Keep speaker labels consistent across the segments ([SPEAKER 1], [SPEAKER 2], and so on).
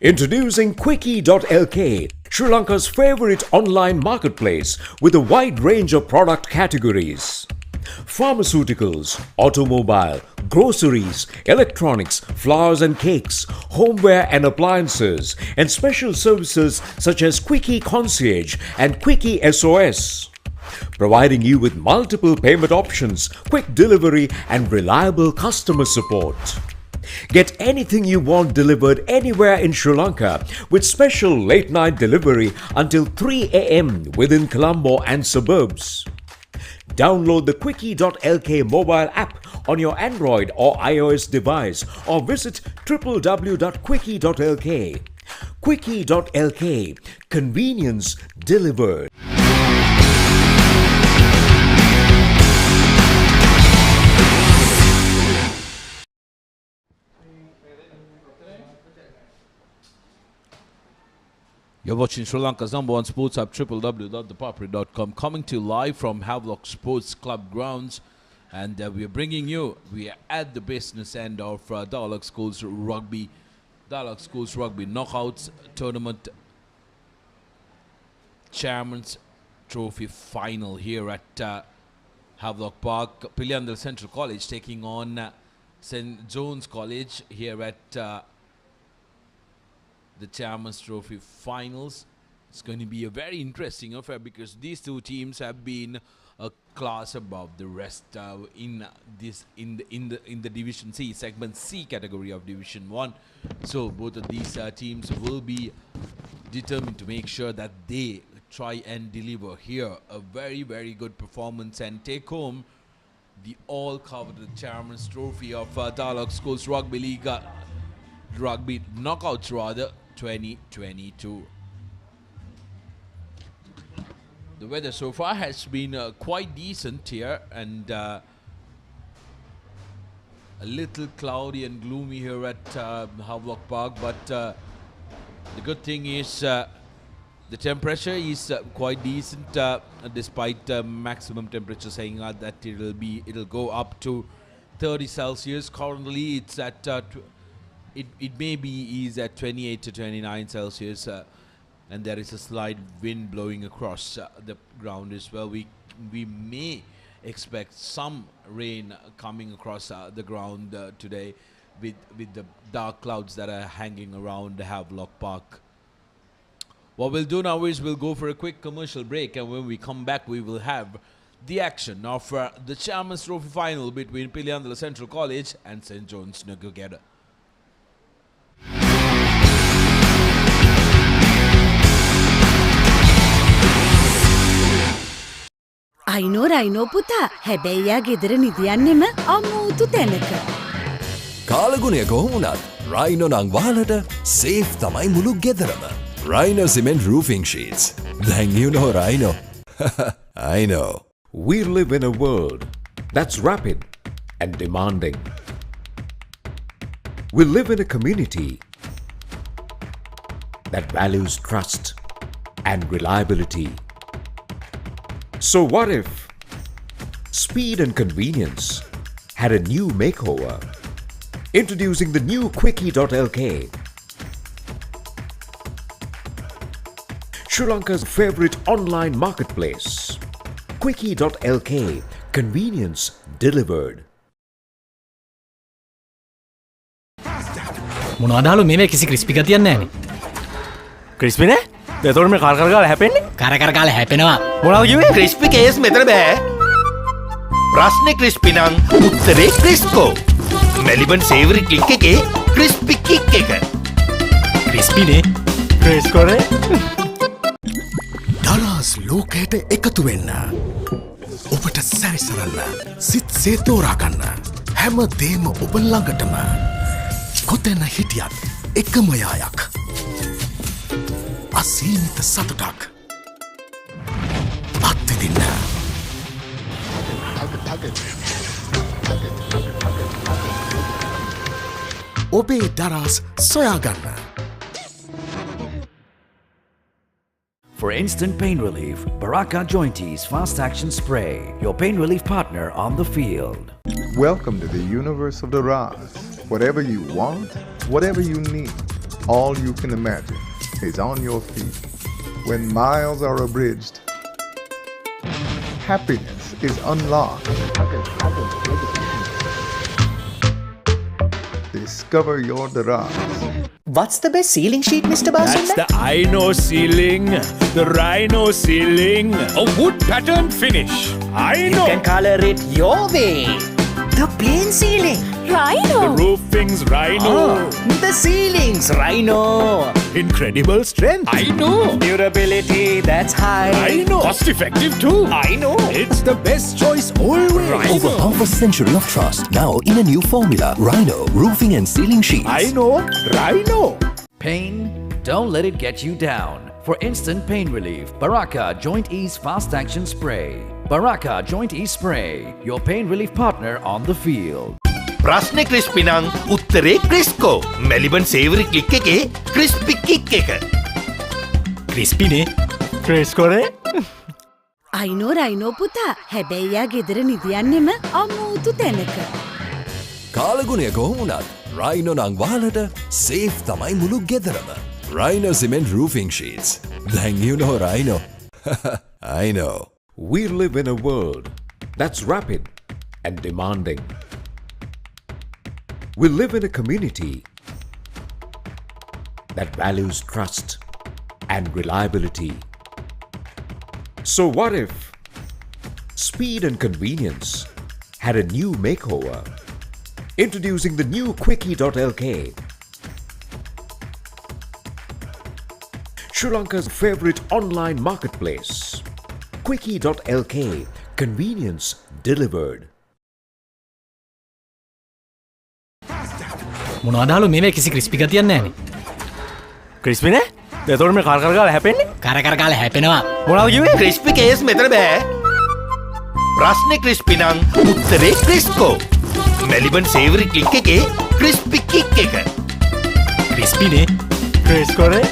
[SPEAKER 1] Introducing Quickie.lk, Sri Lanka's favorite online marketplace with a wide range of product categories. Pharmaceuticals, automobile, groceries, electronics, flowers and cakes, homeware and appliances, and special services such as Quickie Concierge and Quickie SOS. Providing you with multiple payment options, quick delivery, and reliable customer support. Get anything you want delivered anywhere in Sri Lanka with special late night delivery until 3 a.m. within Colombo and suburbs. Download the Quickie.lk mobile app on your Android or iOS device or visit www.quickie.lk. Quickie.lk, convenience delivered.
[SPEAKER 2] You're watching Sri Lanka's #1 sports hub, www.thepapare.com, coming to you live from Havelock Sports Club grounds. And we are at the business end of Dialog Schools Rugby Knockouts Tournament Chairman's Trophy Final here at Havelock Park. Piliyandala Central College taking on St. John's College here at the Chairman's Trophy Finals. It's going to be a very interesting affair because these two teams have been a class above the rest in the Division C, Segment C category of Division 1. So both of these teams will be determined to make sure that they try and deliver here a very, very good performance and take home the all-coveted Chairman's Trophy of Dialog Schools Rugby League, Rugby Knockouts rather, 2022. The weather so far has been quite decent here, and a little cloudy and gloomy here at Havelock Park, but the good thing is the temperature is quite decent, despite maximum temperature saying that it'll go up to 30 Celsius. Currently it's at it maybe is at 28 to 29 Celsius, and there is a slight wind blowing across the ground as well. We may expect some rain coming across the ground today with the dark clouds that are hanging around Havelock Park. What we'll do now is we'll go for a quick commercial break, and when we come back we will have the action of the Chairman's Trophy Final between Piliyandala Central College and St. John's Nugegoda.
[SPEAKER 3] අයිනෝ පුතා හැබැයි යා ගෙදර නිදියන්නෙම අමුතු තැනක.
[SPEAKER 4] කාලගුණය කොහොමුණත් Rhino නං වහලට safe තමයි මුළු ගෙදරම. Rhino Cement Roofing Sheets. Then you know Rhino. I know.
[SPEAKER 1] We live in a world that's rapid and demanding. We live in a community that values trust and reliability. So what if speed and convenience had a new makeover? Introducing the new Quickie.lk, Sri Lanka's favorite online marketplace. Quickie.lk, convenience delivered.
[SPEAKER 5] මොනවදාලු මේ කිසි crispy ගතියක් නැහැනේ.
[SPEAKER 6] Crispy නේ? එතකොට මේ කර ගාලා හැපෙන්නේ?
[SPEAKER 5] කර කාලේ හැපෙනවා.
[SPEAKER 6] මොනවද කිව්වේ?
[SPEAKER 7] ක්‍රිස්පි කේස් මෙතන බෑ. ප්‍රශ්නේ ක්‍රිස්පි නම් උත්තරේ ක්‍රිස්කෝ. මෙලිබන් සේවරි ක්ලික් එකේ ක්‍රිස්පි කික් එක.
[SPEAKER 5] ක්‍රිස්පිනේ.
[SPEAKER 6] ක්‍රිස්කෝනේ.
[SPEAKER 4] දරස් ලෝකයට එකතු වෙන්න. ඔබට සැරිසරන්න. සිත්සේ තෝරා ගන්න. හැම දේම ඔබ ළඟටම. කොතැන හිටියත් එකම යායක්. අසීමිත සතුටක්. අත්විඳින්න. ඔබේ දරස් සොයාගන්න.
[SPEAKER 8] For instant pain relief, Baraka Jointies Fast Action Spray, your pain relief partner on the field.
[SPEAKER 9] Welcome to the universe of the Ras. Whatever you want, whatever you need, All you can imagine is on your feet. When miles are abridged, happiness is unlocked. Discover your Daraj.
[SPEAKER 10] What's the best ceiling sheet, Mr.
[SPEAKER 6] That's
[SPEAKER 10] Basunda?
[SPEAKER 6] the Ino ceiling, the Rhino ceiling, a wood pattern finish. I
[SPEAKER 10] You
[SPEAKER 6] know.
[SPEAKER 10] can color it your way. The plain ceiling.
[SPEAKER 6] The
[SPEAKER 3] Rhino!
[SPEAKER 6] roofing's Rhino.
[SPEAKER 10] The ceilings, Rhino.
[SPEAKER 6] Incredible strength. I know.
[SPEAKER 10] Durability, that's high.
[SPEAKER 6] I know. Cost effective too.
[SPEAKER 10] I know.
[SPEAKER 6] It's the best choice always.
[SPEAKER 4] Over half a century of trust, now in a new formula. Rhino Roofing and Ceiling Sheets.
[SPEAKER 6] I know. Rhino.
[SPEAKER 8] Pain? Don't let it get you down. For instant pain relief, Baraka Joint Ease Fast Action Spray. Baraka Joint Ease Spray, your pain relief partner on the field.
[SPEAKER 7] ප්‍රශ්නේ crispy නම් උත්තරේ ක්‍රිස්කෝ. Maliban සේවරි click එකේ crispy kick එක.
[SPEAKER 5] ක්‍රිස්පිනේ
[SPEAKER 6] ක්‍රිස්කෝනේ?
[SPEAKER 3] අයිනෝ Rhino පුතා හැබැයියා ගෙදර නිදියන්නෙම අමූතු තැනක.
[SPEAKER 4] කාලගුණය කොහොමුණත් Rhino නං වාලට safe තමයි මුළු ගෙදරම. Rhino Cement Roofing Sheets. Then you know Rhino. I know.
[SPEAKER 1] We live in a world that's rapid and demanding. We live in a community that values trust and reliability. So what if speed and convenience had a new makeover? Introducing the new Quickie.lk, Sri Lanka's favorite online marketplace. Quickie.lk, convenience delivered.
[SPEAKER 5] මොනවදාලු මේව කිසි crispy ගතියක් නැහැනේ.
[SPEAKER 6] ක්‍රිස්පිනේ? එතකොට මේ කර ගාලා හැපෙන්නේ?
[SPEAKER 5] කර කර කාලා හැපෙනවා.
[SPEAKER 6] මොනවද කිව්වේ?
[SPEAKER 7] ක්‍රිස්පි කේස් මෙතන බෑ. ප්‍රශ්නේ ක්‍රිස්පි නම් උත්තරේ ක්‍රිස්කෝ. මෙලිබන් සේවරි ක්ලික් එකේ ක්‍රිස්පි කික් එක.
[SPEAKER 5] ක්‍රිස්පිනේ
[SPEAKER 6] ක්‍රිස්කෝනේ?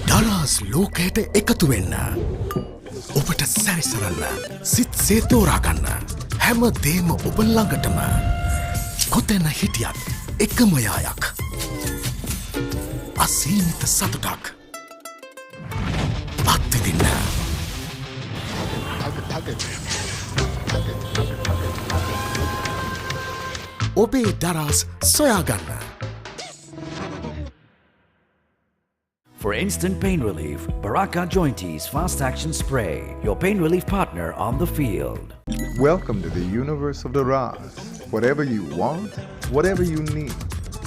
[SPEAKER 4] දරාස් ලෝකයට එකතු වෙන්න. ඔබට සැරිසරන්න. සිත්සේ තෝරාගන්න. හැම දේම ඔබ ළඟටම. කොතැන හිටියත් එකම යායක්. අසීමිත සතුටක්. අත්විඳින්න. ඔබේ Daraz සොයාගන්න.
[SPEAKER 8] For instant pain relief, Baraka Joint Ease Fast Action Spray, your pain relief partner on the field.
[SPEAKER 9] Welcome to the universe of Daraj. Whatever you want, whatever you need,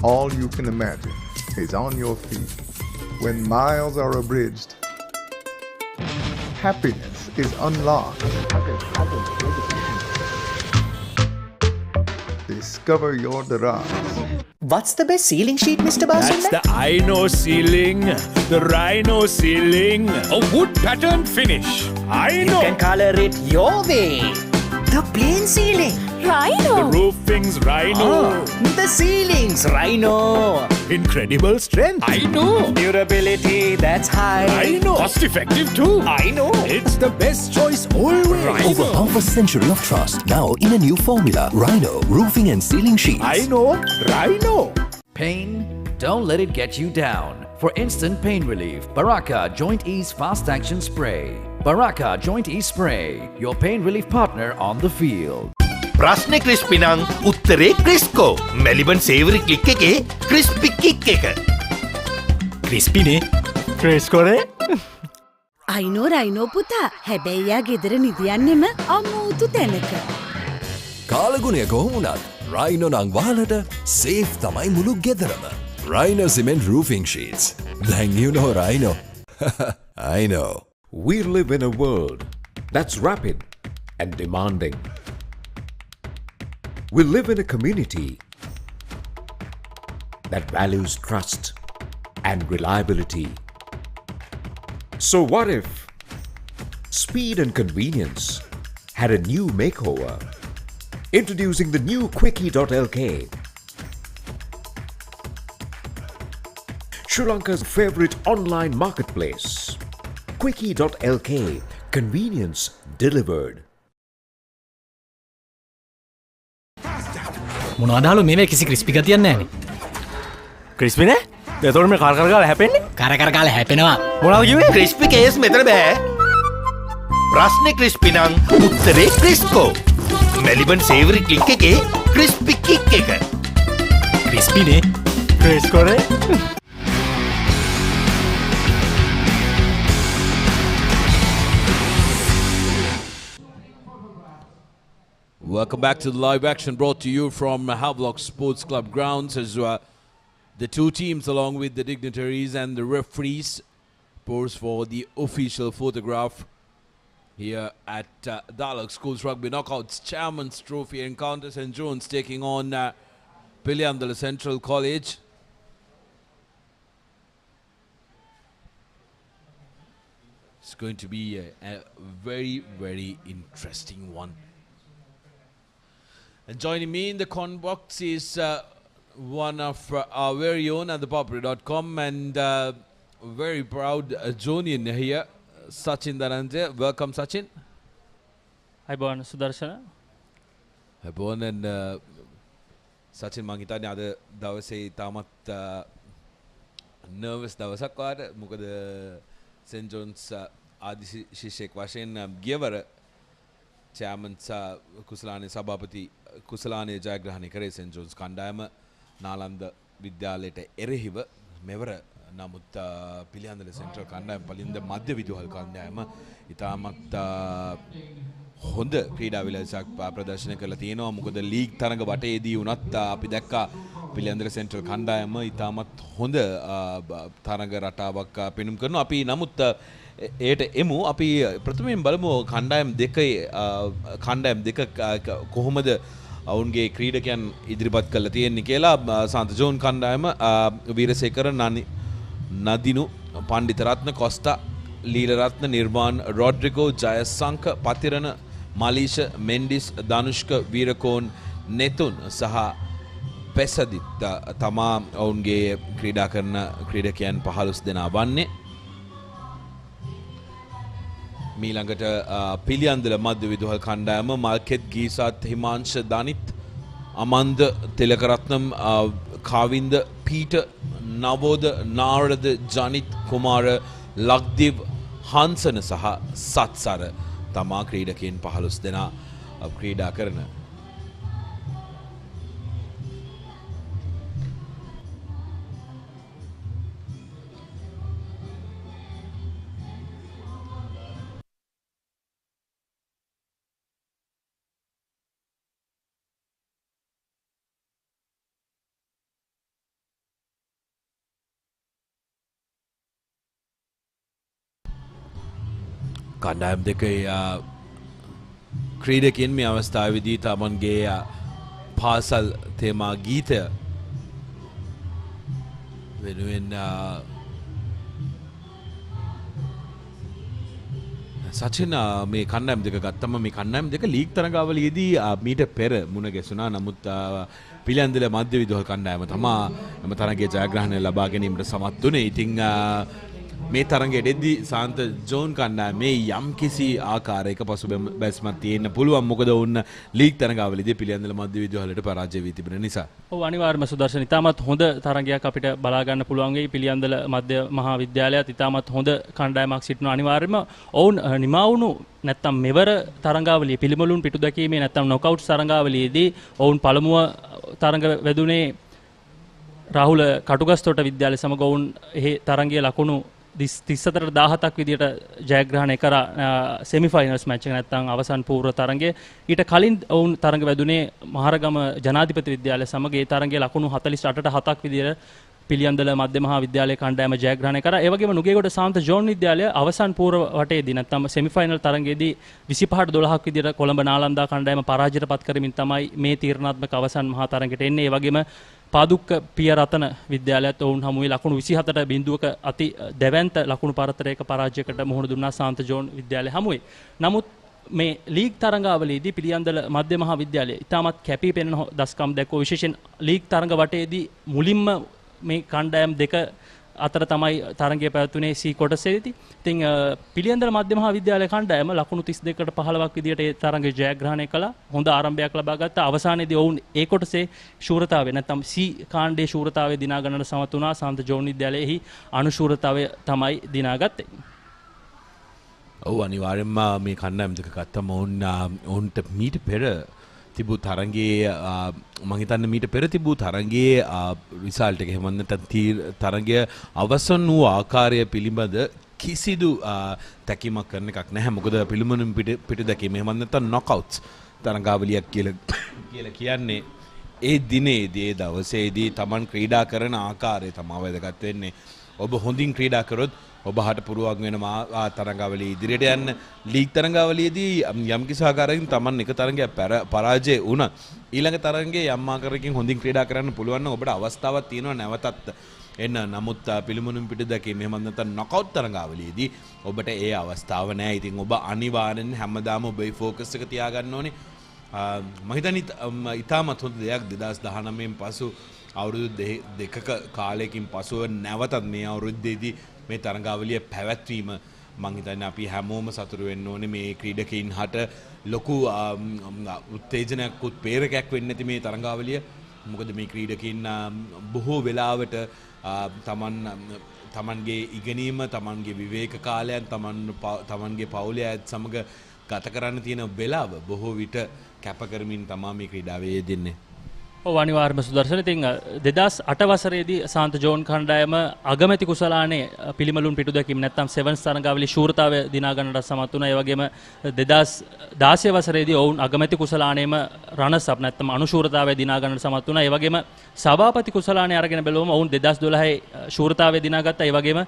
[SPEAKER 9] all you can imagine is on your feet. When miles are abridged, happiness is unlocked. Discover your Daraj.
[SPEAKER 10] What's the best ceiling sheet, Mr.
[SPEAKER 6] That's
[SPEAKER 10] Basunda?
[SPEAKER 6] the Ino ceiling, the Rhino ceiling, a wood pattern finish. I
[SPEAKER 10] You
[SPEAKER 6] know.
[SPEAKER 10] can color it your way. The plain ceiling.
[SPEAKER 6] The
[SPEAKER 3] Rhino!
[SPEAKER 6] roofing's Rhino.
[SPEAKER 10] The ceilings, Rhino.
[SPEAKER 6] Incredible strength. I know.
[SPEAKER 10] Durability, that's high.
[SPEAKER 6] I know. Cost effective too.
[SPEAKER 10] I know.
[SPEAKER 6] It's the best choice always.
[SPEAKER 4] Over half a century of trust, now in a new formula. Rhino Roofing and Ceiling Sheets.
[SPEAKER 6] I know. Rhino.
[SPEAKER 8] Pain? Don't let it get you down. For instant pain relief, Baraka Joint Ease Fast Action Spray. Baraka Joint Ease Spray, your pain relief partner on the field.
[SPEAKER 7] ප්‍රශ්නේ crispy නම් උත්තරේ ක්‍රිස්කෝ. Maliban සේවරි click එකේ crispy kick එක.
[SPEAKER 5] ක්‍රිස්පිනේ
[SPEAKER 6] ක්‍රිස්කෝනේ?
[SPEAKER 3] අයිනෝ Rhino පුතා හැබැයියා ගෙදර නිදියන්නෙම අමූතු තැනක.
[SPEAKER 4] කාලගුණය කොහොමුණත් Rhino නං වාලට safe තමයි මුළු ගෙදරම. Rhino Cement Roofing Sheets. Then you know Rhino. I know.
[SPEAKER 1] We live in a world that's rapid and demanding. We live in a community that values trust and reliability. So what if speed and convenience had a new makeover? Introducing the new Quickie.lk, Sri Lanka's favorite online marketplace. Quickie.lk, convenience delivered.
[SPEAKER 5] මොනවදාලු මේව කිසි crispy ගතියක් නැහැනේ. ක්‍රිස්පිනේ එතකොට මේ කර කර ගාලා හැපෙන්නේ කර කර ගාලා හැපෙනවා මොනවද කිව්වේ
[SPEAKER 7] ක්‍රිස්පි කේස් මෙතන බෑ. ප්‍රශ්නේ ක්‍රිස්පි නම් උත්තරේ ක්‍රිස්කෝ. මෙලිබන් සේවරි ක්ලික් එකේ ක්‍රිස්පි කික් එක.
[SPEAKER 5] ක්‍රිස්පිනේ ක්‍රිස්කෝනේ
[SPEAKER 2] Welcome back to the live action brought to you from Havelock Sports Club grounds as the two teams along with the dignitaries and the referees pose for the official photograph here at Dialog Schools Rugby Knockouts Chairman's Trophy encounter. St. John's taking on Piliyandala Central College. It's going to be a very, very interesting one. And joining me in the con box is one of our very own at the Papare.com and very proud Jonian here, Sachin Dhananjaya. Welcome, Sachin.
[SPEAKER 11] Hi, Bon Sudarshana.
[SPEAKER 2] Hi, Bon. And Sachin, මං හිතන්නේ අද දවසේ තාමත් nervous දවසක් වාට. මොකද St. John's ආදි ශිෂ්‍යෙක් වශයෙන් ගියවර chairman කුසලානේ සභාපති කුසලානේ ජයග්‍රහණය කරේ St. John's කණ්ඩායම නාලන්ද විද්‍යාලයට එරෙහිව මෙවර නමුත් පිළියන්දල සෙන්ට්‍රල් කණ්ඩායම පලින්ද මධ්‍ය විදුහල් කණ්ඩායම ඉතාමත් හොඳ ක්‍රීඩා විලාසයක් ප්‍රදර්ශනය කරලා තියෙනවා. මොකද ලීග් තරඟ වටේදී වුණත් අපි දැක්කා පිළියන්දල සෙන්ට්‍රල් කණ්ඩායම ඉතාමත් හොඳ තරඟ රටාවක් පෙන්නුම් කරනවා. අපි නමුත් ඒට එමු අපි ප්‍රථමයෙන් බලමු කණ්ඩායම් දෙක කොහොමද ඔවුන්ගේ ක්‍රීඩකයන් ඉදිරිපත් කරලා තියෙන්නේ කියලා. සාන්ත ජෝන් කණ්ඩායම වීරසේකර නදිනු පණ්ඩිතරත්න කොස්ටා ලීලරත්න නිර්මාන් රොඩ්රිගෝ ජයසංක පතිරණ මලීෂ මෙන්ඩිස් ධනුෂ්ක වීරකෝන් නෙතුන් සහ පෙසදිත් තමා ඔවුන්ගේ ක්‍රීඩා කරන ක්‍රීඩකයන් 15 දෙනා වන්නේ. මීළඟට පිළියන්දල මධ්‍ය විදුහල් කණ්ඩායම මල්කෙත් ගීසත් හිමාංශ දනිත් අමන්ද තිලකරත්නම් කාවින්ද පීට නවෝද නාරද ජනිත් කුමාර ලක්දිව් හංසන සහ සත්සර තමා ක්‍රීඩකයන් 15 දෙනා ක්‍රීඩා කරන කණ්ඩායම් දෙකේ ක්‍රීඩකයන් මේ අවස්ථාවේදී තමන්ගේ පාසල් තේමා ගීතය වෙනුවෙන් සචින මේ කණ්ඩායම් දෙක ගත්තම මේ කණ්ඩායම් දෙක ලීග් තරඟාවලියේදී මීට පෙර මුණ ගැසුණා. නමුත් පිළියන්දල මධ්‍ය විදුහල් කණ්ඩායම තමා එම තරගයේ ජයග්‍රහණය ලබා ගැනීමට සමත් වුණේ. ඉතින් මේ තරගයේදී සාන්ත ජෝන් කණ්ඩායමේ යම් කිසි ආකාරයක පසුබැස්මක් තියෙන්න පුළුවන්. මොකද වුණ ලීග් තරඟාවලියේදී පිළියන්දල මධ්‍ය විදුහලට පරාජය වී තිබෙන නිසා.
[SPEAKER 11] ඔව් අනිවාර්යයෙන්ම සුදර්ශන ඉතාමත් හොඳ තරගයක් අපිට බලා ගන්න පුළුවන් වෙයි. පිළියන්දල මධ්‍ය මහා විද්‍යාලයත් ඉතාමත් හොඳ කණ්ඩායමක් සිටිනවා. අනිවාර්යයෙන්ම ඔවුන් නිමා වුණු නැත්තම් මෙවර තරඟාවලිය පිළිමලුන් පිටු දැකීමේ නැත්තම් නොකවුට් තරඟාවලියේදී ඔවුන් පළමුව තරඟ වැදුනේ රාහුල කටුගස්තොට විද්‍යාලය සමග. ඔවුන් එහි තරගයේ ලකුණු 34-17ක් විදියට ජයග්‍රහණය කරා සෙමිෆයිනල්ස් මැච් එක නැත්නම් අවසන් පූර්ව තරගයේ. ඊට කලින් ඔවුන් තරග වැදුනේ මහරගම ජනාධිපති විද්‍යාලය සමග. ඒ තරගයේ ලකුණු 48-7ක් විදියට පිළියන්දල මධ්‍ය මහා විද්‍යාලයේ කණ්ඩායම ජයග්‍රහණය කරා. ඒ වගේම නුගේගොඩ සාන්ත ජෝන් විද්‍යාලය අවසන් පූර්ව වටේදී නැත්නම් සෙමිෆයිනල් තරගයේදී 25-12ක් විදියට කොළඹ නාලන්දා කණ්ඩායම පරාජයට පත් කරමින් තමයි මේ තීරණාත්මක අවසන් මහා තරගයට එන්නේ. ඒ වගේම පාදුක්ක පියරතන විද්‍යාලයත් ඔවුන් හමුවේ ලකුණු 27.0ක අති දැවැන්ත ලකුණු පරතරයක පරාජයකට මුහුණ දුන්නා සාන්ත ජෝන් විද්‍යාලය හමුවේ. නමුත් මේ ලීග් තරඟාවලියේදී පිළියන්දල මධ්‍ය මහා විද්‍යාලය ඉතාමත් කැපී පෙනෙන දස්කම් දැක්වුවා. විශේෂයෙන් ලීග් තරඟ වටේදී මුලින්ම මේ කණ්ඩායම් දෙක අතර තමයි තරගය පැවැත්වුණේ C කොටසේදී. ඉතින් පිළියන්දල මධ්‍ය මහා විද්‍යාලය කණ්ඩායම ලකුණු 32කට 15ක් විදියට ඒ තරගය ජයග්‍රහණය කළා. හොඳ ආරම්භයක් ලබා ගත්තා. අවසානයේදී ඔවුන් ඒ කොටසේ ශූරතාවය නැත්නම් C කාණ්ඩයේ ශූරතාවය දිනා ගන්නට සමත් වුණා. සාන්ත ජෝන් විද්‍යාලයේහි අනුශූරතාවය තමයි දිනාගත්තේ.
[SPEAKER 2] ඔව් අනිවාර්යෙන්ම මේ කණ්ඩායම දෙක ගත්තම ඔවුන්ට මීට පෙර තිබූ තරගයේ මම හිතන්නේ මීට පෙර තිබූ තරගයේ රිසල්ට් එක එහෙම නැත්නම් තරගය අවසන් වූ ආකාරය පිළිබඳ කිසිදු තැකීමක් කරන එකක් නැහැ. මොකද පිළිමනුම් පිට දැකීම එහෙම නැත්නම් නොකවුට්ස් තරගාවලියක් කියලා කියන්නේ ඒ දිනේදී ඒ දවසේදී Taman ක්‍රීඩා කරන ආකාරය තමයි වැදගත් වෙන්නේ. ඔබ හොඳින් ක්‍රීඩා කරොත් ඔබට පුළුවන් වෙනවා තරගාවලිය ඉදිරියට යන්න. ලීග් තරගාවලියේදී යම් කිසි ආකාරයකින් Taman එක තරගයක් පරාජය වුණත් ඊළඟ තරගයේ යම් ආකාරයකින් හොඳින් ක්‍රීඩා කරන්න පුළුවන් නම් ඔබට අවස්ථාවක් තියෙනවා නැවතත් එන්න. නමුත් පිළිමුණුම් පිට දැකීම එහෙම නැත්නම් නොකවුට් තරගාවලියේදී ඔබට ඒ අවස්ථාව නැහැ. ඉතින් ඔබ අනිවාර්යෙන් හැමදාම ඔබේ ෆෝකස් එක තියාගන්න ඕනේ. මම හිතන්නේ ඉතාමත් හොඳ දෙයක් 2019න් පසු අවුරුදු දෙකක කාලයකින් පසුව නැවතත් මේ අවුරුද්දේදී මේ තරගාවලිය පැවැත්වීම මම හිතන්නේ අපි හැමෝම සතුටු වෙන්න ඕනේ. මේ ක්‍රීඩකයින් හට ලොකු උත්තේජනයක් උත්ප්‍රේරකයක් වෙන්න ඇති මේ තරගාවලිය. මොකද මේ ක්‍රීඩකයින් බොහෝ වෙලාවට තමන්ගේ ඉගෙනීම, තමන්ගේ විවේක කාලයන්, තමන්ගේ පවුලේ අයත් සමග ගත කරන්න තියෙන වෙලාව බොහෝ විට කැප කරමින් තමයි මේ ක්‍රීඩාවේ යෙදෙන්නේ.
[SPEAKER 11] ඔව් අනිවාර්යයෙන්ම සුදර්ශන. ඉතින් 2008 වසරේදී සාන්ත ජෝන් කණ්ඩායම අගමැති කුසලානේ පිළිමලුන් පිටු දැකීම නැත්නම් සෙවන්ස් තරගාවලිය ශූරතාවය දිනා ගන්නට සමත් වුණා. ඒ වගේම 2016 වසරේදී ඔවුන් අගමැති කුසලානේම රනස් අප් නැත්නම් අනුශූරතාවය දිනා ගන්නට සමත් වුණා. ඒ වගේම සභාපති කුසලානේ අරගෙන බැලුවම ඔවුන් 2012 ශූරතාවය දිනා ගත්තා. ඒ වගේම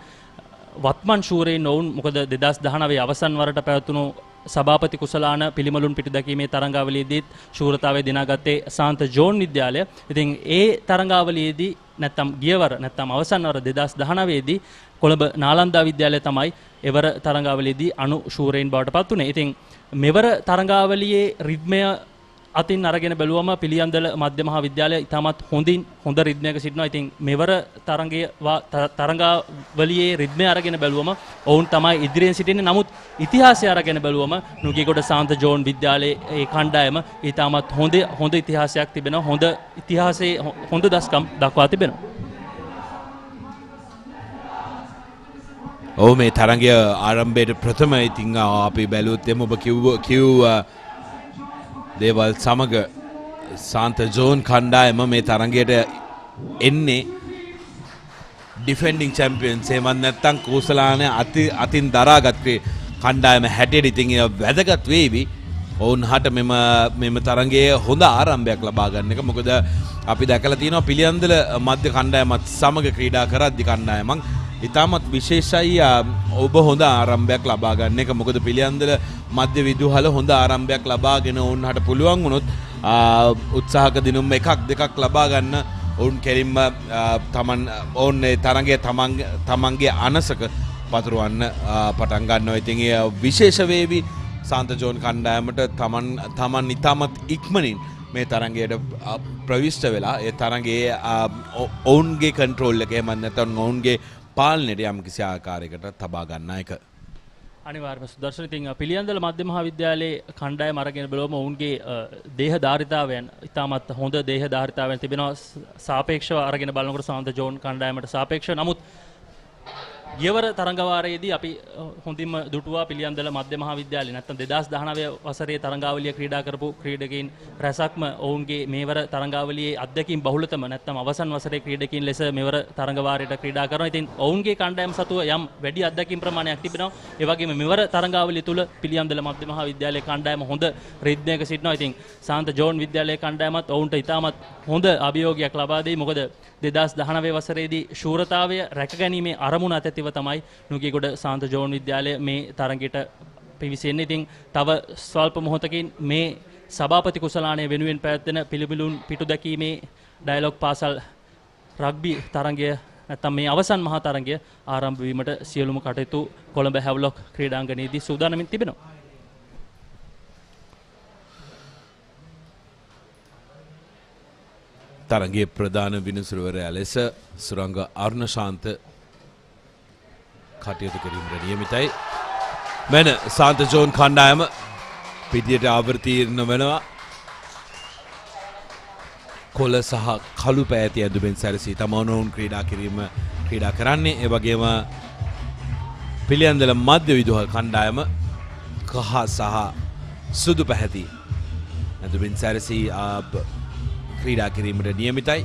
[SPEAKER 11] වත්මන් ශූරයින් ඔවුන් මොකද 2019 අවසන් වරට පැවතුණු සභාපති කුසලාන පිළිමලුන් පිටු දැකීමේ තරඟාවලියේදීත් ශූරතාවය දිනාගත්තේ සාන්ත ජෝන් විද්‍යාලය. ඉතින් ඒ තරඟාවලියේදී නැත්තම් ගියවර නැත්තම් අවසන් වර 2019 දී කොළඹ නාලන්දා විද්‍යාලය තමයි එවර තරඟාවලියේදී අනු ශූරයින් බවට පත් වුණේ. ඉතින් මෙවර තරඟාවලියේ රිද්මය අතින් අරගෙන බැලුවම පිළියන්දල මධ්‍ය මහා විද්‍යාලය ඉතාමත් හොඳ රිද්මයක සිටිනවා. ඉතින් මෙවර තරඟාවලියේ රිද්මය අරගෙන බැලුවම ඔවුන් තමයි ඉදිරියෙන් සිටින්නේ. නමුත් ඉතිහාසය අරගෙන බැලුවම නුගේගොඩ සාන්ත ජෝන් විද්‍යාලයේ ඒ කණ්ඩායම ඉතාමත් හොඳ ඉතිහාසයක් තිබෙනවා. හොඳ ඉතිහාසයේ හොඳ දස්කම් දක්වා තිබෙනවා.
[SPEAKER 2] ඔව් මේ තරගය ආරම්භයේ ප්‍රථම ඉතින් අපි බැලුවොත් එම ඔබ කිව් දේවල් සමග සාන්ත ජෝන් කණ්ඩායම මේ තරගයට එන්නේ ඩිෆෙන්ඩිං චැම්පියන්ස් එහෙමත් නැත්නම් කුසලානේ අතින් දරාගත් කණ්ඩායම හැටියට ඉතින් වැදගත් වේවි ඔවුන් හට මෙම තරගයේ හොඳ ආරම්භයක් ලබා ගන්න එක. මොකද අපි දැකලා තියෙනවා පිළියන්දල මධ්‍ය කණ්ඩායමත් සමග ක්‍රීඩා කරද්දි කණ්ඩායමක් ඉතාමත් විශේෂයි ඔබ හොඳ ආරම්භයක් ලබා ගන්න එක. මොකද පිළියන්දල මධ්‍ය විදුහල හොඳ ආරම්භයක් ලබාගෙන ඔවුන් හට පුළුවන් වුණොත් උත්සාහක දිනුම් එකක් දෙකක් ලබා ගන්න ඔවුන් කෙලින්ම ඔවුන් ඒ තරගයේ තමන්ගේ අනසක පතුරවන්න පටන් ගන්නවා. ඉතින් විශේෂ වේවි සාන්ත ජෝන් කණ්ඩායමට තමන් ඉතාමත් ඉක්මනින් මේ තරගයට ප්‍රවිෂ්ඨ වෙලා ඒ තරගයේ ඔවුන්ගේ කන්ට්‍රෝල් එක එහෙම නැත්නම් ඔවුන්ගේ පාලනයට යම් කිසි ආකාරයකට තබා ගන්න එක.
[SPEAKER 11] අනිවාර්යයෙන්ම සුදර්ශන. ඉතින් පිළියන්දල මධ්‍ය මහා විද්‍යාලයේ කණ්ඩායම අරගෙන බලවම ඔවුන්ගේ දේහ ධාරිතාවයන් ඉතාමත් හොඳ දේහ ධාරිතාවයන් තිබෙනවා සාපේක්ෂව අරගෙන බලනකොට සාන්ත ජෝන් කණ්ඩායමට සාපේක්ෂව. නමුත් ගියවර තරඟවාරයේදී අපි හොඳින්ම දුටුවා පිළියන්දල මධ්‍ය මහා විද්‍යාලය නැත්නම් 2019 වසරේ තරඟාවලිය ක්‍රීඩා කරපු ක්‍රීඩකයින් රැසක්ම ඔවුන්ගේ මේවර තරඟාවලියේ අත්දැකීම් බහුලතම නැත්නම් අවසන් වසරේ ක්‍රීඩකයින් ලෙස මෙවර තරඟවාරයට ක්‍රීඩා කරනවා. ඉතින් ඔවුන්ගේ කණ්ඩායම සතුව යම් වැඩි අත්දැකීම් ප්‍රමාණයක් තිබෙනවා. ඒ වගේම මෙවර තරඟාවලිය තුල පිළියන්දල මධ්‍ය මහා විද්‍යාලයේ කණ්ඩායම හොඳ රිද්මයක සිටිනවා. ඉතින් සාන්ත ජෝන් විද්‍යාලයේ කණ්ඩායමත් ඔවුන්ට ඉතාමත් හොඳ අභියෝගයක් ලබා දෙයි. මොකද 2019 වසරේදී ශූරතාවය රැකගැනීමේ අරමුණ අතැතිව තමයි නුගේගොඩ සාන්ත ජෝන් විද්‍යාලය මේ තරගයට පිවිසෙන්නේ. ඉතින් තව ස්වල්ප මොහොතකින් මේ සභාපති කුසලානය වෙනුවෙන් පැවැත්වෙන පිළිබිලුන් පිටු දැකීමේ ඩයලොග් පාසල් රග්බි තරගය නැත්නම් මේ අවසන් මහා තරගය ආරම්භ වීමට සියලුම කටයුතු කොළඹ හැවලොක් ක්‍රීඩාංගණයේදී සූදානම්ින් තිබෙනවා.
[SPEAKER 2] තරගයේ ප්‍රධාන විනිසුරුවරයා ලෙස සුරංග අරුණශාන්ත කටයුතු කිරීමට නියමිතයි. මෙන්න සාන්ත ජෝන් කණ්ඩායම පිටියට ආවර්තීර්ණ වෙනවා. කොළ සහ කළු පැහැති ඇඳුමෙන් සැරසී තමවුන් ක්‍රීඩා කරන්නේ. ඒ වගේම පිළියන්දල මධ්‍ය විදුහල් කණ්ඩායම කහ සහ සුදු පැහැති ඇඳුමින් සැරසී ක්‍රීඩා කිරීමට නියමිතයි.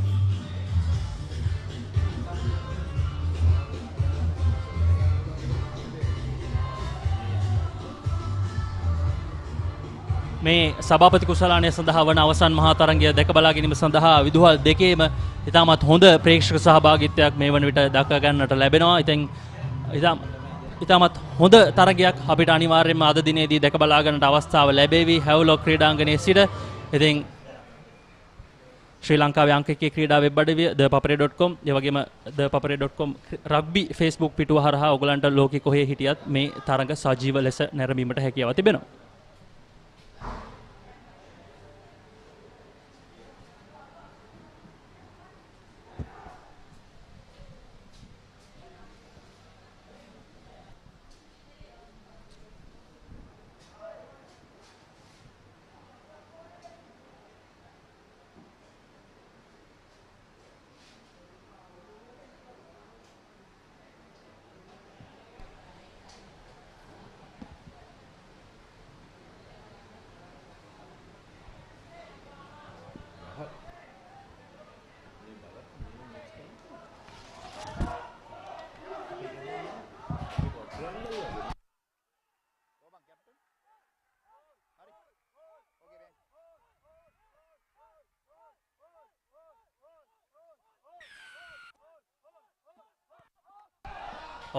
[SPEAKER 11] මේ සභාපති කුසලානය සඳහා වන අවසන් මහා තරගය දැක බලා ගැනීම සඳහා විදුහල් දෙකේම ඉතාමත් හොඳ ප්‍රේක්ෂක සහභාගීත්වයක් මේ වන විට දක්වා ගන්නට ලැබෙනවා. ඉතින් ඉතාමත් හොඳ තරගයක් අපිට අනිවාර්යයෙන්ම අද දිනේදී දැක බලා ගන්නට අවස්ථාව ලැබෙවි හැවලොක් ක්‍රීඩාංගණයේ සිට. ඉතින් ශ්‍රී ලංකාවේ අංක 1 ක්‍රීඩා වෙබ් අඩවිය thepapare.com ඒ වගේම thepapare.com රග්බි Facebook පිටුව හරහා ඔයගලන්ට ලෝකෙ කොහේ හිටියත් මේ තරග සජීව ලෙස නැරඹීමට හැකියාව තිබෙනවා.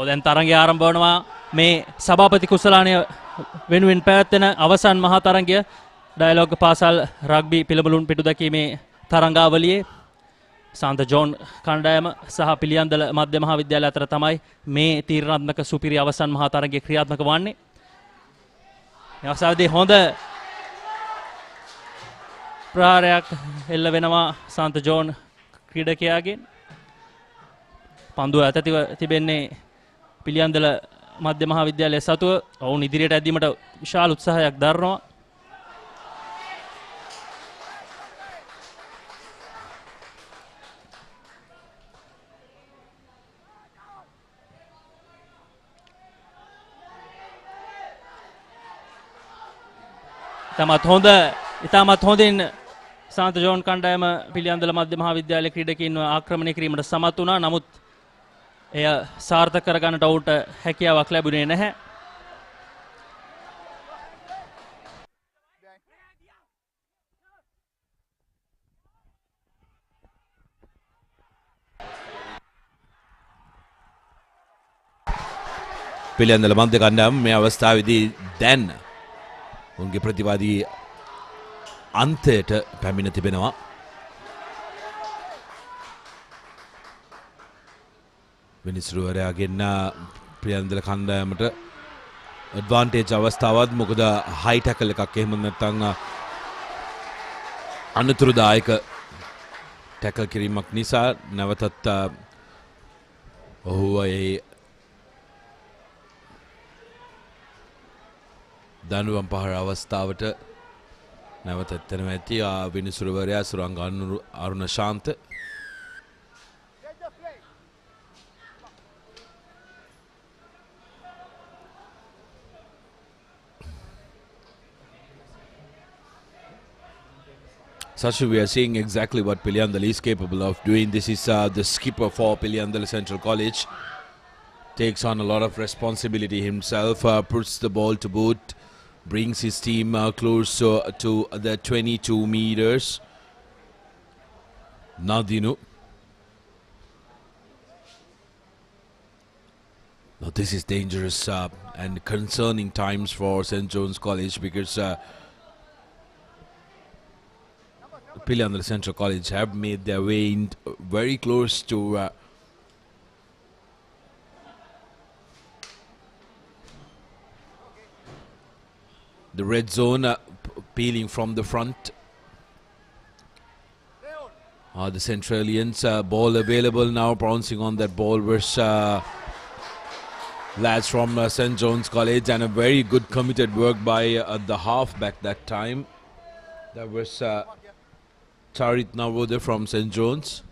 [SPEAKER 11] දැන් තරගය ආරම්භ වනවා. මේ සභාපති කුසලානය වෙනුවෙන් පැවැත්වෙන අවසන් මහා තරගය ඩයලොග් පාසල් රග්බි පිළඹලුන් පිටු දැකීමේ තරඟාවලියේ සාන්ත ජෝන් කණ්ඩායම සහ පිළියන්දල මධ්‍ය මහා විද්‍යාලය අතර තමයි මේ තීරණාත්මක සුපිරි අවසන් මහා තරගය ක්‍රියාත්මක වන්නේ. මේ අවස්ථාවේදී හොඳ ප්‍රහාරයක් එල්ල වෙනවා සාන්ත ජෝන් ක්‍රීඩකයාගෙන්. පන්දුව ඇතතිව තිබෙන්නේ පිළියන්දල මධ්‍ය මහා විද්‍යාලය සතුව. ඔවුන් ඉදිරියට ඇදීමට විශාල උත්සාහයක් දරනවා. ඉතාමත් හොඳින් සාන්ත ජෝන් කණ්ඩායම පිළියන්දල මධ්‍ය මහා විද්‍යාලයේ ක්‍රීඩකයින්ව ආක්‍රමණය කිරීමට සමත් වුණා. නමුත් එය සාර්ථක කරගන්නට ඔවුන්ට හැකියාවක් ලැබුණේ නැහැ.
[SPEAKER 2] පිළියන්දල මධ්‍ය කණ්ඩායම මේ අවස්ථාවේදී දැන් උන්ගේ ප්‍රතිවාදී අන්තයට පැමිණ තිබෙනවා. විනිසුරුවරයාගෙන් පිළියන්දල කණ්ඩායමට ඇඩ්වාන්ටේජ් අවස්ථාවක්. මොකද හයි ටැකල් එකක් එහෙම නැත්නම් අනතුරුදායක ටැකල් කිරීමක් නිසා නැවතත් ඔහුව ඒ දනුවම් පහර අවස්ථාවට නැවත එතනම ඇති විනිසුරුවරයා සුරංග අරුණ ශාන්ත. Sashi, we are seeing exactly what Piliyandala is capable of doing. This is the skipper for Piliyandala Central College. Takes on a lot of responsibility himself, puts the ball to boot, brings his team close to the 22 meters. Nadinu. Now this is dangerous and concerning times for St. John's College, because Piliyandala Central College have made their way in very close to the red zone, peeling from the front. The Centralians, ball available now, bouncing on that ball was lads from St. John's College, and a very good committed work by the halfback that time. That was Charit Navodaya from St. John's,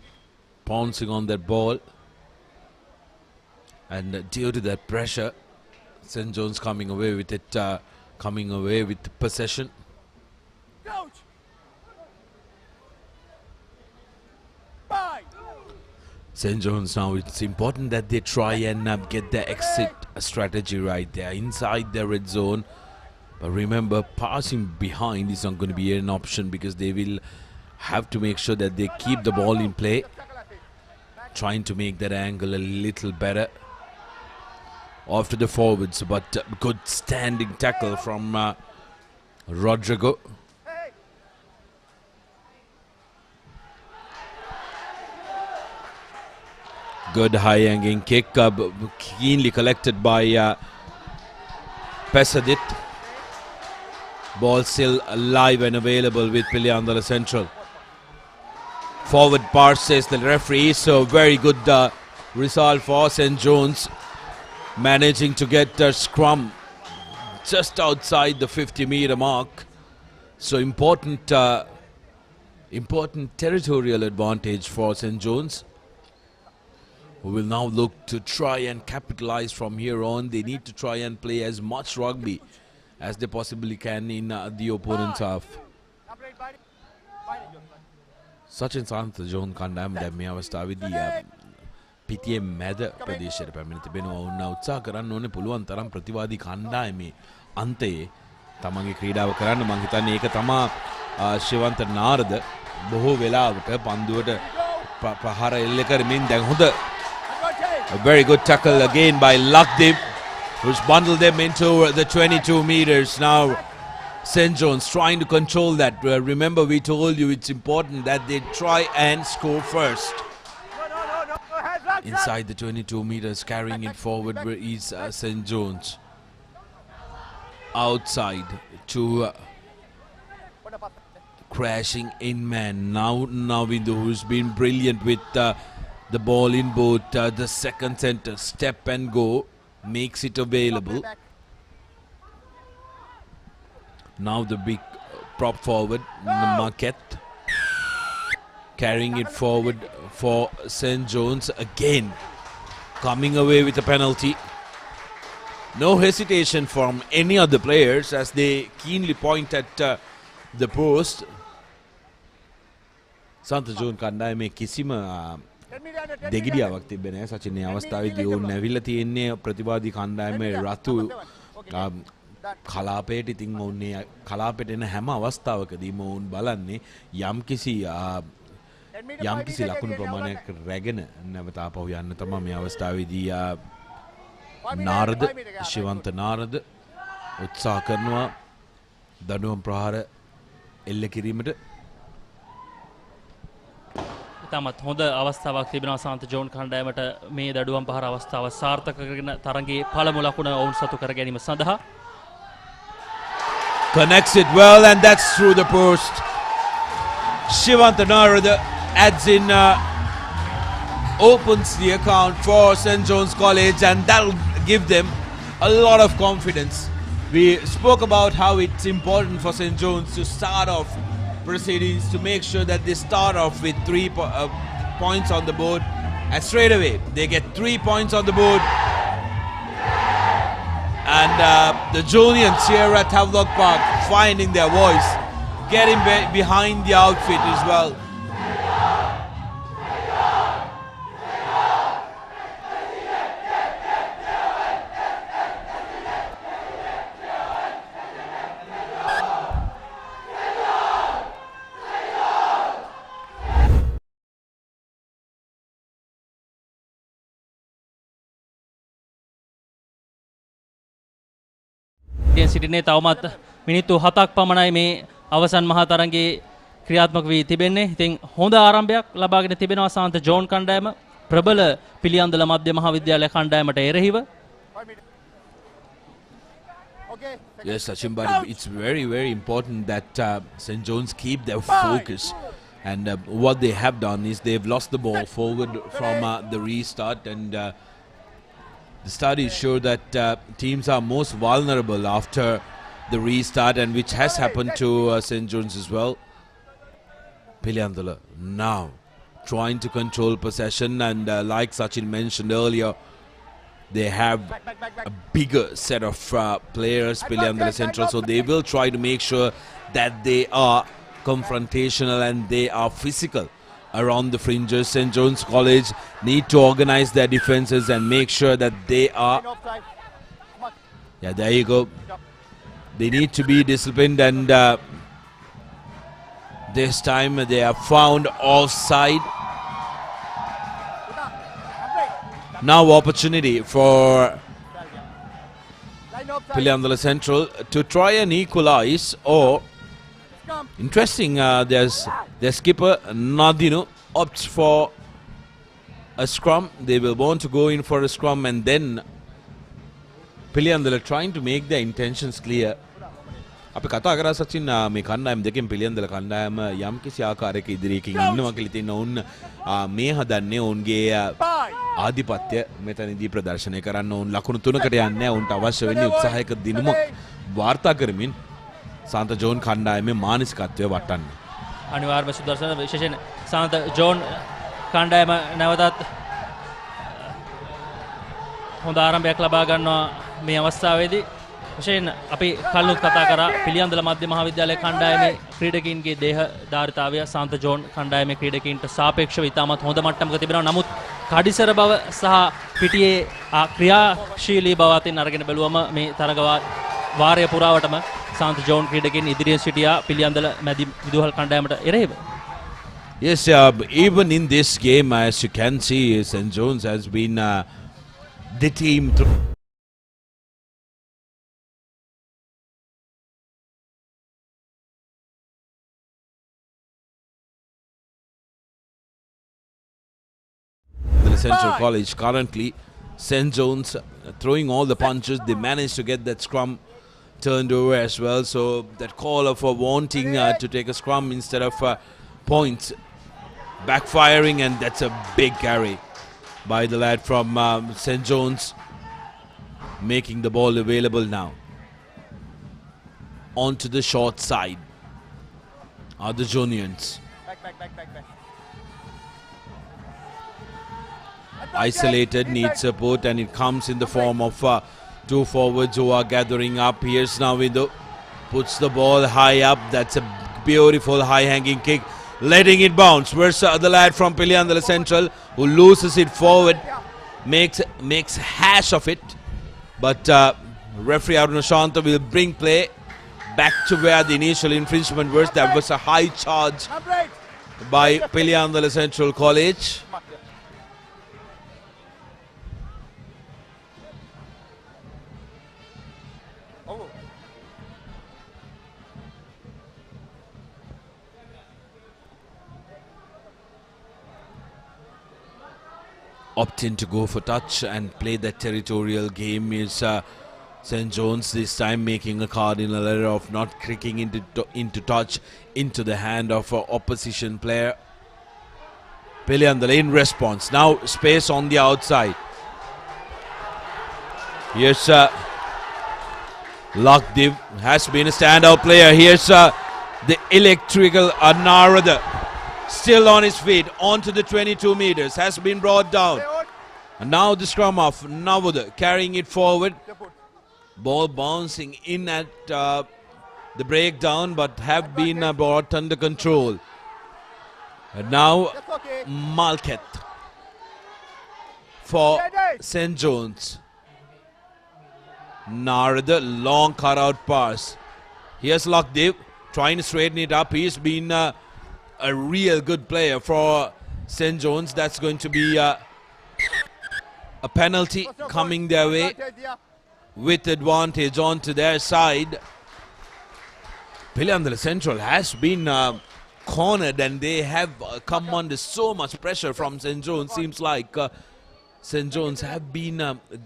[SPEAKER 2] pouncing on that ball. And due to that pressure, St. John's coming away with it, coming away with possession. St. John's now, it's important that they try and get their exit strategy right there inside the red zone. But remember, passing behind is not going to be an option because they will have to make sure that they keep the ball in play, trying to make that angle a little better. Off to the forwards, but good standing tackle from Rodrigo. Good high hanging kick, keenly collected by Pesadit. Ball still alive and available with Piliyandala Central. Forward pass, says the referee. So very good result for St. John's, managing to get a scrum just outside the 50-meter mark. So important territorial advantage for St. John's, who will now look to try and capitalize from here on. They need to try and play as much rugby as they possibly can in the opponent's half. Sachin Santha John කණ්ඩායම දැන් මේ අවස්ථාවේදී පිටියේ මැද ප්‍රදේශයට පැමිණ තිබෙනවා. වුණා උත්සාහ කරන්න ඕනේ පුළුවන් තරම් ප්‍රතිවාදී කණ්ඩායමේ අන්තයේ තමන්ගේ ක්‍රීඩාව කරන්න. මම හිතන්නේ ඒක තමා ශිවන්ත නාරද බොහෝ වෙලාවට පන්දුවට ප්‍රහාර එල්ල කරමින් දැන් හොඳ a very good tackle again by Lakdeep, who's bundled them into the 22 meters. Now St. John's trying to control that. Remember, we told you it's important that they try and score first. Inside the 22 meters, carrying it forward is St. John's. Outside to crashing in man. Now Navindu, who's been brilliant with the ball in both. The second center, step and go, makes it available. Now the big prop forward, Marquette, carrying it forward for St. John's again, coming away with a penalty. No hesitation from any of the players as they keenly point at the post. Santa John කණ්ඩායමේ කිසිම දෙගිඩියාවක් තිබෙන්නේ නැහැ. සචින් මේ අවස්ථාවේදී ඕන් නැවිලා තියෙන්නේ ප්‍රතිවාදී කණ්ඩායමේ රතු කලාපයට. ඉතින් ඕන්නේ කලාපයට එන හැම අවස්ථාවකදීම ඕන් බලන්නේ යම්කිසි ලකුණු ප්‍රමාණයක් රැගෙන නැවත ආපහු යන්න තමයි මේ අවස්ථාවේදී නාරද ශිවන්ත නාරද උත්සාහ කරනවා දඩුවම් ප්‍රහාර එල්ල කිරීමට.
[SPEAKER 11] ඉතාමත් හොඳ අවස්ථාවක් තිබෙනවා සාන්ත ජෝන් කණ්ඩායමට මේ දඩුවම් පහර අවස්ථාව සාර්ථක කරගෙන තරඟයේ පළමු ලකුණ ඔවුන් සතු කර ගැනීම සඳහා.
[SPEAKER 2] Connects it well, and that's through the post. Shivanta Narada adds in, opens the account for St. John's College, and that'll give them a lot of confidence. We spoke about how it's important for St. John's to start off proceedings, to make sure that they start off with 3 points on the board, and straight away they get 3 points on the board. And the Julians here at Havelock Park finding their voice, getting behind the outfit as well.
[SPEAKER 11] සිටිනේ තවමත් මිනිත්තු 7ක් පමණයි මේ අවසන් මහා තරඟයේ ක්‍රියාත්මක වී තිබෙන්නේ. ඉතින් හොඳ ආරම්භයක් ලබාගෙන තිබෙනවා සාන්ත ජෝන් කණ්ඩායම ප්‍රබල පිළියන්දල මධ්‍ය මහාවිද්‍යාලය කණ්ඩායමට එරෙහිව.
[SPEAKER 2] Yes, Sachin, but it's very, very important that St. John's keep their focus. And what they have done is they've lost the ball forward from the restart, and The studies show that teams are most vulnerable after the restart, and which has happened to St. John's as well. Piliyandala now trying to control possession, and like Sachin mentioned earlier, they have a bigger set of players, Piliyandala Central, so they will try to make sure that they are confrontational and they are physical around the fringes. St. John's College need to organize their defenses and make sure that they are, yeah, there you go, they need to be disciplined, and this time they have found offside. Now opportunity for Piliyandala Central to try and equalize, or interesting, their skipper Nadinu opts for a scrum. They will want to go in for a scrum, and then Piliyandala trying to make their intentions clear. අපි කතා කරා සචින් මේ කණ්ඩායම දෙකෙන් පිළියන්දල කණ්ඩායම යම් කිසි ආකාරයක ඉදිරියකින් ඉන්නවා කියලා ඉතින් ඔවුන් මේ හදන්නේ ඔවුන්ගේ ආධිපත්‍ය මෙතනදී ප්‍රදර්ශනය කරන්න ඔවුන් ලකුණු තුනකට යන්නේ ඔවුන්ට අවශ්‍ය වෙන්නේ උත්සාහයක දිනුමක් වාර්තා කරමින් සාන්ත ජෝන් කණ්ඩායමේ මානසිකත්වය වටන්න.
[SPEAKER 11] අනිවාර්යයෙන්ම සුදර්ශන විශේෂයෙන් සාන්ත ජෝන් කණ්ඩායම නැවතත් හොඳ ආරම්භයක් ලබා ගන්නවා මේ අවස්ථාවේදී. විශේෂයෙන් අපි කලිනුත් කතා කරා පිළියන්දල මධ්‍ය මහාවිද්‍යාලයේ ක්‍රීඩකයන්ගේ ක්‍රීඩකීන්ගේ දේහධාරිතාවය සාන්ත ජෝන් කණ්ඩායමේ ක්‍රීඩකීන්ට සාපේක්ෂව ඉතාමත් හොඳ මට්ටමක තිබෙනවා. නමුත් කඩිසර බව සහ පිටියේ ක්‍රියාශීලී බව අතින් අරගෙන බැලුවම මේ තරග වාරය පුරාවටම සාන්ත ජෝන් ක්‍රීඩකයන් ඉදිරියෙන් සිටියා පිළියන්දල මැදි විදුහල් කණ්ඩායමට එරෙහිව.
[SPEAKER 2] Yes, even in this game, as you can see, St. John's has been the team Central College currently. St. John's throwing all the punches. They managed to get that scrum turned over as well. So that caller for wanting to take a scrum instead of points backfiring, and that's a big carry by the lad from St. John's, making the ball available now. Onto the short side are the Jonians. Isolated, needs support, and it comes in the form of two forwards who are gathering up. Here's Navidu, puts the ball high up. That's a beautiful high-hanging kick, letting it bounce. Where's the lad from Piliyandala Central who loses it forward, makes hash of it, but referee Aruna Shanta will bring play back to where the initial infringement was. That was a high charge by Piliyandala Central College. Opting to go for touch and play that territorial game is St. John's, this time making a cardinal error of not kicking into touch into the hand of an opposition player. Piliyandala in response. Now space on the outside. Here's Lakdev, has been a standout player. Here's the electrical Narada. Still on his feet, onto the 22 meters, has been brought down. And now the scrum off, Navoda carrying it forward. Ball bouncing in at the breakdown, but have been brought under control. And now Malket for St. John's. Narada, long cut out pass. Here's Lakdev trying to straighten it up. He's been a real good player for St. John's. That's going to be a penalty coming their way with advantage onto their side. Piliyandala Central has been cornered, and they have come under so much pressure from St. John's. Seems like St. John's have been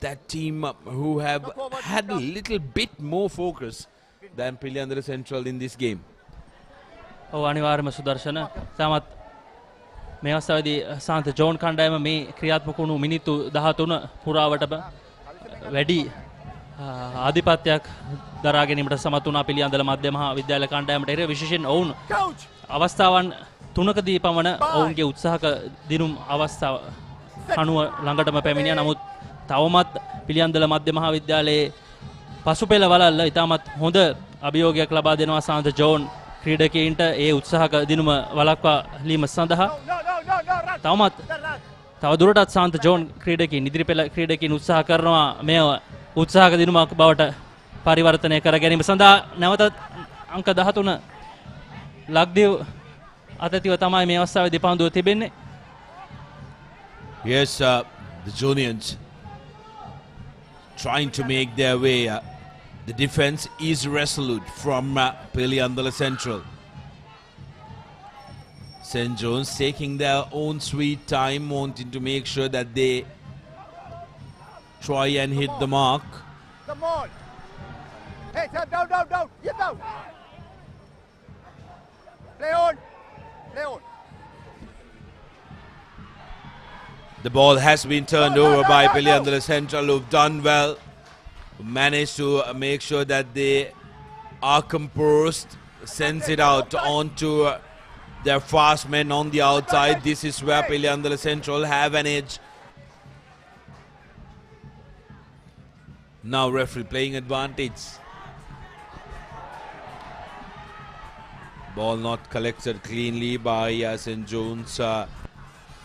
[SPEAKER 2] that team who have had a little bit more focus than Piliyandala Central in this game.
[SPEAKER 11] ඔව් අනිවාර්යයෙන්ම සුදර්ශන තාමත් මේ අවස්ථාවේදී සාන්ත John කණ්ඩායම මේ ක්‍රියාත්මක වුණු මිනිත්තු 13 පුරාවටම වැඩි ආධිපත්‍යයක් දරා ගැනීමට සමත් වුණා පිළියන්දල මධ්‍ය මහා විද්‍යාල කණ්ඩායමට. එරෙහිව විශේෂයෙන් ඔවුන් අවස්ථාවන් 3කදී පමණ ඔවුන්ගේ උත්සාහක දිනුම් අවස්ථාව කණුව ළඟටම පැමිණියා. නමුත් තවමත් පිළියන්දල මධ්‍ය මහා විද්‍යාලයේ පසුපෙළ වලල්ල ඉතාමත් හොඳ අභියෝගයක් ලබා දෙනවා සාන්ත ජෝන් ක්‍රීඩකයින්ට ඒ උත්සාහක දිනුම වළක්වාලීම සඳහා. තවමත් තවදුරටත් සාන්ත ජෝන් ක්‍රීඩකයින් ඉදිරිපෙළ ක්‍රීඩකයින් උත්සාහ කරනවා මේ උත්සාහක දිනුමක් බවට පරිවර්තනය කර ගැනීම සඳහා. නැවතත් අංක 13 ලක්දිව අතතිව තමයි මේ අවස්ථාවේදී පන්දුව තිබෙන්නේ.
[SPEAKER 2] Yes, the juniors trying to make their way. The defense is resolute from Piliyandala Central. St. John's taking their own sweet time, wanting to make sure that they try and hit the mark.
[SPEAKER 12] Come on! Hey, down! Get down! Play on!
[SPEAKER 2] The ball has been turned over by Piliyandala Central, who've done well. Managed to make sure that they are composed, sends it out onto their fast men on the outside. This is where Piliyandala Central have an edge. Now referee playing advantage. Ball not collected cleanly by St. John's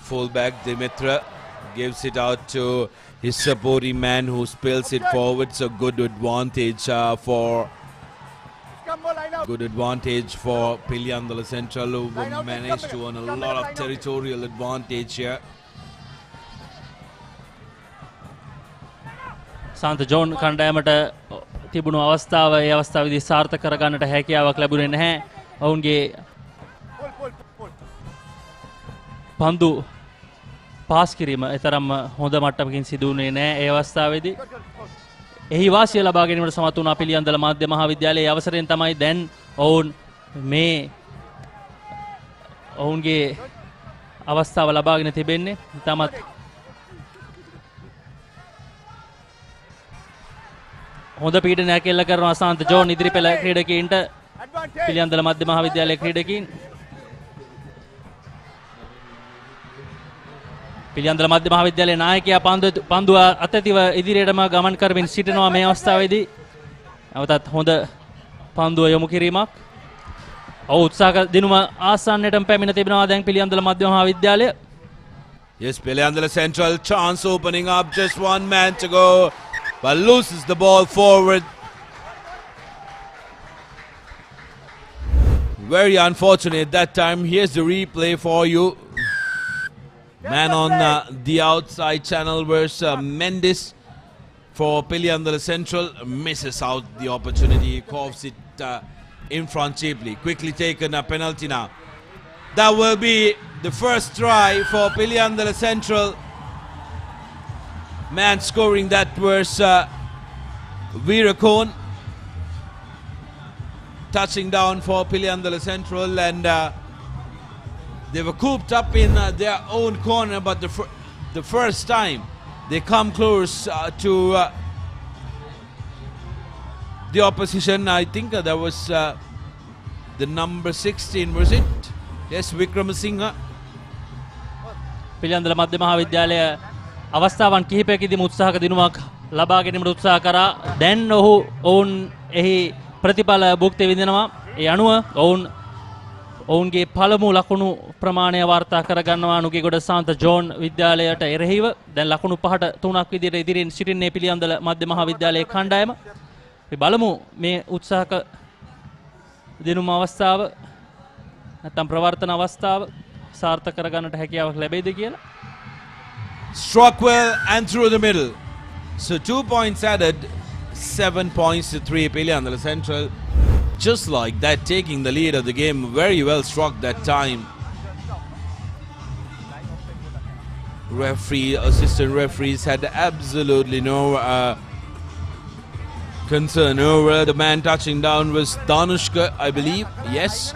[SPEAKER 2] fullback Dimitra. Gives it out to his supporting man who spills it forward. So good advantage for Piliyandala Central, who managed to earn a lot of territorial advantage here.
[SPEAKER 11] සාන්ත John කණ්ඩායමට තිබුණු අවස්ථාව ඒ අවස්ථාවේදී සාර්ථක කරගන්නට හැකියාවක් ලැබුණේ නැහැ. ඔවුන්ගේ පන්දු පාස් කිරීම එතරම් හොඳ මට්ටමකින් සිදු වුණේ නැහැ ඒ අවස්ථාවේදී. එහි වාසිය ලබා ගැනීමට සමත් වුණා පිළියන්දල මාධ්‍ය මහා විද්‍යාලයේ. අවසරයෙන් තමයි දැන් ඔවුන් මේ ඔවුන්ගේ අවස්ථාව ලබාගෙන තිබෙන්නේ. ඉතාමත් හොඳ පීඩනයක් එල්ල කරනවා සාන්ත ජෝන් ඉදිරිපෙළ ක්‍රීඩකයින්ට. පිළියන්දල මධ්‍ය මහා විද්‍යාලයේ ක්‍රීඩකයින් පිළියන්දල මධ්‍ය මහා විද්‍යාලයේ නායකයා පන්දුව අතතිව ඉදිරියටම ගමන් කරමින් සිටිනවා මේ අවස්ථාවේදී. නැවතත් හොඳ පන්දුව යොමු කිරීමක්. උත්සාහක දිනුම ආසන්නයටම පැමිණ තිබෙනවා දැන් පිළියන්දල මධ්‍ය මහා විද්‍යාලය.
[SPEAKER 2] Yes, Piliyandala Central chance opening up, just one man to go, but loses the ball forward. Very unfortunate that time. Here's the replay for you. Man on the outside channel was Mendes for Piliyandala Central. Misses out the opportunity. Coughs it in front cheaply. Quickly taken a penalty now. That will be the first try for Piliyandala Central. Man scoring that was Virakon. Touching down for Piliyandala Central, and they were cooped up in their own corner, but the first time they come close to the opposition. I think that was the number 16, was it? Yes, Vikramasinghe.
[SPEAKER 11] Piliyandala මධ්‍ය මහා විද්‍යාලය අවස්ථාවන් කිහිපයකදීම උත්සාහක දිනුමක් ලබා ගැනීමට උත්සාහ කරා. දැන් ඔවුන් එහි ප්‍රතිඵල භුක්ති විඳිනවා. ඒ අනුව ඔවුන්ගේ පළමු ලකුණු ප්‍රමාණය වාර්තා කරගන්නවා නුගේගොඩ සාන්ත ජෝන් විද්‍යාලයට එරෙහිව. දැන් ලකුණු 5ට 3ක් විදිහට ඉදිරියෙන් සිටින්නේ පිළියන්දල මධ්‍ය මහා විද්‍යාලයේ කණ්ඩායම. අපි බලමු මේ උත්සාහක දිනුම අවස්ථාව නැත්නම් ප්‍රවර්තන අවස්ථාව සාර්ථක කරගන්නට හැකියාවක් ලැබෙයිද කියලා.
[SPEAKER 2] Struck well and through the middle. So 2 points added, 7 points to 3. Piliyandala Central, just like that, taking the lead of the game. Very well struck that time. Assistant referees had absolutely no concern over. The man touching down was Danushka, I believe. Yes.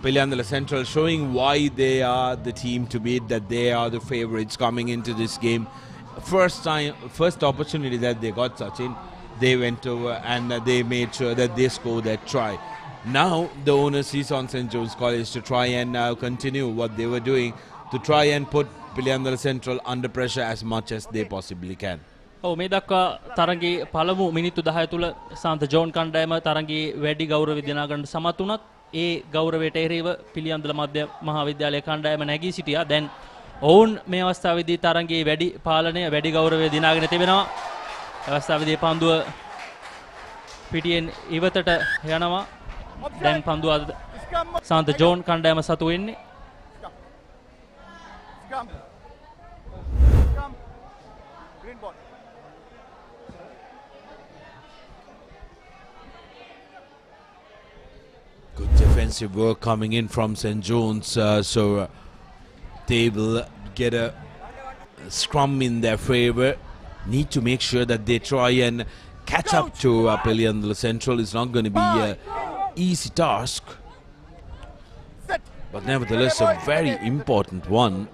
[SPEAKER 2] Piliyandala Central showing why they are the team to beat, that they are the favourites coming into this game. First opportunity that they got, Sachin, they went over and they made sure that they scored that try. Now the onus is on St. John's College to try and continue what they were doing, to try and put Piliyandala Central under pressure as much as they possibly can.
[SPEAKER 11] මේ දක්වා තරගයේ පළමු මිනිත්තු 10 තුල සාන්ත John කණ්ඩායම තරගයේ වැඩි ගෞරවය දිනා ගන්න සමත් වුණත් ඒ ගෞරවයට එරෙහිව පිළියන්දල මධ්‍ය මහාවිද්‍යාලය කණ්ඩායම නැගී සිටියා. දැන් ඔවුන් මේ අවස්ථාවේදී තරගයේ වැඩි පාලනය වැඩි ගෞරවය දිනාගෙන තිබෙනවා. අවස්ථාවේදී පන්දුව පිටියෙන් ඉවතට යනවා. දැන් පන්දුව සාන්ත ජෝන් කණ්ඩායම සතු වෙන්නේ.
[SPEAKER 12] Green ball.
[SPEAKER 2] Good defensive work coming in from St. John's, so they will get a scrum in their favour. Need to make sure that they try and catch up to Piliyandala Central. It's not going to be an easy task, but nevertheless a very important one.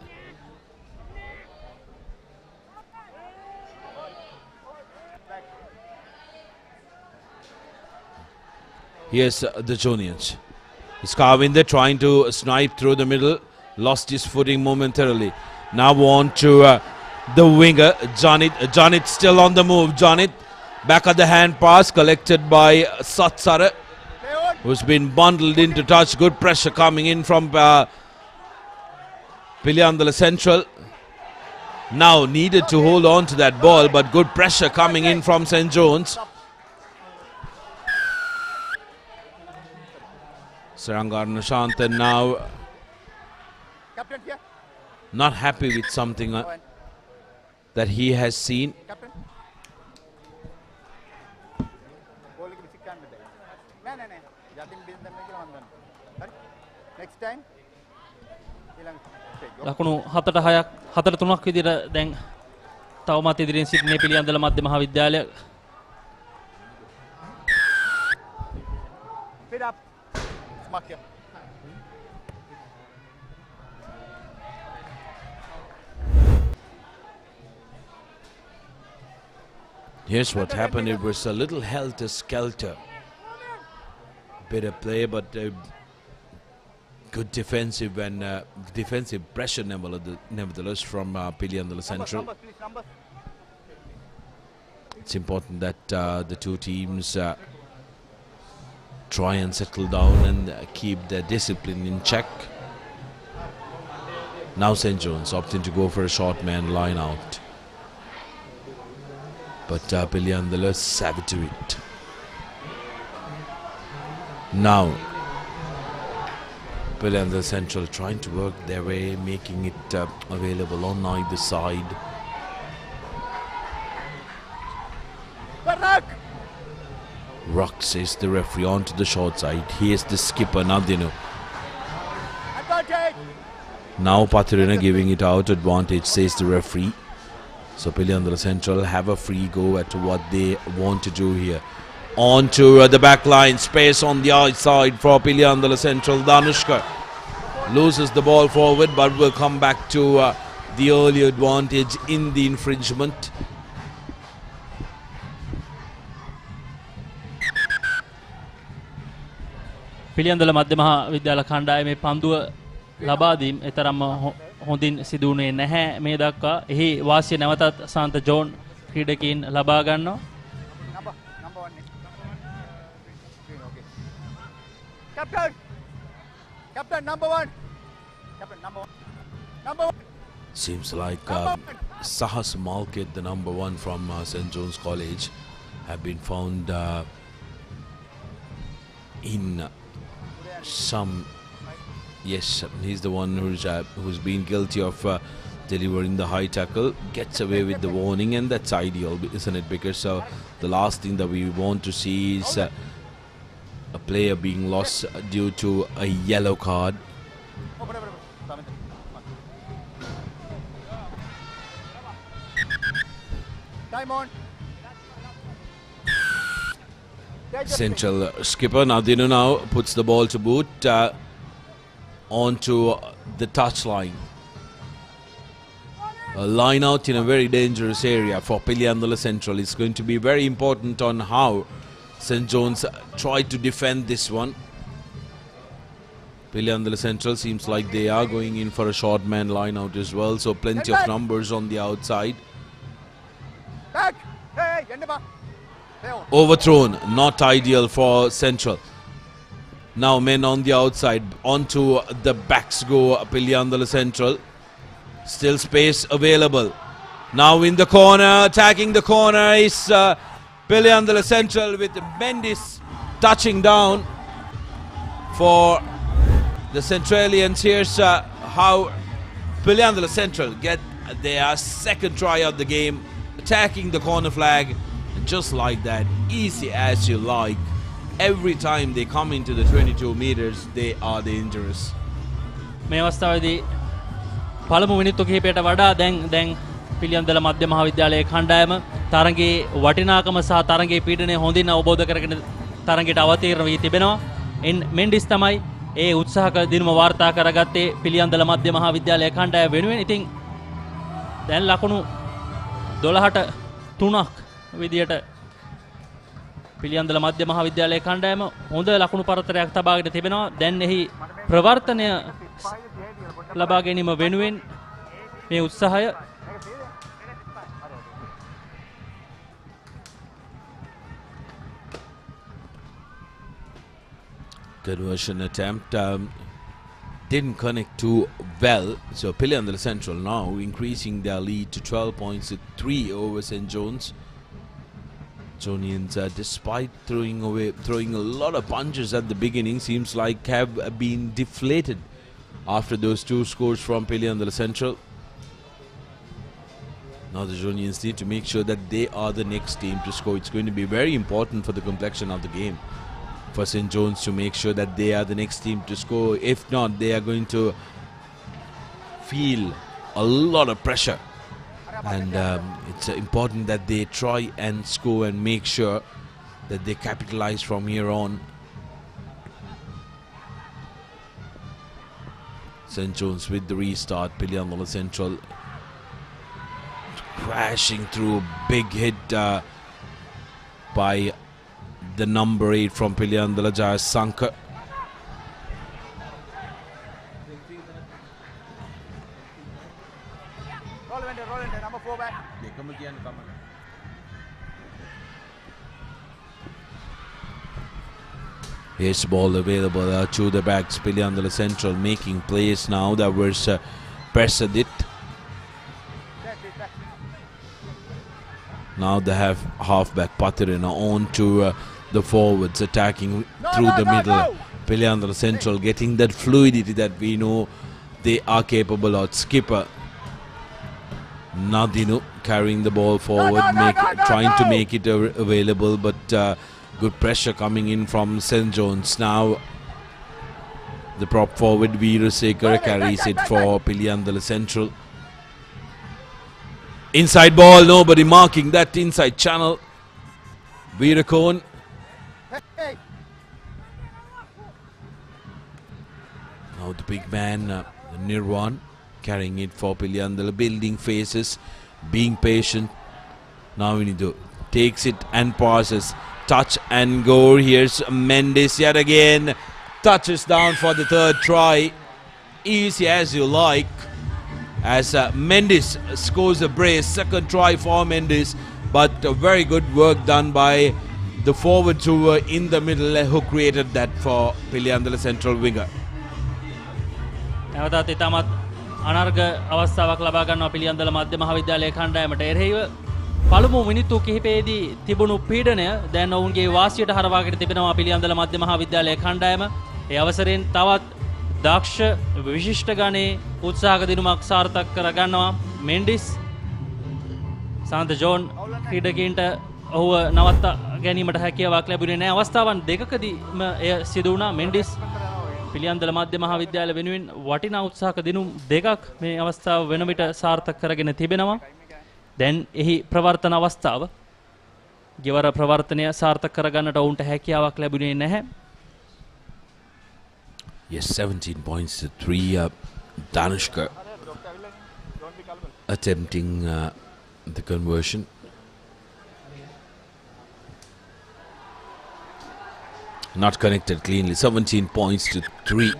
[SPEAKER 2] Here's the Jonians. Skavinder trying to snipe through the middle. Lost his footing momentarily. Now on to the winger, Janit. Janit still on the move. Janit, back at the hand pass collected by Satsara, who's been bundled into touch. Good pressure coming in from Piliyandala Central. Now needed to hold on to that ball, but good pressure coming in from St. John's. Sarangar Nishantan now not happy with something that he has seen.
[SPEAKER 12] Next time.
[SPEAKER 11] ලකුණු 4-3ක් විදිහට දැන් තවමත් ඉදිරියෙන් සිටින පිළියන්දල මධ්‍ය මහාවිද්‍යාලය.
[SPEAKER 12] Speed up. Mark here.
[SPEAKER 2] Here's what happened. It was a little helter-skelter. Bit of play, but good defensive and defensive pressure nevertheless from Piliyandala Central. It's important that the two teams try and settle down and keep their discipline in check. Now St. John's opting to go for a short man line out, but Piliyandala savvy to it. Now Piliyandala Central trying to work their way, making it available on either side. Ruck says the referee onto the short side. Here's the skipper Nadino. Now Patirina giving it out. Advantage says the referee. So Piliyandala Central have a free go at what they want to do here. On to the back line. Space on the outside for Piliyandala Central. Danushka loses the ball forward, but will come back to the early advantage in the infringement.
[SPEAKER 11] Piliyandala මධ්‍ය මහා විද්‍යාල කණ්ඩායමේ පන්දුව ලබා දීම එතරම්ම හොඳින් සිදු වුණේ නැහැ මේ දක්වා. එහි වාසිය නැවතත් සාන්ත ජෝන් ක්‍රීඩකයින් ලබා ගන්නවා.
[SPEAKER 12] Captain number one. Captain number one. Number one.
[SPEAKER 2] Seems like Sahas Malkit, the number one from St. John's College, have been found in some. Yes, he's the one who's been guilty of delivering the high tackle. Gets away with the warning, and that's ideal, isn't it? Because the last thing that we want to see is a player being lost due to a yellow card.
[SPEAKER 12] Time on.
[SPEAKER 2] Central skipper Nadino now puts the ball to boot. onto the touchline. A line out in a very dangerous area for Piliyandala Central. It's going to be very important on how St. John's try to defend this one. Piliyandala Central seems like they are going in for a short man line out as well, so plenty of numbers on the outside.
[SPEAKER 12] Back. Hey, Yendaba.
[SPEAKER 2] Overthrown, not ideal for Central. Now men on the outside, onto the backs go Piliyandala Central. Still space available. Now in the corner, attacking the corner is Piliyandala Central with Mendis touching down for the Centralians. Here's how Piliyandala Central get their second try of the game, attacking the corner flag. And just like that, easy as you like. Every time they come into the 22 meters, they are dangerous.
[SPEAKER 11] පළමු මිනිත්තු කිහිපයට වඩා දැන් පිළියන්දල මධ්‍ය මහා විද්‍යාලයේ කණ්ඩායම තරඟයේ වටිනාකම සහ තරඟයේ පීඩනය හොඳින් අවබෝධ කරගෙන තරඟයට අවතීර්ණ වී තිබෙනවා. මෙන්ඩිස් තමයි ඒ උත්සාහක දිනම වාර්තා කරගත්තේ පිළියන්දල මධ්‍ය මහා විද්‍යාලයේ කණ්ඩායම වෙනුවෙන්. ඉතින් දැන් ලකුණු 12ට 3ක් විදියට පිළියන්දල මධ්‍ය මහා විද්‍යාලයේ කණ්ඩායම හොඳ ලකුණු පරතරයක් තබාගෙන තිබෙනවා. දැන් එහි ප්‍රවර්තනය ලබා ගැනීම වෙනුවෙන් මේ උත්සාහය
[SPEAKER 2] conversion attempt didn't connect too well, so Piliyandala Central now increasing their lead to 12 points to 3 over St. John's. Jonians, despite throwing a lot of punches at the beginning, seems like have been deflated after those two scores from Piliyandala Central. Now the Jonians need to make sure that they are the next team to score. It's going to be very important for the complexion of the game for St. John's to make sure that they are the next team to score. If not, they are going to feel a lot of pressure. And it's important that they try and score and make sure that they capitalize from here on. St. John's with the restart. Piliyandala Central crashing through a big hit by the number 8 from Piliyandala, Jaya Sankar.
[SPEAKER 12] Roll in, number 4 back.
[SPEAKER 2] Here's ball available to the backs. Piliyandala Central making plays now. That was Persadit. Now they have halfback Papare on to the forwards attacking through the middle. Piliyandala Central getting that fluidity that we know they are capable of. Skipper Nadinu carrying the ball forward, trying to make it available, but good pressure coming in from St. John's. Now the prop forward Veerasekara carries it for Piliyandala Central. Inside ball, nobody marking that inside channel. Veerakon. Now the big man Nirwan carrying it for Piliyandala, building faces, being patient. Now we need to takes it and passes. Touch and go. Here's Mendis yet again. Touches down for the third try. Easy as you like. As Mendis scores a brace. Second try for Mendis. But very good work done by the forwards who were in the middle who created that for Piliyandala Central winger.
[SPEAKER 11] නැවතත් ඉතාමත් අනර්ග අවස්ථාවක් ලබා ගන්නවා පිළියන්දල මධ්‍ය මහා විද්‍යාලයේ කණ්ඩායමට. එරෙහිව පළමු මිනිත්තු කිහිපයේදී තිබුණු පීඩනය දැන් ඔවුන්ගේ වාසියට හරවාගෙන තිබෙනවා පිළියන්දල මධ්‍ය මහා විද්‍යාලයේ කණ්ඩායම. ඒ අවසරයෙන් තවත් දක්ෂ විශිෂ්ට ගණේ උත්සාහක දිනුමක් සාර්ථක කර ගන්නවා මෙන්ඩිස්. සාන්ත ජෝන් ක්‍රීඩකයන්ට ඔහුව නවත්ත ගැනීමට හැකියාවක් ලැබුණේ නැහැ. අවස්ථාවන් දෙකකදීම එය සිදු වුණා. මෙන්ඩිස් පිළියන්දල මධ්‍ය මහා විද්‍යාලය වෙනුවෙන් වටිනා උත්සාහක දිනුම් දෙකක් මේ අවස්ථාව වෙන විට සාර්ථක කරගෙන තිබෙනවා. දැන් එහි ප්‍රවර්තන අවස්ථාව ගෙවර ප්‍රවර්තනය සාර්ථක කරගන්නට ඔවුන්ට හැකියාවක් ලැබුණේ නැහැ.
[SPEAKER 2] Yes, 17 points to 3. Danushka attempting the conversion. Not connected cleanly. 17 points to 3.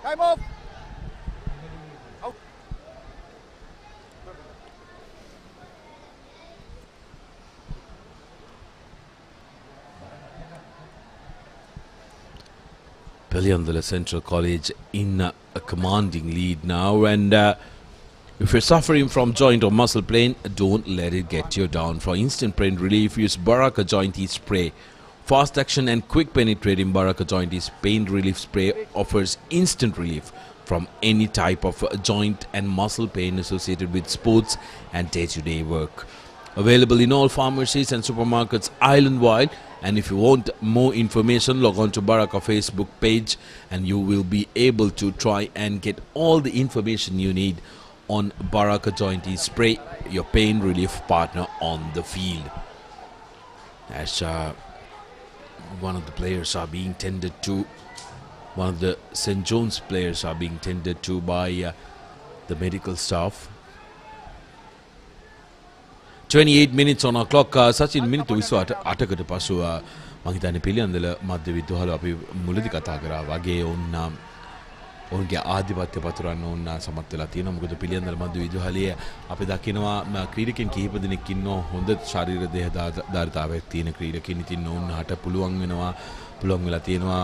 [SPEAKER 12] Time off.
[SPEAKER 2] Piliyandala Central College in a commanding lead now, and if you're suffering from joint or muscle pain, don't let it get you down. For instant pain relief, use Baraka Joint Ease Spray. Fast action and quick penetrating Baraka Joint Ease Pain Relief Spray offers instant relief from any type of joint and muscle pain associated with sports and day-to-day work. Available in all pharmacies and supermarkets island-wide. And if you want more information, log on to Baraka Facebook page and you will be able to try and get all the information you need on Baraka Joint Ease Spray, your pain relief partner on the field. As one of the players are being tended to, one of the St. John's players are being tended to by the medical staff. 28 minutes on our clock. Sachin minute 28කට පසු මම හිතන්නේ පිළියන්දල මධ්‍ය විද්‍යාලය අපි මුලදී කතා කරා වගේ ඔවුන්ගේ ආධිපත්‍ය පතුරවන්න ඕන සමත් වෙලා තියෙනවා. මොකද පිළියන්දල මධ්‍ය විද්‍යාලයේ අපි දකිනවා ක්‍රීඩකයන් කිහිප දෙනෙක් ඉන්නවා හොඳ ශරීර දේහධාරිතාවයක් තියෙන ක්‍රීඩකයන්. ඉතින් ඔවුන්ට පුළුවන් වෙලා තියෙනවා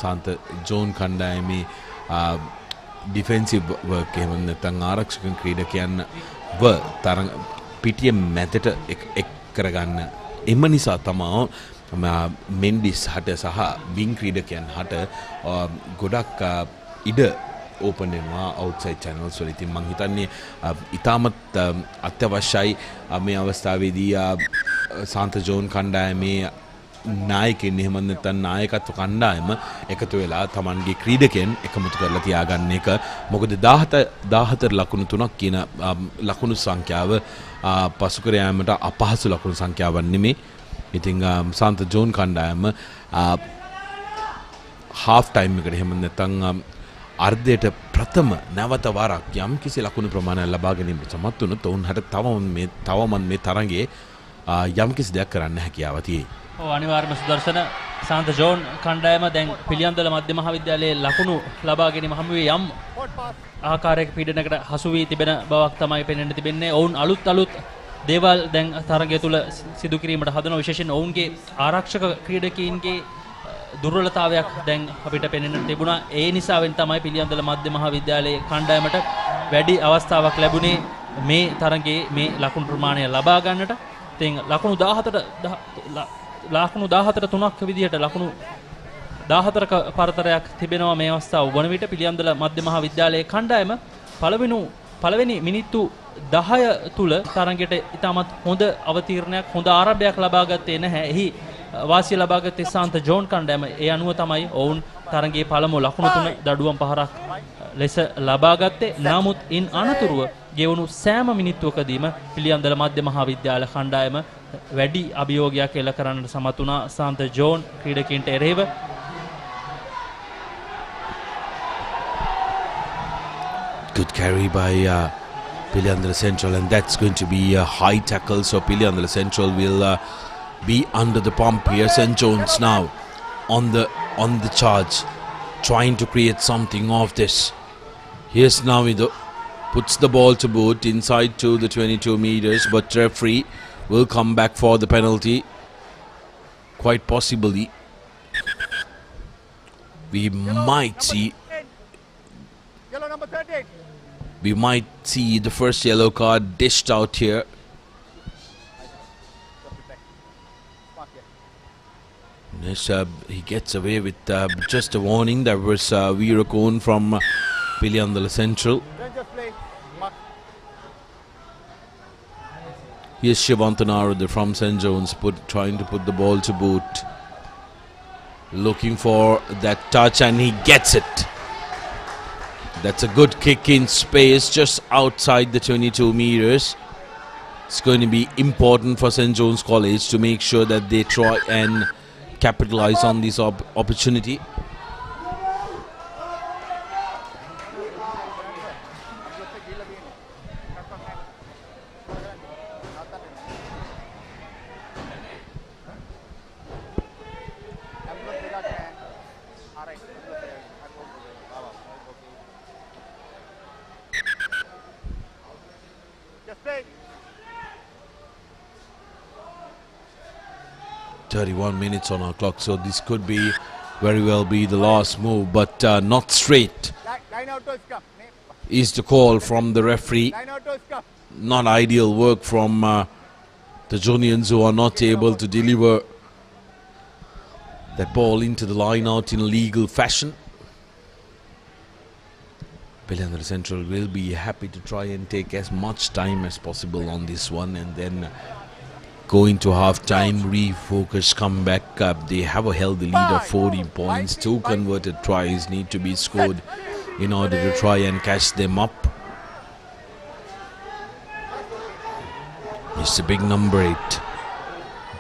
[SPEAKER 2] සාන්ත ජෝන් කණ්ඩායමේ ඩිෆෙන්සිව් වර්ක් එහෙම නැත්නම් ආරක්ෂක ක්‍රීඩකයන් තරඟ පිටිය මැදට එක් කරගන්න. එම නිසා තමයි මෙන්ඩිස් හට සහ වින් ක්‍රීඩකයන් හට ගොඩක් ඉඩ ඕපන් වෙනවා අවුට්සයිඩ් channels වල. ඉතින් මම හිතන්නේ ඉතාමත් අත්‍යවශ්‍යයි මේ අවස්ථාවේදී සාන්ත ජෝන් කණ්ඩායමේ නායකයන් එහෙම නැත්නම් නායකත්ව කණ්ඩායම එකතු වෙලා Tamanගේ ක්‍රීඩකයන් එකමුතු කරලා තියාගන්න එක. මොකද 14 ලකුණු 3ක් කියන ලකුණු සංඛ්‍යාව පසු කර යාමට අපහසු ලකුණු සංඛ්‍යාවක් නෙමෙයි. ඉතින් සාන්ත ජෝන් කණ්ඩායම half time එකට එහෙම නැත්නම් අර්ධයට ප්‍රථම නැවත වරක් යම් කිසි ලකුණු ප්‍රමාණයක් ලබා ගැනීමට සමත් වුණොත් ඔවුන්ට තවම මේ තරඟයේ යම් කිසි දෙයක් කරන්න හැකියාව තියෙයි.
[SPEAKER 11] අනිවාර්යම සුදර්ශන සාන්ත ජෝන් කණ්ඩායම දැන් පිළියන්දල මධ්‍ය මහාවිද්‍යාලයේ ලකුණු ලබා ගැනීම හමුවේ යම් ආකාරයක පීඩනයකට හසු වී තිබෙන බවක් තමයි පෙනෙන්න තිබෙන්නේ. ඔවුන් අලුත් දේවල් දැන් තරගය තුල සිදු කිරීමට හදන විශේෂයෙන් ඔවුන්ගේ ආරක්ෂක ක්‍රීඩකීන්ගේ දුර්වලතාවයක් දැන් අපිට පෙනෙන්න තිබුණා. ඒ නිසාවෙන් තමයි පිළියන්දල මධ්‍ය මහාවිද්‍යාලයේ කණ්ඩායමට වැඩි අවස්ථාවක් ලැබුණේ මේ තරගයේ මේ ලකුණු ප්‍රමාණය ලබා ගන්නට. ඉතින් ලකුණු 14 3ක් විදිහට ලකුණු 14ක පරතරයක් තිබෙනවා මේ අවස්ථාව වන විට පිළියන්දල මධ්‍ය මහාවිද්‍යාලයේ කණ්ඩායම පළවෙනි මිනිත්තු 10 තුල තරගයට ඉතාමත් හොඳ අවතීර්ණයක් හොඳ ආරම්භයක් ලබා ගත්තේ නැහැ. එහි වාසිය ලබා ගත්තේ සාන්ත ජෝන් කණ්ඩායම. ඒ අනුව තමයි ඔවුන් තරගයේ පළමු ලකුණු 3 දඩුවම් පහරක් ලෙස ලබා ගත්තේ. නමුත් ඉන් අනතුරුව ගෙවුණු සෑම මිනිත්තුවකදීම පිළියන්දල මධ්‍ය මහාවිද්‍යාල කණ්ඩායම වැඩි අභියෝගයක් එල්ල කරන්නට සමත් වුණා සාන්ත ජෝන් ක්‍රීඩකයන්ට එරෙහිව.
[SPEAKER 2] Good carry by Piliyandala Central, and that's going to be a high tackle. So Piliyandala Central will be under the pump here. St. John's now on the charge, trying to create something of this. Here's now puts the ball to boot inside to the 22 meters, but referee will come back for the penalty. Quite possibly, we might see the first yellow card dished out here. Yes, he gets away with just a warning. That was Veerakon from Piliyandala Central. Here's Shivantanarada from St. John's trying to put the ball to boot. Looking for that touch, and he gets it. That's a good kick in space just outside the 22 meters. It's going to be important for St. John's College to make sure that they try and capitalize on this opportunity.
[SPEAKER 12] Just stay.
[SPEAKER 2] 31 minutes on our clock, so this could be very well be the last move, but not straight
[SPEAKER 12] Line out to scrum.
[SPEAKER 2] is the call from the referee.
[SPEAKER 12] Line out to scrum.
[SPEAKER 2] Not ideal work from the Junians, who are not able to deliver that ball into the line out in legal fashion. Piliyandala Central will be happy to try and take as much time as possible on this one, and then go into half time, refocus, come back up. They have a healthy lead of 14 points. 2 converted tries need to be scored in order to try and catch them up. It's the big number 8.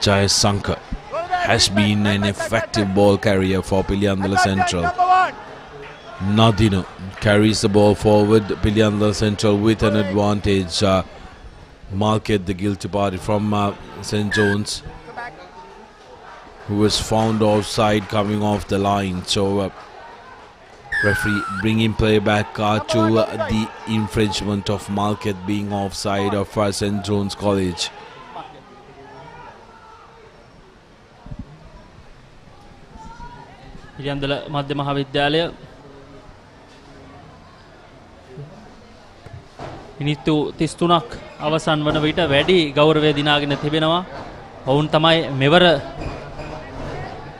[SPEAKER 2] Jayas Sankar has been an effective ball carrier for Piliyandala Central. Nadino carries the ball forward. Piliyandala Central with an advantage. Market, the guilty party from St. John's, who was found offside coming off the line. So referee bringing play back to the infringement of Market being offside of St. John's College.
[SPEAKER 11] Piliyandala මධ්‍ය මහාවිද්‍යාලය මිනිත්තු 33ක් අවසන් වන විට වැඩි ගෞරවය දිනාගෙන තිබෙනවා. ඔවුන් තමයි මෙවර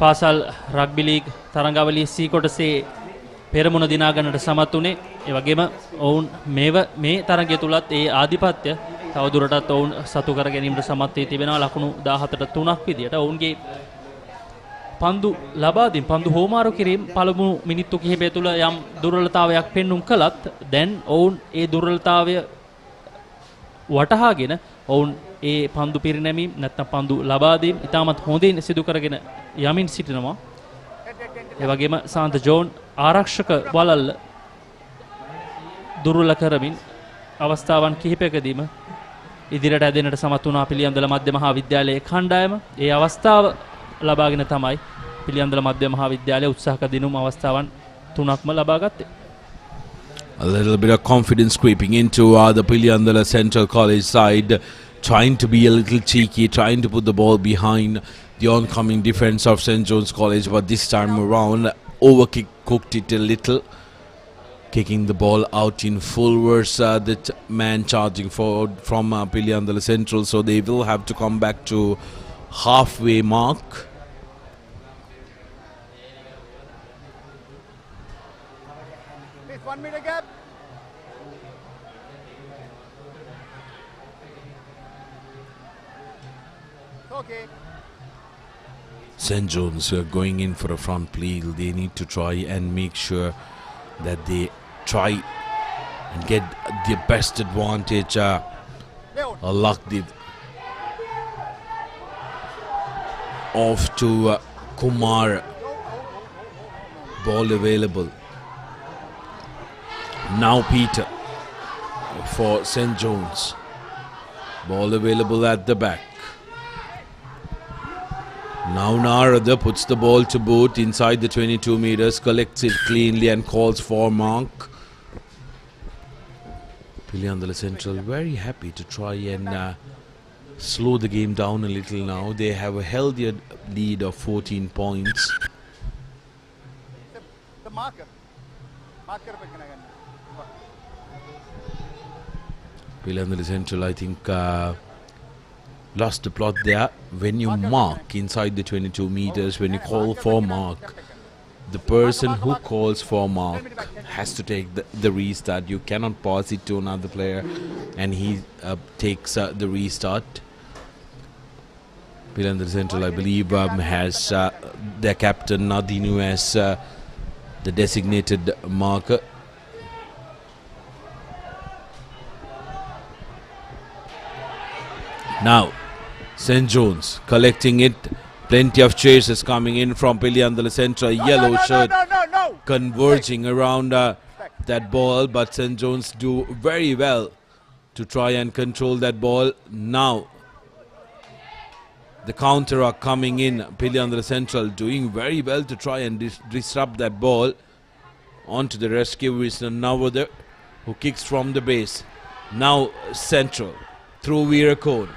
[SPEAKER 11] පාසල් රග්බි ලීග් තරඟාවලියේ C කොටසේ පෙරමුණ දිනා ගන්නට සමත් වුණේ. ඒ වගේම ඔවුන් මේ තරඟය තුලත් ඒ ආධිපත්‍ය තවදුරටත් ඔවුන් සතු කර ගැනීමට සමත් වී තිබෙනවා. ලකුණු 17ට 3ක් විදියට ඔවුන්ගේ පන්දු ලබා දීම පන්දු හෝමාරු කිරීම පළමු මිනිත්තු කිහිපය තුළ යම් දුර්වලතාවයක් පෙන්눔 කළත් දැන් ඔවුන් ඒ දුර්වලතාවය වටහාගෙන ඔවුන් ඒ පන්දු පිරිනැමීම් නැත්නම් පන්දු ලබා දීම ඉතාමත් හොඳින් සිදු කරගෙන යමින් සිටිනවා. ඒ වගේම සාන්ත ජෝන් ආරක්ෂක වලල්ල දුර්වල කරමින් අවස්ථාවන් කිහිපයකදීම ඉදිරියට ඇදෙන්නට සමත් වුණා පිළියන්දල මධ්‍ය මහා විද්‍යාලයේ කණ්ඩායම. ඒ අවස්ථාව ලබාගෙන තමයි පිළියන්දල මධ්‍ය මහා විද්‍යාලයේ උත්සාහක දිනුම් අවස්ථාවන් 3ක්ම ලබා ගත්තේ.
[SPEAKER 2] A little bit of confidence creeping into the Piliyandala Central College side, trying to be a little cheeky, trying to put the ball behind the oncoming defense of St. John's College, but this time around overcooked it a little, kicking the ball out in full versus that man charging forward from Piliyandala Central, so they will have to come back to halfway mark.
[SPEAKER 12] Please, 1 meter gap. Okay.
[SPEAKER 2] St. John's going in for a front play. They need to try and make sure that they try and get the best advantage. Luck off to Kumar. Ball available. Now Peter for St. John's. Ball available at the back. Now Narada puts the ball to boot inside the 22 meters, collects it cleanly and calls for mark. Piliyandala Central very happy to try and slow the game down a little now. They have a healthier lead of 14 points.
[SPEAKER 12] The marker. Marker पे करना करना.
[SPEAKER 2] Piliyandala Central, I think, lost the plot there. When you mark inside the 22 meters, when you call for mark, the person who calls for mark has to take the restart. You cannot pass it to another player and he takes the restart. Piliyandala Central, I believe, has their captain Nadinu as the designated marker. Now St. John's collecting it. Plenty of chases coming in from Piliyandala Central. Yellow shirt converging around that ball, but St. John's do very well to try and control that ball. Now the counter are coming in. Piliyandala Central doing very well to try and disrupt that ball. On to the rescue is Nugegoda, who kicks from the base. Now central through Virakon.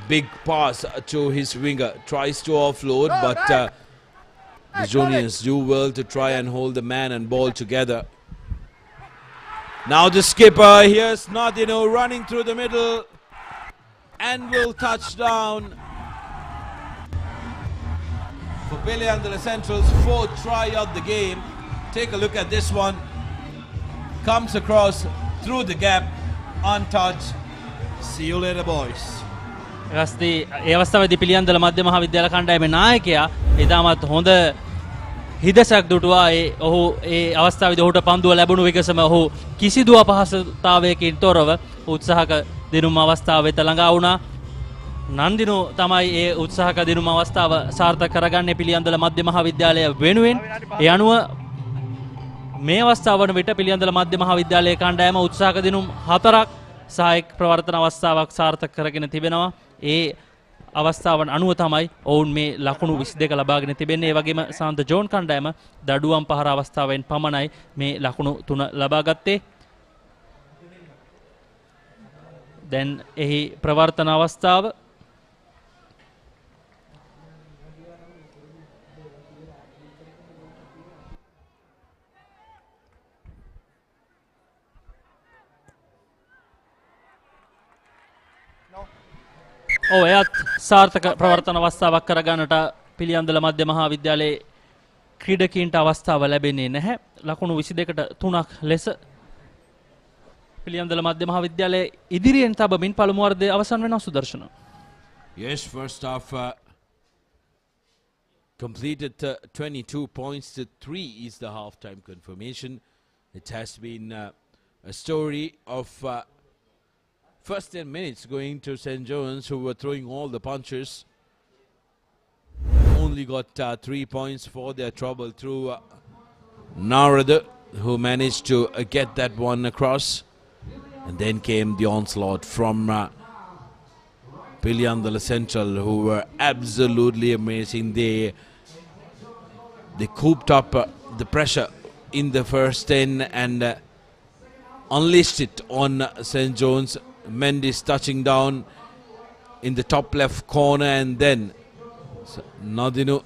[SPEAKER 2] Big pass to his winger. Tries to offload, but the juniors do well to try and hold the man and ball together. Now the skipper, here's Nadino running through the middle and will touch down for Piliyandala Central's fourth try of the game. Take a look at this one. Comes across through the gap, untouched. See you later, boys.
[SPEAKER 11] ඒ අවස්ථාවේදී පිළියන්දල මධ්‍ය මහා විද්‍යාල කණ්ඩායමේ නායකයා ඉතාමත් හොඳ හිදසක් දුටුවා. ඔහු ඒ අවස්ථාවේදී ඔහුට පන්දුව ලැබුණු විගසම ඔහු කිසිදු අපහසුතාවයකින් තොරව උත්සාහක දිනුම් අවස්ථාව වෙත ළඟා වුණා. නන්දිනු තමයි ඒ උත්සාහක දිනුම් අවස්ථාව සාර්ථක කරගන්නේ පිළියන්දල මධ්‍ය මහා විද්‍යාලය වෙනුවෙන්. ඒ අනුව මේ අවස්ථාව වන විට පිළියන්දල මධ්‍ය මහා විද්‍යාලයේ කණ්ඩායම උත්සාහක දිනුම් 4ක් සහ එක් ප්‍රවර්තන අවස්ථාවක් සාර්ථක කරගෙන තිබෙනවා. ඒ අවස්ථාවන් අනුව තමයි ඔවුන් මේ ලකුණු 22 ලබාගෙන තිබෙන්නේ. ඒ වගේම සාන්ත ජෝන් කණ්ඩායම දඩුවම් පහර අවස්ථාවෙන් පමණයි මේ ලකුණු 3 ලබා ගත්තේ. දැන් එහි ප්‍රවර්තන අවස්ථාව එයත් සාර්ථක ප්‍රවර්තන අවස්ථාවක් කරගන්නට පිළියන්දල මධ්‍ය මහා විද්‍යාලයේ ක්‍රීඩකීන්ට අවස්ථාව ලැබෙන්නේ නැහැ. ලකුණු 22ට 3ක් ලෙස පිළියන්දල මධ්‍ය මහා විද්‍යාලයේ ඉදිරියෙන් තබමින් පළමු වර්ගයේ අවසන් වෙනවා Sudarshana.
[SPEAKER 2] Yes, first half completed 22 points to 3 is the half-time confirmation. It has been a story of first 10 minutes going to St. John's, who were throwing all the punches. Only got 3 points for their trouble through Narada, who managed to get that one across. And then came the onslaught from Piliyandala Central, who were absolutely amazing. They cooped up the pressure in the first 10 and unleashed it on St. John's. Mendes touching down in the top left corner, and then Nadino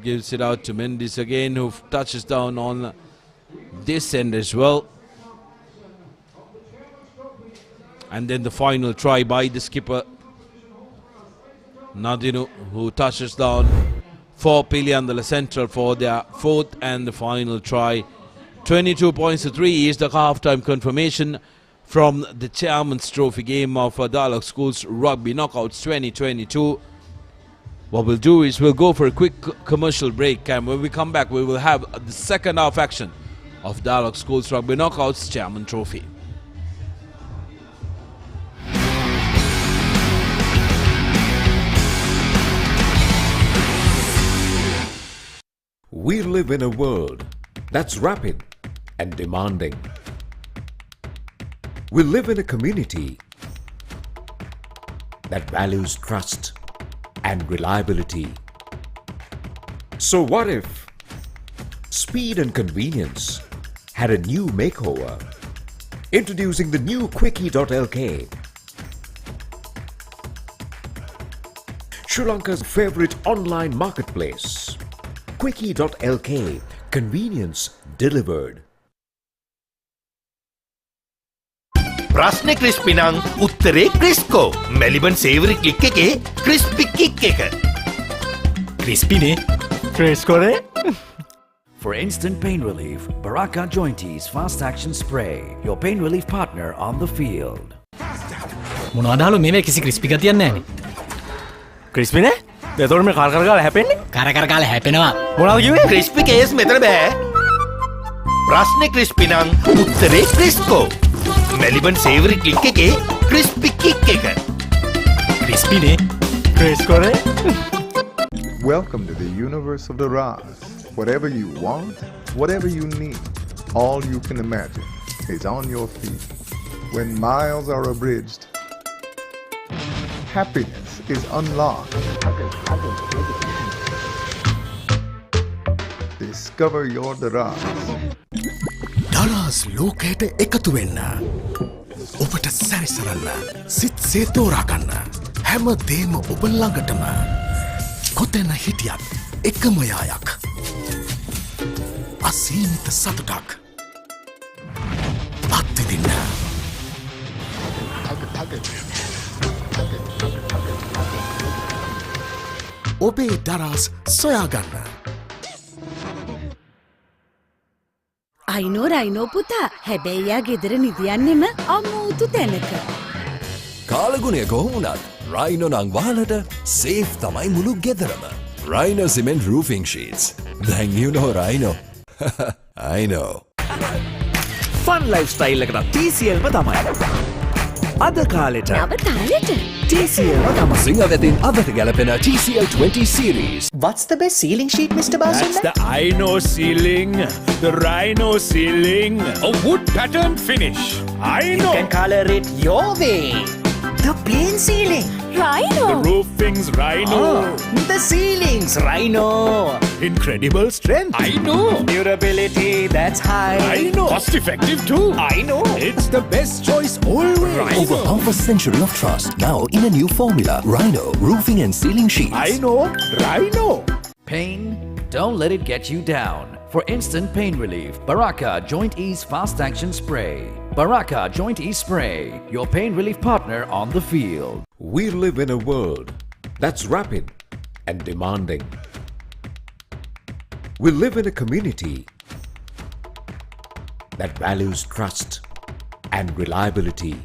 [SPEAKER 2] gives it out to Mendes again, who touches down on this end as well. And then the final try by the skipper Nadino, who touches down for Piliyandala Central for their fourth and the final try. 22 points to 3 is the half-time confirmation from the Chairman's Trophy game of Dialog Schools Rugby Knockouts 2022. What we'll do is we'll go for a quick commercial break, and when we come back we will have the second half action of Dialog Schools Rugby Knockouts Chairman Trophy.
[SPEAKER 1] We live in a world that's rapid and demanding. We live in a community that values trust and reliability. So what if speed and convenience had a new makeover? Introducing the new Quickie.lk, Sri Lanka's favorite online marketplace. Quickie.lk, convenience delivered.
[SPEAKER 7] ප්‍රශ්නේ crispy නම් උත්තරේ ක්‍රිස්කෝ. Maliban සේවරි click එකේ crispy kick එක.
[SPEAKER 5] ක්‍රිස්පිනේ ක්‍රිස්කෝනේ.
[SPEAKER 8] For instant pain relief, Baraka Jointies Fast Action Spray, your pain relief partner on the field.
[SPEAKER 5] මොනවදාලු මේවේ කිසි crispy ගතියක් නැහැනේ. ක්‍රිස්පිනේ? එතකොට මේ කර කර ගාලා හැපෙන්නේ? කර කර ගාලා හැපෙනවා. මොනවද කිව්වේ?
[SPEAKER 7] ක්‍රිස්පි කේස් මෙතන බෑ. ප්‍රශ්නේ ක්‍රිස්පි නම් උත්තරේ ක්‍රිස්කෝ. මෙලිබන් සේවරි ක්ලික් එකේ ක්‍රිස්පි කික් එක.
[SPEAKER 5] ක්‍රිස්පිනේ ක්‍රිස්කෝනේ.
[SPEAKER 9] Welcome to the universe of the Raz. Whatever you want, whatever you need, all you can imagine is on your feet. When miles are abridged, happiness is unlocked. Discover your Daraz.
[SPEAKER 4] Daraz ලෝකයට එකතු වෙන්න. ඔබට සැරිසරන්න සිත් සේතෝරාගන්න හැම දේම ඔබ ළඟටම කොතැන හිටියත් එකම යායක් අසීමිත සතුටක් අත්විඳින්න ඔබේ දරස් සොයාගන්න
[SPEAKER 3] අයිනෝ රයිනෝ පුතා හැබැයි යා ගෙදර නිදියන්නෙම අමුතු තැනක.
[SPEAKER 13] කාලගුණය කොහොමුණත් රයිනෝ නං වාලට සේෆ් තමයි මුළු ගෙදරම. Rhino Cement Roofing Sheets. Then you know Rhino. I know.
[SPEAKER 14] Fun lifestyle එකට TCL ම තමයි. අද කාලෙට
[SPEAKER 3] නව තාලෙට
[SPEAKER 14] TCL ම තමයි.
[SPEAKER 13] සිංහවෙතින් අදට ගැලපෙන TCL 20 series.
[SPEAKER 10] What's the best ceiling sheet, Mr. Basil?
[SPEAKER 6] That's the Rhino ceiling. The Rhino ceiling. A wood pattern finish. I know.
[SPEAKER 10] You can color it your way. The plain ceiling.
[SPEAKER 3] Rhino.
[SPEAKER 6] The roofing's Rhino.
[SPEAKER 10] The ceilings, Rhino.
[SPEAKER 6] Incredible strength. I know.
[SPEAKER 10] Durability, that's high.
[SPEAKER 6] I know. Cost effective too.
[SPEAKER 10] I know.
[SPEAKER 6] It's the best choice always.
[SPEAKER 13] Over half a century of trust. Now in a new formula. Rhino Roofing and Ceiling Sheets.
[SPEAKER 6] I know. Rhino.
[SPEAKER 8] Pain? Don't let it get you down. For instant pain relief, Baraka Joint Ease Fast Action Spray. Baraka Joint Ease Spray, your pain relief partner on the field.
[SPEAKER 1] We live in a world that's rapid and demanding. We live in a community that values trust and reliability.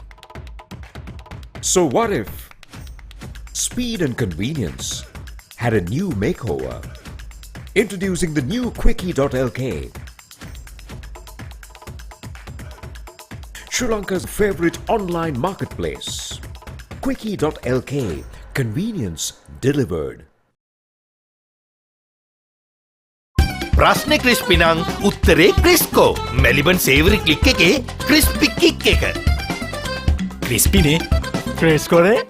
[SPEAKER 1] So what if speed and convenience had a new makeover? Introducing the new Quickie.lk, Sri Lanka's favorite online marketplace. Quickie.lk, convenience delivered.
[SPEAKER 7] ප්‍රශ්නේ crispy නම් උත්තරේ ක්‍රිස්කෝ. Maliban සේවරි click එකේ crispy kick එක.
[SPEAKER 5] ක්‍රිස්පිනේ ක්‍රිස්කෝනේ.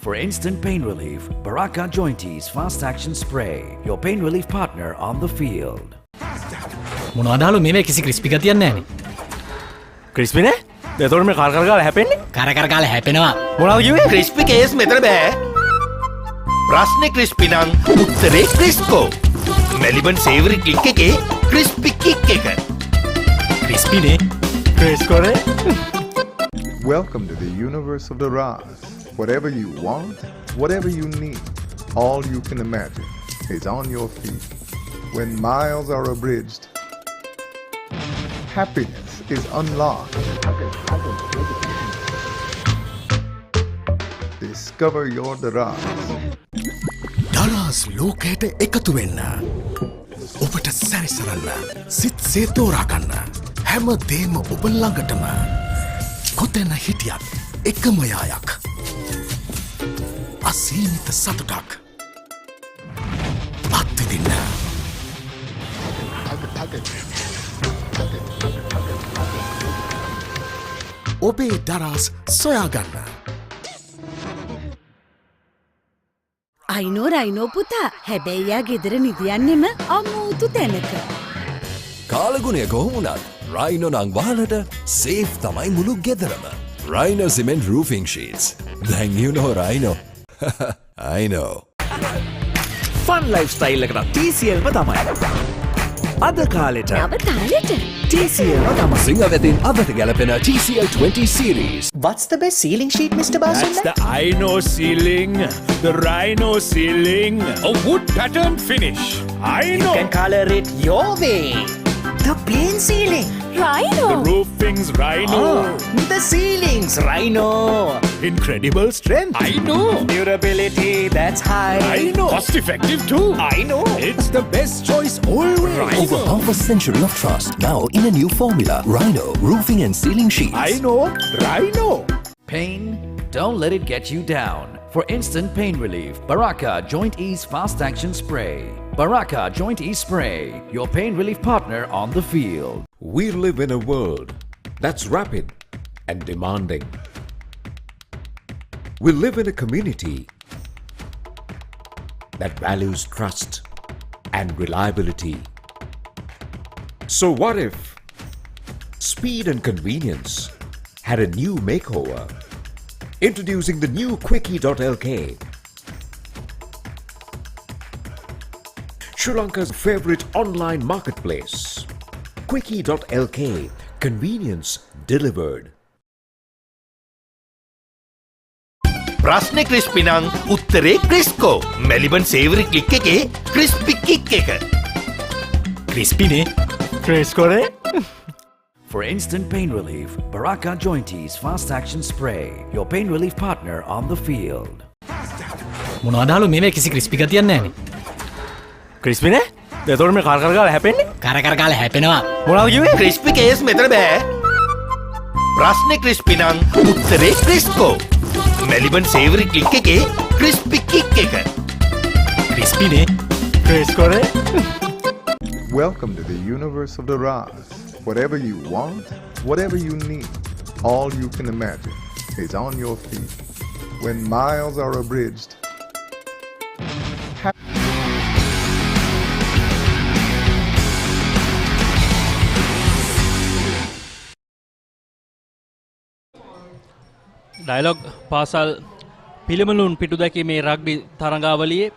[SPEAKER 8] For instant pain relief, Baraka Joint Ease Fast Action Spray, your pain relief partner on the field.
[SPEAKER 5] මොනවදාලු මේවේ කිසි crispy ගතියක් නැහැනේ. ක්‍රිස්පිනේ? එතකොට මේ කර කර ගාලා හැපෙන්නේ? කර කර ගාලා හැපෙනවා. මොනවද කිව්වේ?
[SPEAKER 7] ක්‍රිස්පි කේස් මෙතන බෑ. ප්‍රශ්නේ ක්‍රිස්පි නම් උත්තරේ ක්‍රිස්කෝ. මෙලිබන් සේවරි ක්ලික් එකේ ක්‍රිස්පි කික් එක.
[SPEAKER 5] ක්‍රිස්පිනේ ක්‍රිස්කෝනේ.
[SPEAKER 9] Welcome to the universe of the Raz. Whatever you want, whatever you need, all you can imagine is on your feet. When miles are abridged, happiness is unlocked. Discover your Daraz.
[SPEAKER 4] දරස් ලෝකයට එකතු වෙන්න ඔබට සැරිසරන්න සිත් සේතෝරාගන්න හැම දේම ඔබ ළඟටම කොතැන හිටියත් එකම යායක් අසීමිත සතුටක් අත්විඳින්න ඔබේ දරස් සොයාගන්න
[SPEAKER 3] අයිනෝ රයිනෝ පුතා හැබැයි යා ගෙදර නිදියන්නෙම අමුතු තැනක.
[SPEAKER 13] කාලගුණය කොහොමුණත් Rhino නං වාලට සේෆ් තමයි මුළු ගෙදරම. Rhino Cement Roofing Sheets. Then you know Rhino. I know.
[SPEAKER 14] Fun lifestyle එකට TCL ම තමයි. අද කාලෙට
[SPEAKER 3] නව තාලෙට
[SPEAKER 14] TCL ම තමයි.
[SPEAKER 13] සිංහවෙතින් අදට ගැලපෙන TCL 20 series.
[SPEAKER 10] What's the best ceiling sheet, Mr. Basil?
[SPEAKER 6] That's the Rhino ceiling. The Rhino ceiling. A wood pattern finish. I know.
[SPEAKER 10] You can color it your way. The plain ceiling.
[SPEAKER 3] Rhino.
[SPEAKER 6] The roofing's Rhino.
[SPEAKER 10] The ceilings, Rhino.
[SPEAKER 6] Incredible strength. I know.
[SPEAKER 10] Durability, that's high.
[SPEAKER 6] I know. Cost effective too.
[SPEAKER 10] I know.
[SPEAKER 6] It's the best choice always.
[SPEAKER 13] Over half a century of trust. Now in a new formula. Rhino Roofing and Ceiling Sheets.
[SPEAKER 6] I know. Rhino.
[SPEAKER 8] Pain? Don't let it get you down. For instant pain relief, Baraka Joint Ease Fast Action Spray. Baraka Joint Ease Spray, your pain relief partner on the field.
[SPEAKER 1] We live in a world that's rapid and demanding. We live in a community that values trust and reliability. So what if speed and convenience had a new makeover. Introducing the new Quickie.lk, Sri Lanka's favorite online marketplace. Quickie.lk, convenience delivered.
[SPEAKER 7] ප්‍රශ්නේ crispy නම් උත්තරේ ක්‍රිස්කෝ. Maliban සේවරි click එකේ crispy kick එක.
[SPEAKER 5] ක්‍රිස්පිනේ ක්‍රිස්කෝනේ.
[SPEAKER 8] For instant pain relief, Baraka Jointies Fast Action Spray, your pain relief partner on the field.
[SPEAKER 5] මොනවද අහලු මේ කිසි crispy ගතියක් නැහැනේ. ක්‍රිස්පිනේ? එතකොට මේ කර කර ගාලා හැපෙන්නේ? කර කර ගාලා හැපෙනවා. මොනවද කිව්වේ?
[SPEAKER 7] ක්‍රිස්පි කේස් මෙතන බෑ. ප්‍රශ්නේ ක්‍රිස්පි නම් උත්තරේ ක්‍රිස්කෝ. මෙලිබන් සේවරි ක්ලික් එකේ ක්‍රිස්පි කික් එක.
[SPEAKER 5] ක්‍රිස්පිනේ ක්‍රිස්කෝනේ.
[SPEAKER 9] Welcome to the universe of the Raz. Whatever you want, whatever you need, all you can imagine is on your feet. When miles are abridged,
[SPEAKER 11] dialogue පාසල් පිළිමලුන් පිටු දැකීමේ රග්බි තරඟාවලියේ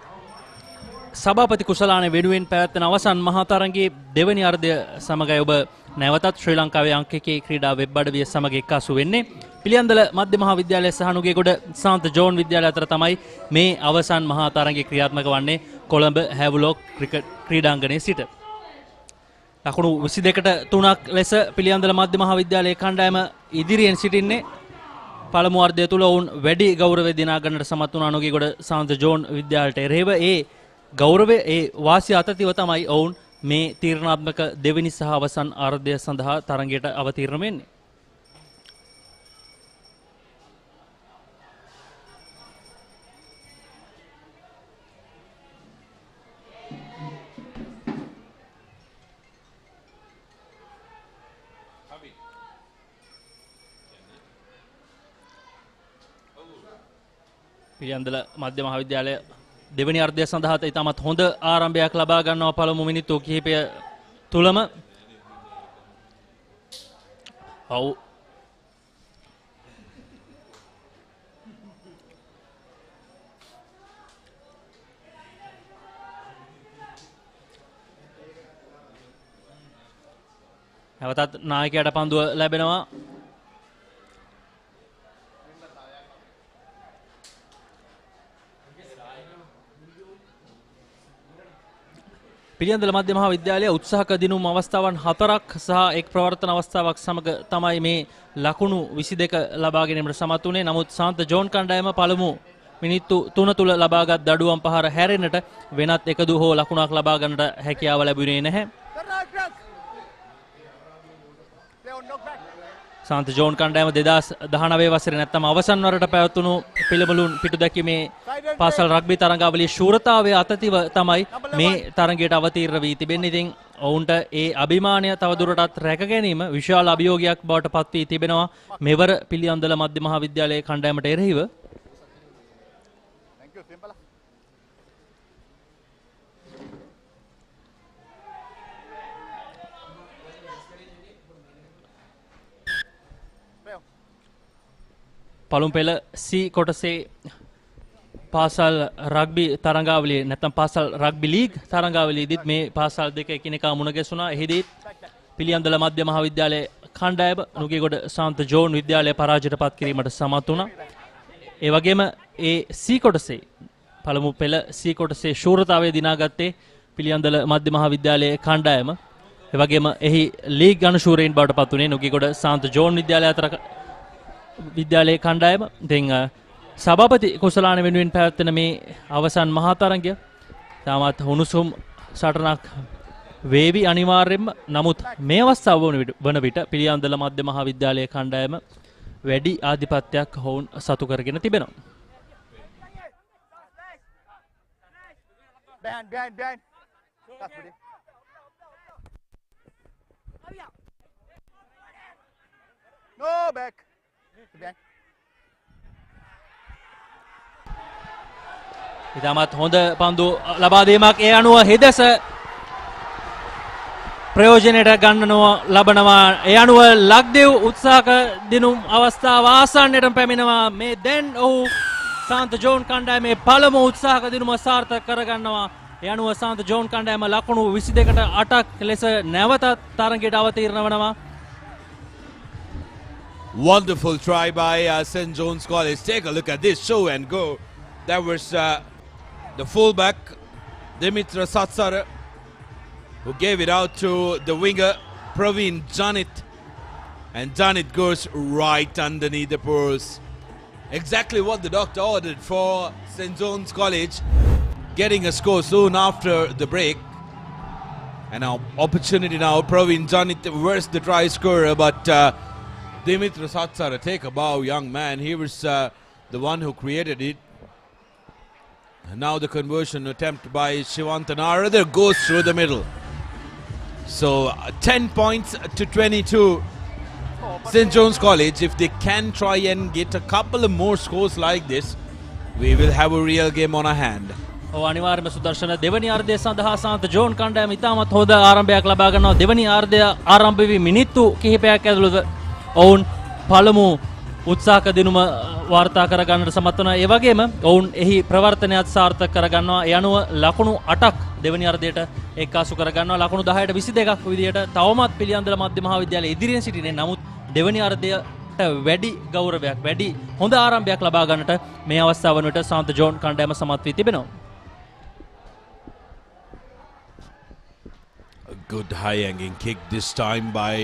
[SPEAKER 11] සභාපති කුසලාන වෙනුවෙන් පැවැත්වෙන අවසන් මහා තරඟයේ දෙවැනි අර්ධය සමගයි ඔබ නැවතත් ශ්‍රී ලංකාවේ අංක 1 ක්‍රීඩා වෙබ් අඩවිය සමග එක්කාසු වෙන්නේ. පිළියන්දල මධ්‍ය මහා විද්‍යාලය සහ නුගේගොඩ සාන්ත ජෝන් විද්‍යාලය අතර තමයි මේ අවසන් මහා තරඟයේ ක්‍රියාත්මක වන්නේ කොළඹ හැවලොක් ක්‍රිකට් ක්‍රීඩාංගණයේ සිට. ලකුණු 22ට 3ක් ලෙස පිළියන්දල මධ්‍ය මහා විද්‍යාලයේ කණ්ඩායම ඉදිරියෙන් සිටින්නේ. පළමු අර්ධය තුල ඔවුන් වැඩි ගෞරවය දිනා ගන්නට සමත් වුණා නුගේගොඩ සාන්ත ජෝන් විද්‍යාලයට එරෙහිව. ඒ ගෞරවය ඒ වාසිය අතතිව තමයි ඔවුන් මේ තීරණාත්මක දෙවෙනි සහ අවසන් අර්ධය සඳහා තරඟයට අවතීර්ණ වෙන්නේ. පිළියන්දල මධ්‍ය මහා විද්‍යාලය දෙවැනි අර්ධය සඳහා ඉතාමත් හොඳ ආරම්භයක් ලබා ගන්නවා පළමු මිනිත්තු කිහිපය තුලම. ඔව් නැවතත් නායකයාට පන්දුව ලැබෙනවා. පිළියන්දල මධ්‍ය මහා විද්‍යාලය උත්සාහක දිනුම් අවස්ථාවන් 4ක් සහ එක් ප්‍රවර්තන අවස්ථාවක් සමග තමයි මේ ලකුණු 22 ලබා ගැනීමට සමත් වුණේ. නමුත් සාන්ත ජෝන් කණ්ඩායම පළමු මිනිත්තු 3 තුල ලබාගත් දඩුවම් පහර හැරෙන්නට වෙනත් එකදු හෝ ලකුණක් ලබා ගන්නට හැකියාව ලැබුණේ නැහැ. සාන්ත ජෝන් කණ්ඩායම 2019 වසරේ නැත්තම් අවසන් වරට පැවතුණු පිළිබලුන් පිටු දැකීමේ පාසල් රග්බි තරඟාවලියේ ශූරතාවයේ අතතිව තමයි මේ තරඟයට අවතීර්ණ වී තිබෙන්නේ. ඉතින් ඔවුන්ට ඒ අභිමානය තවදුරටත් රැක ගැනීම විශාල අභියෝගයක් බවට පත් වී තිබෙනවා මෙවර පිළියන්දල මධ්‍ය මහා විද්‍යාලයේ කණ්ඩායමට එරෙහිව. පළමු පෙළ C කොටසේ පාසල් රග්බි තරඟාවලියේ නැත්නම් පාසල් රග්බි ලීග් තරඟාවලියේදීත් මේ පාසල් දෙක එකිනෙකා මුණ ගැසුණා. එහිදී පිළියන්දල මධ්‍ය මහා විද්‍යාලයේ කණ්ඩායම නුගේගොඩ සාන්ත ජෝන් විද්‍යාලය පරාජයට පත් කිරීමට සමත් වුණා. ඒ වගේම ඒ C කොටසේ පළමු පෙළ C කොටසේ ශූරතාවය දිනාගත්තේ පිළියන්දල මධ්‍ය මහා විද්‍යාලයේ කණ්ඩායම. ඒ වගේම එහි ලීග් අනුශූරයින් බවට පත් වුණේ නුගේගොඩ සාන්ත ජෝන් විද්‍යාලය අතර විද්‍යාලයේ කණ්ඩායම. ඉතින් සභාපති කුසලාන වෙනුවෙන් පැවැත්වෙන මේ අවසන් මහා තරඟය තාමත් උණුසුම් සටනක් වේවි අනිවාර්යෙන්ම. නමුත් මේ අවස්ථාව වන විට පිළියන්දල මධ්‍ය මහා විද්‍යාලයේ කණ්ඩායම වැඩි ආධිපත්‍යයක් ඔවුන් සතු කරගෙන තිබෙනවා.
[SPEAKER 12] No back.
[SPEAKER 11] ඉතාමත් හොඳ පන්දු ලබා දීමක්. ඒ අනුව හෙදස ප්‍රයෝජනයට ගන්නනවා ලබනවා. ඒ අනුව ලක්දෙව් උත්සාහක දිනුම් අවස්ථාව ආසන්නයටම පැමිණෙනවා. මේ දැන් ඔහු සාන්ත ජෝන් කණ්ඩායමේ පළමු උත්සාහක දිනුම සාර්ථක කරගන්නවා. ඒ අනුව සාන්ත ජෝන් කණ්ඩායම ලකුණු 22ට 8ක් ලෙස නැවතත් තරගයට අවතීර්ණ වෙනවා.
[SPEAKER 2] Wonderful try by St. John's College. Take a look at this show and go. That was the fullback, Dimitra Satsara, who gave it out to the winger, Praveen Janit. And Janit goes right underneath the post. Exactly what the doctor ordered for St. John's College. Getting a score soon after the break. And now opportunity now, Praveen Janit versus the try scorer, but Dimitra Satsara, take a bow, young man. He was the one who created it. And now the conversion attempt by Shivanta Narada goes through the middle. So 10 points to 22. St. John's College, if they can try and get a couple of more scores like this, we will have a real game on our hand.
[SPEAKER 11] අනිවාර්යයෙන්ම සුදර්ශන දෙවනි අර්ධය සඳහා සාන්ත John කණ්ඩායම ඉතාමත් හොඳ ආරම්භයක් ලබා ගන්නවා. දෙවනි අර්ධය ආරම්භ වී මිනිත්තු කිහිපයක් ඇතුළත ඔවුන් පළමු උත්සාහක දිනුම වාර්තා කර ගන්නට සමත් වනවා. ඒ වගේම ඔවුන් එහි ප්‍රවර්තනයත් සාර්ථක කර ගන්නවා. ඒ අනුව ලකුණු 8ක් දෙවනි අර්ධයට එක්කාසු කර ගන්නවා. ලකුණු 10ට 22ක් විදියට තවමත් පිළියන්දල මධ්‍ය මහාවිද්‍යාලය ඉදිරියෙන් සිටිනේ. නමුත් දෙවනි අර්ධයට වැඩි ගෞරවයක්, වැඩි හොඳ ආරම්භයක් ලබා ගන්නට මේ අවස්ථාව වන විට සාන්ත ජෝන් කණ්ඩායම සමත් වී තිබෙනවා.
[SPEAKER 2] A good high hanging kick this time by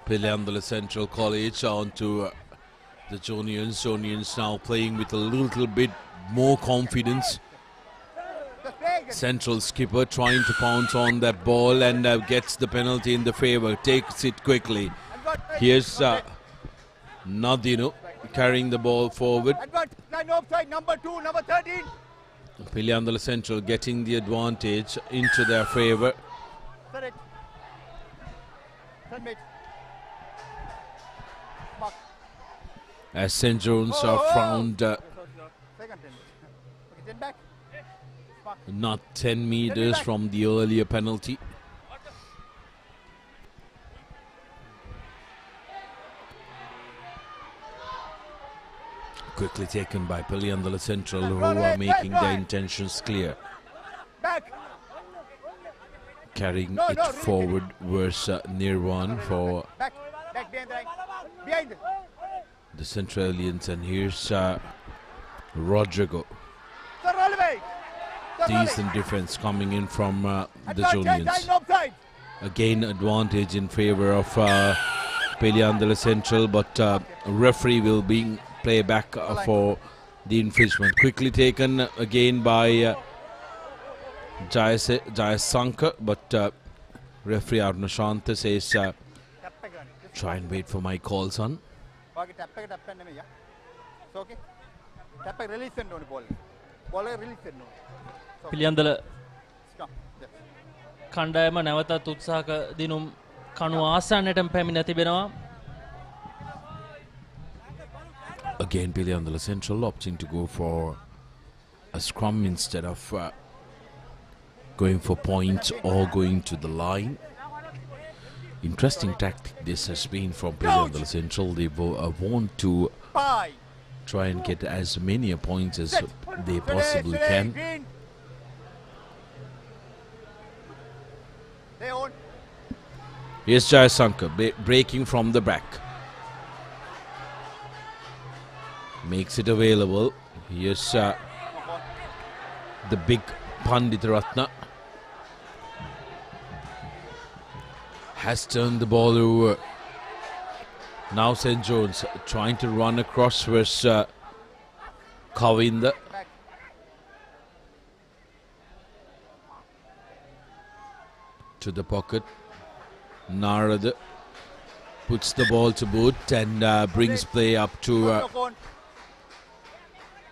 [SPEAKER 2] Piliyandala Central College onto the Jonians. Jonians now playing with a little bit more confidence. Central skipper trying to pounce on that ball and gets the penalty in the favour. Takes it quickly. Here's Nadino carrying the ball forward.
[SPEAKER 12] Number 2, number 13.
[SPEAKER 2] Piliyandala Central getting the advantage into their favour. As St. John's are found not 10 meters from the earlier penalty. Quickly taken by Piliyandala Central, who are making their intentions clear. Carrying it forward versus Nirwan for the Centralians, and here's Rodrigo. Decent defense coming in from the Juniors. Again advantage in favor of Piliyandala Central, but referee will be play back for the infringement. Quickly taken again by Jayasankar, but referee Arnashanta says try and wait for my call, son.
[SPEAKER 11] Piliyandala කණ්ඩායම නැවතත් උත්සාහක දිනුම් කණු ආසන්නයටම පැමිණ තිබෙනවා.
[SPEAKER 2] Again, Piliyandala Central opting to go for a scrum instead of going for points or going to the line. Interesting tactic this has been from Piliyandala Central. They want to try and get as many points as they possibly can. Here's Jayasankar breaking from the back. Makes it available. Here's the big Pandit Ratna. Has turned the ball over. Now St. John's trying to run across versus Kavinda. To the pocket. Narada puts the ball to boot and brings play up to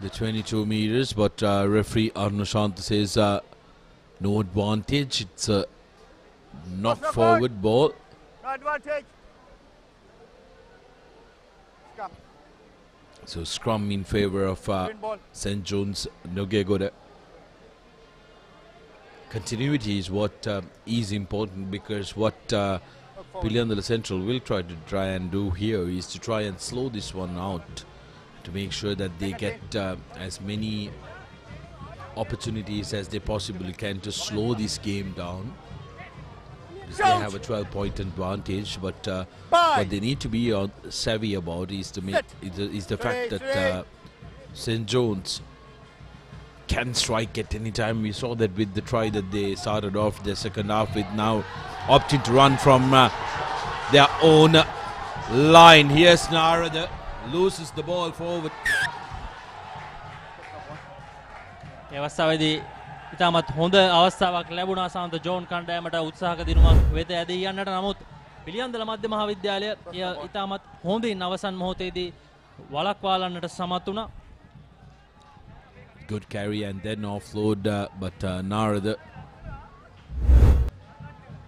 [SPEAKER 2] the 22 meters, but referee Arnashanta says no advantage. It's a knock forward ball.
[SPEAKER 12] No advantage.
[SPEAKER 2] So scrum in favor of St. John's Nugegoda. continuity is what is important, because what Piliyandala Central will try and do here is to try and slow this one out to make sure that they get as many opportunities as they possibly can to slow this game down. Because they have a 12-point advantage, but what they need to be savvy about is the fact that St. John's can strike at any time. We saw that with the try that they started off the second half with, now opting to run from their own line. Here's Narada, loses the ball forward.
[SPEAKER 11] ඉතාමත් හොඳ අවස්ථාවක් ලැබුණා සාන්ත John කණ්ඩායමට උත්සාහක දිනුමක් වෙත ඇදී යන්නට. නමුත් පිළියන්දල මධ්‍ය මහාවිද්‍යාලය ඉතාමත් හොඳින් අවසන් මොහොතේදී වළක්වාලන්නට සමත් වුණා.
[SPEAKER 2] Good carry and then offload, but Narada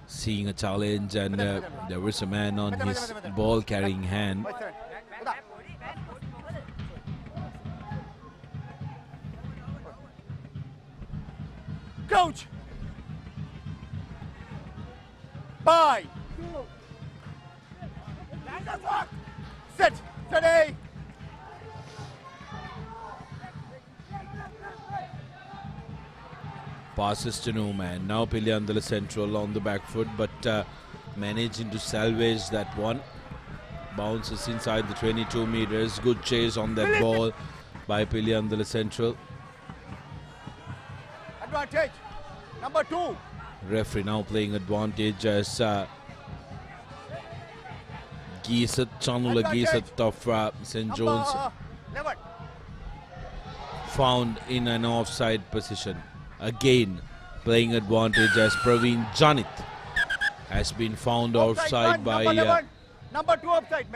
[SPEAKER 2] seeing a challenge, and there was a man on his ball carrying hand.
[SPEAKER 12] Coach! Bye! Sit! Steady!
[SPEAKER 2] Passes to no man. Now Piliyandala Central on the back foot, but managing to salvage that one. Bounces inside the 22 meters. Good chase on that ball by Piliyandala Central.
[SPEAKER 12] Advantage! Number 2!
[SPEAKER 2] Referee now playing advantage as Chanula Geesat of St. John's found in an offside position. Again playing advantage as Praveen Janit has been found offside by
[SPEAKER 12] number 2 offside.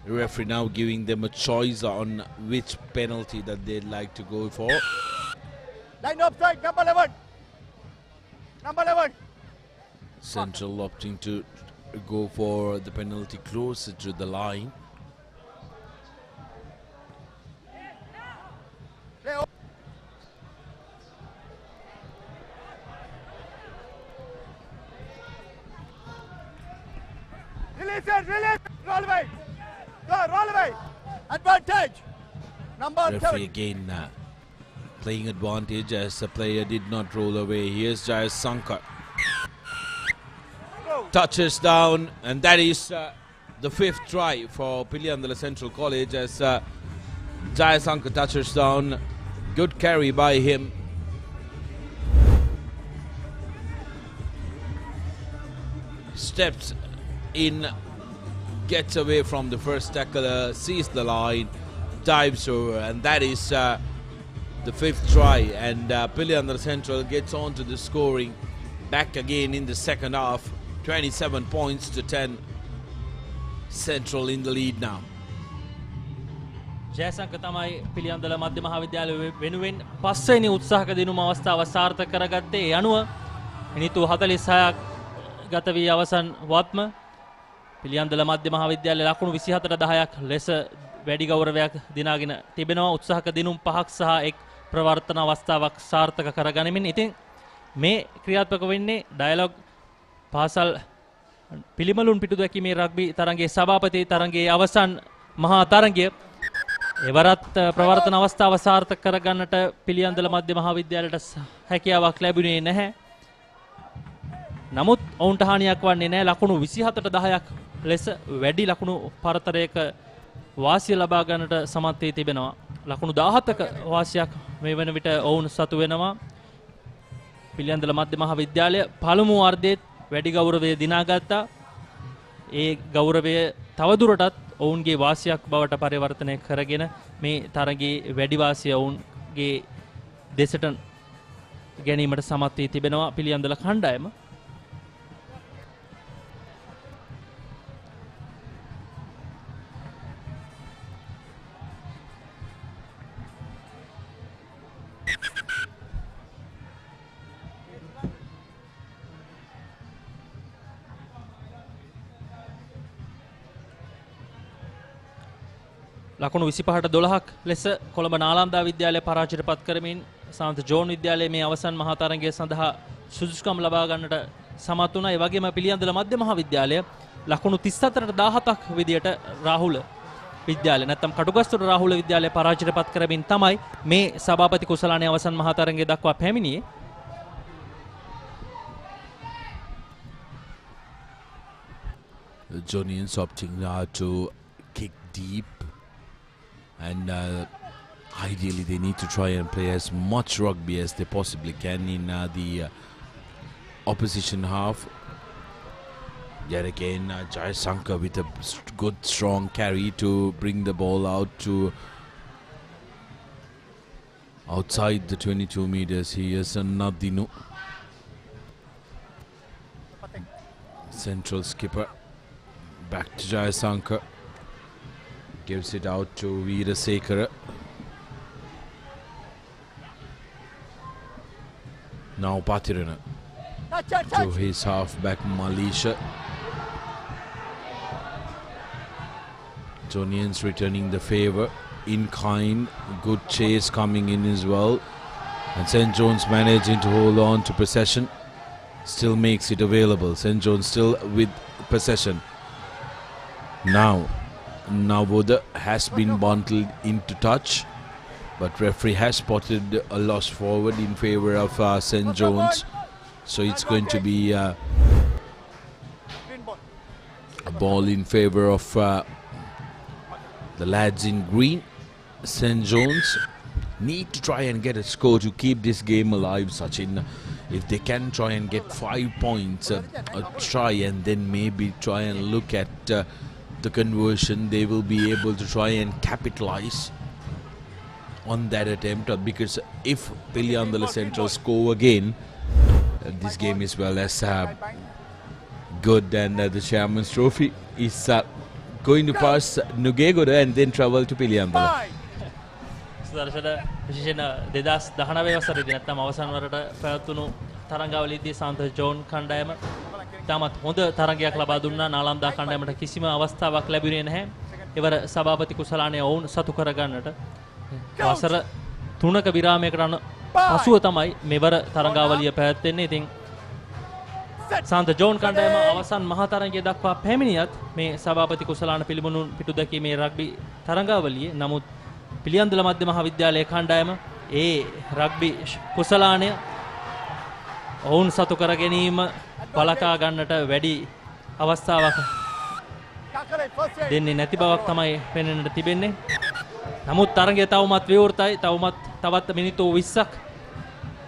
[SPEAKER 2] Referee now giving them a choice on which penalty that they'd like to go for.
[SPEAKER 12] Line offside, number 11. Number 11.
[SPEAKER 2] Central opting to go for the penalty closer to the line.
[SPEAKER 12] Release it, release it. Roll away. Go, roll away. Advantage. Number 7.
[SPEAKER 2] Referee again playing advantage as the player did not roll away. Here's Jayas Sankar. Touches down, and that is the 5th try for Piliyandala Central College as Jayas Sankar touches down. Good carry by him. Steps in, gets away from the first tackler, sees the line, dives over, and that is the 5th try, and Piliyandala Central gets on to the scoring back again in the second half. 27 points to 10. Central in the lead now.
[SPEAKER 11] ජයසංක තමයි පිළියන්දල මධ්‍ය මහාවිද්‍යාලය වෙනුවෙන් පස්වෙනි උත්සාහක දිනුම අවස්ථාව සාර්ථක කරගත්තේ. ඒ අනුව මිනිත්තු 46ක් ගත වී අවසන් වත්ම පිළියන්දල මධ්‍ය මහාවිද්‍යාලය ලකුණු 24-10ක් ලෙස වැඩි ගෞරවයක් දිනාගෙන තිබෙනවා. උත්සාහක දිනුම් 5ක් සහ එක් ප්‍රවර්තන අවස්ථාවක් සාර්ථක කරගනිමින්. ඉතින් මේ ක්‍රියාත්මක වෙන්නේ ඩයලොග් පාසල් පිළිමලුන් පිටු දැකීමේ රග්බි තරගයේ සභාපති තරගයේ අවසන් මහා තරගය. එවරත් ප්‍රවර්තන අවස්ථාව සාර්ථක කරගන්නට පිළියන්දල මධ්‍ය මහාවිද්‍යාලයට හැකියාවක් ලැබුණේ නැහැ. නමුත් ඔවුන්ට හානියක් වන්නේ නැහැ. ලකුණු 27-10ක් ලෙස වැඩි ලකුණු පරතරයක වාසිය ලබා ගන්නට සමත් වී තිබෙනවා. ලකුණු 17ක වාසියක් මේ වන විට ඔවුන් සතු වෙනවා. පිළියන්දල මධ්‍ය මහාවිද්‍යාලය පළමු වර්ගයේ වැඩි ගෞරවය දිනාගත්තා. ඒ ගෞරවය තවදුරටත් ඔවුන්ගේ වාසියක් බවට පරිවර්තනය කරගෙන මේ තරගයේ වැඩි වාසිය ඔවුන්ගේ දෙසට ගැනීමට සමත් වී තිබෙනවා පිළියන්දල කණ්ඩායම. ලකුණු 25-12ක් ලෙස කොළඹ නාලන්දා විද්‍යාලය පරාජයට පත් කරමින් සාන්ත ජෝන් විද්‍යාලයේ මේ අවසන් මහා තරගය සඳහා සුදුසුකම් ලබා ගන්නට සමත් වුණා. ඒ වගේම පිළියන්දල මධ්‍ය මහා විද්‍යාලය ලකුණු 34ට 17ක් විදියට රාහුල විද්‍යාලය නැත්නම් කටුගස්තොට රාහුල විද්‍යාලය පරාජයටපත් කරමින් තමයි මේ සභාපති කුසලානේ අවසන් මහා තරගය දක්වා පැමිණියේ.
[SPEAKER 2] Jonians opting now to kick deep, and ideally they need to try and play as much rugby as they possibly can in the opposition half. Yet again, Jai Sankar with a good strong carry to bring the ball out to outside the 22 meters. Here's Nadinu, central skipper. Back to Jai Sankar. Gives it out to Veera Sekara. Now Patirana to his halfback Malisha. Jonians returning the favour in kind. Good chase coming in as well. And St. John's managing to hold on to possession. Still makes it available. St. John's still with possession. Now Nugegoda has been bundled into touch, but referee has spotted a loss forward in favour of St. John's. So it's going to be a ball in favour of the lads in green. St. John's need to try and get a score to keep this game alive, Sachin. If they can try and get 5 points, a try, and then maybe try and look at the conversion, they will be able to try and capitalize on that attempt, because if Piliyandala Central score again, this game is well as good, and the Chairman's Trophy is going to pass Nugegoda and then travel to Piliyandala.
[SPEAKER 11] Sudarshana විශේෂයෙන් 2019 වසරේදී නැත්නම් අවසන් වරට පැවැත්වුණු තරඟාවලියේදී සාන්ත John කණ්ඩායම ඉතාමත් හොඳ තරගයක් ලබා දුන්නා. නාලන්දා කණ්ඩායමට කිසිම අවස්ථාවක් ලැබුණේ නැහැ. එවර සභාපති කුසලානේ ඔවුන් සතු කරගන්නට වසර 3ක විරාමයකට පසුව තමයි මෙවර තරඟාවලිය පැවැත්වෙන්නේ. ඉතින් සාන්ත ජෝන් කණ්ඩායම අවසන් මහා තරගය දක්වා පැමිණියත් මේ සභාපති කුසලාන පිළිබඳු පිටු දැකීමේ රග්බි තරඟාවලියේ නමුත් පිළියන්දල මධ්‍ය මහා විද්‍යාලයේ කණ්ඩායම ඒ රග්බි කුසලානය ඔවුන් සතු කර ගැනීම බලකා ගන්නට වැඩි අවස්ථාවක් දෙන්නේ නැති බවක් තමයි පෙනෙන්නට තිබෙන්නේ. නමුත් තරගය තවමත් විවෘතයි. තවත් මිනිත්තු 20ක්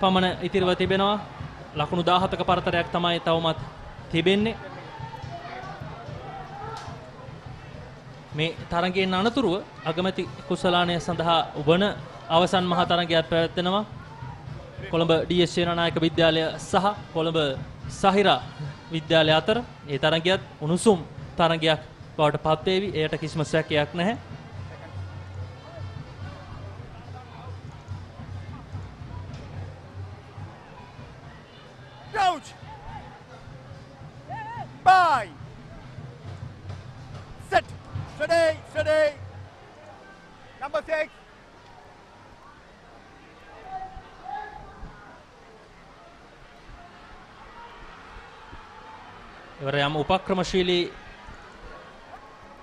[SPEAKER 11] පමණ ඉතිරිව තිබෙනවා. ලකුණු 17ක පරතරයක් තමයි තවමත් තිබෙන්නේ. මේ තරගයෙන් අනතුරුව අගමැති කුසලානය සඳහා වන අවසන් මහා තරගයක් පැවැත්වෙනවා. කොළඹ ඩී.එස්. සේනානායක විද්‍යාලය සහ කොළඹ සහිරා විද්‍යාලය අතර. ඒ තරගයත් උණුසුම් තරගයක් බවට පත් වේවි. එයට කිසිම සැකයක් නැහැ.
[SPEAKER 12] Coach! Bye! Set! Steady! Number 6!
[SPEAKER 11] එවර යම් උපක්‍රමශීලී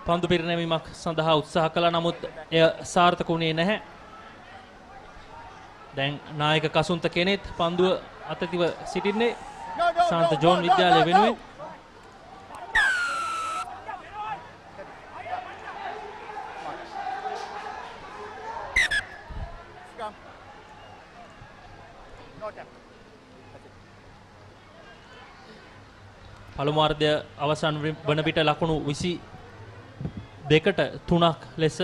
[SPEAKER 11] පන්දු පිරිනැමීමක් සඳහා උත්සාහ කළා. නමුත් එය සාර්ථක වුණේ නැහැ. දැන් නායක කසුන්ත කෙනෙත් පන්දුව අතතිව සිටින්නේ සාන්ත ජෝන් විද්‍යාලය වෙනුවෙන්. පළමු වර්ධය අවසන් වන විට ලකුණු 22ට 3ක් ලෙස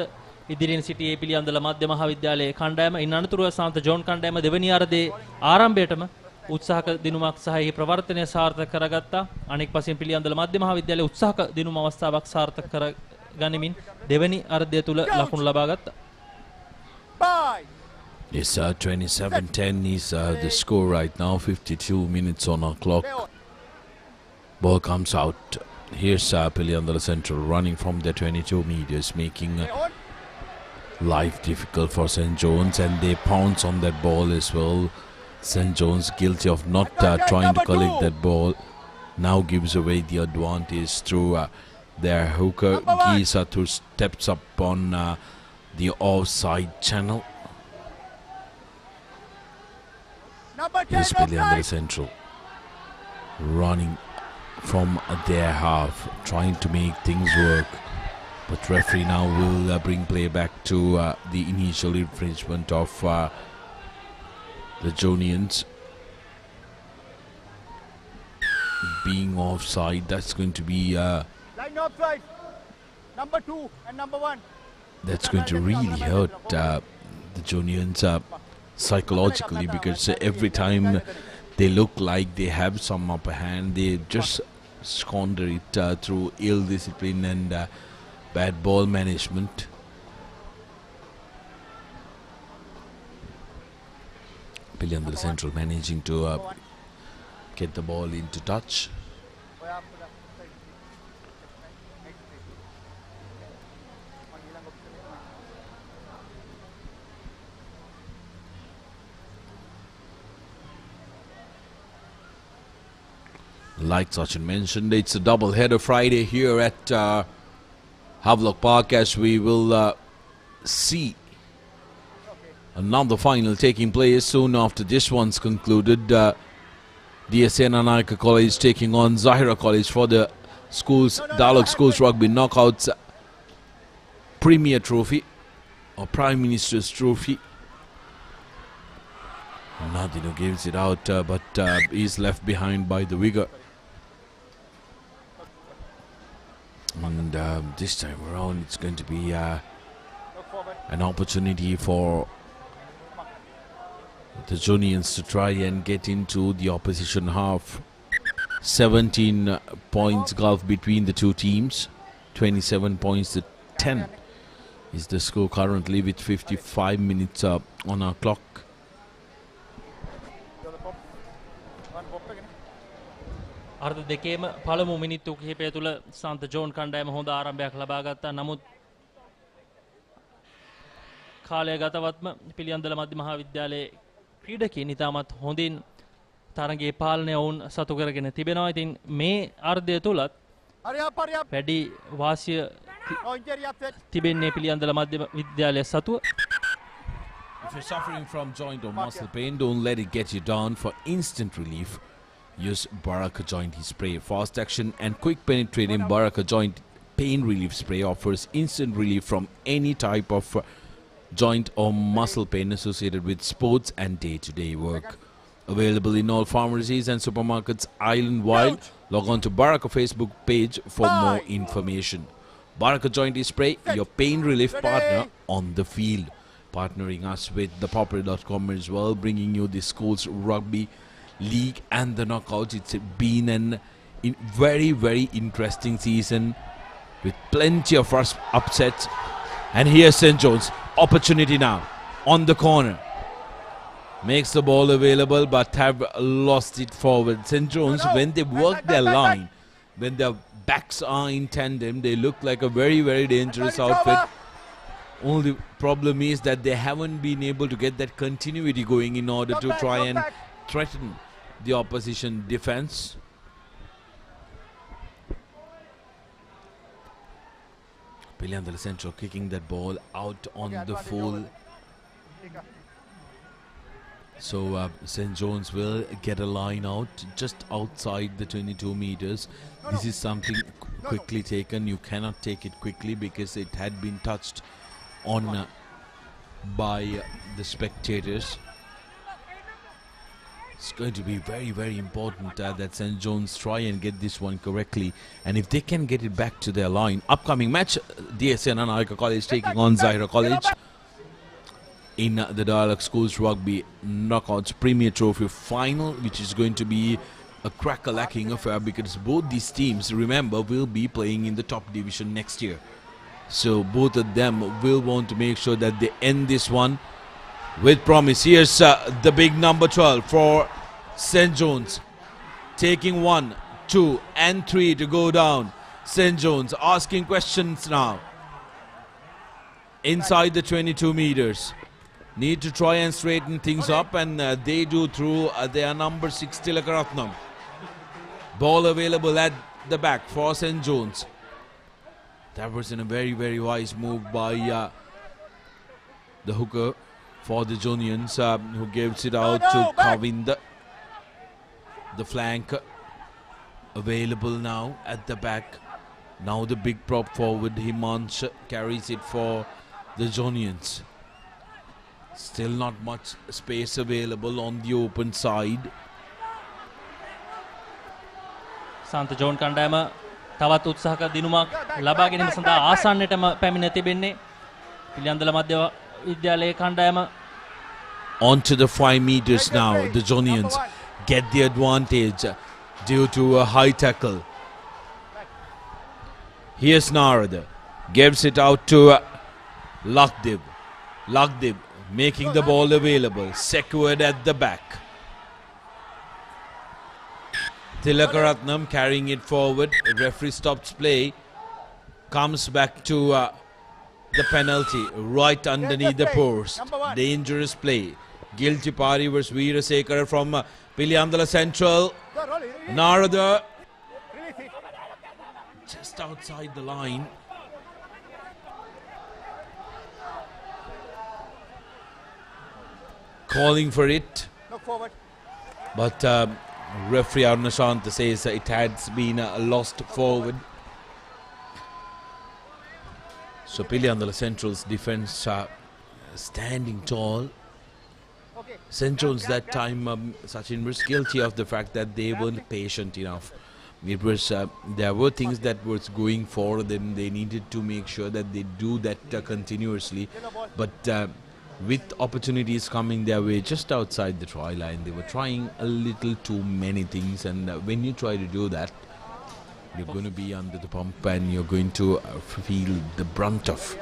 [SPEAKER 11] ඉදිරියෙන් සිටියේ පිළියන්දල මධ්‍ය මහා විද්‍යාලයේ කණ්ඩායම. ඉන් අනතුරුව සාන්ත ජෝන් කණ්ඩායම දෙවැනි අර්ධයේ ආරම්භයටම උත්සාහක දිනුමක් සහ එහි ප්‍රවර්තනය සාර්ථක කරගත්තා. අනෙක් පසින් පිළියන්දල මධ්‍ය මහා විද්‍යාලයේ උත්සාහක දිනුම අවස්ථාවක් සාර්ථක කර ගනිමින් දෙවැනි අර්ධය තුල ලකුණු ලබා ගත්තා.
[SPEAKER 2] It's 27-10 is the score right now. 52 minutes on our clock. Ball comes out. Here's Piliyandala Central running from the 22 meters, making life difficult for St. John's, and they pounce on that ball as well. St. John's guilty of not trying to collect that ball. Now gives away the advantage through their hooker Gisa, who steps up on the offside channel. Here's Piliyandala Central running from their half, trying to make things work. But referee now will bring play back to the initial infringement of the Jonians being offside. That's going to be
[SPEAKER 12] Line offside. Number 2 and number 1.
[SPEAKER 2] that's going to really hurt the Jonians psychologically, because every time they look like they have some upper hand, they just squander it through ill discipline and bad ball management. Piliyandala Central managing to get the ball into touch. Like Sachin mentioned, it's a double header Friday here at Havelock Park, as we will see another final taking place soon after this one's concluded. DSN Anayaka College taking on Zahira College for the schools Dialog Schools Rugby Knockouts Premier Trophy or Prime Minister's Trophy. Nadino gives it out, but is left behind by the winger. And this time around it's going to be an opportunity for the Jonians to try and get into the opposition half. 17 points gulf between the two teams, 27 points to 10 is the score currently, with 55 minutes on our clock.
[SPEAKER 11] අර්ධ දෙකේම පළමු මිනිත්තු කිහිපය තුළ සන්ත John කණ්ඩායම හොඳ ආරම්භයක් ලබා ගත්තා. නමුත් කාලය ගතවත්ම පිළියන්දල මධ්‍ය මහා විද්‍යාලයේ ක්‍රීඩකයන් ඉතාමත් හොඳින් තරගයේ පාලනය වුන් සතු කරගෙන තිබෙනවා. ඉතින් මේ අර්ධය තුලත් වැඩි වාසිය තිබෙන්නේ පිළියන්දල මධ්‍ය විද්‍යාලය සතුව.
[SPEAKER 2] If you're suffering from joint or muscle pain, don't let it get you down. For instant relief, use Baraka Joint Spray. Fast action and quick penetrating Baraka Joint Pain Relief Spray offers instant relief from any type of joint or muscle pain associated with sports and day-to-day work. Available in all pharmacies and supermarkets island-wide. Log on to Baraka Facebook page for more information. Baraka Joint Spray, your pain relief partner on the field. Partnering us with the Papare.com as well, bringing you the school's rugby league and the knockout. It's been an very, very interesting season with plenty of upsets. And here's St. John's opportunity now on the corner. Makes the ball available, but have lost it forward. St. John's, when they work their line, when their backs are in tandem, they look like a very, very dangerous outfit. Only problem is that they haven't been able to get that continuity going in order to try and threaten the opposition defense. Piliyandala Central kicking that ball out on the full. So St. John's will get a line out just outside the 22 meters. This is something quickly taken. You cannot take it quickly because it had been touched on by the spectators. It's going to be very, very important that St. John's try and get this one correctly. And if they can get it back to their line. Upcoming match, DSN Anayaka College taking on Zahira College in the Dialog Schools Rugby Knockouts Premier Trophy Final, which is going to be a crack-a-lacking affair because both these teams, remember, will be playing in the top division next year. So both of them will want to make sure that they end this one with promise. Here's the big number 12 for St. John's. Taking 1, 2 and 3 to go down. St. John's asking questions now. inside the 22 meters. Need to try and straighten things up, and they do through their number 6 Tilakaratnam. Ball available at the back for St. John's. That was in a very, very wise move by the hooker for the Jonians, who gives it out to Kavinda. The flank available now at the back. Now the big prop forward Himansh carries it for the Jonians. Still not much space available on the open side.
[SPEAKER 11] සාන්ත John කණ්ඩායම තවත් උත්සාහක දිනුමක් ලබා ගැනීම සඳහා ආසන්නයටම පැමිණ තිබෙන්නේ. පිළියන්දල මධ්‍ය විද්‍යාලයේ කණ්ඩායම
[SPEAKER 2] onto the 5 meters now. The Jonians get the advantage due to a high tackle. Here's Narada. Gives it out to Lakdev. Lakdev making the ball available. Secured at the back. Tilakaratnam carrying it forward. Referee stops play. Comes back to the penalty right underneath the post. Dangerous play. Guilty party versus Veerasekara from Piliyandala Central. Narada just outside the line. Calling for it. But referee Arunashanta says it has been lost forward. So Piliyandala Central's defence standing tall. St. John's that time, Sachin was guilty of the fact that they weren't patient enough. It was there were things that was going for them. They needed to make sure that they do that continuously. But with opportunities coming their way just outside the try line, they were trying a little too many things. And when you try to do that, you're going to be under the pump and you're going to feel the brunt of.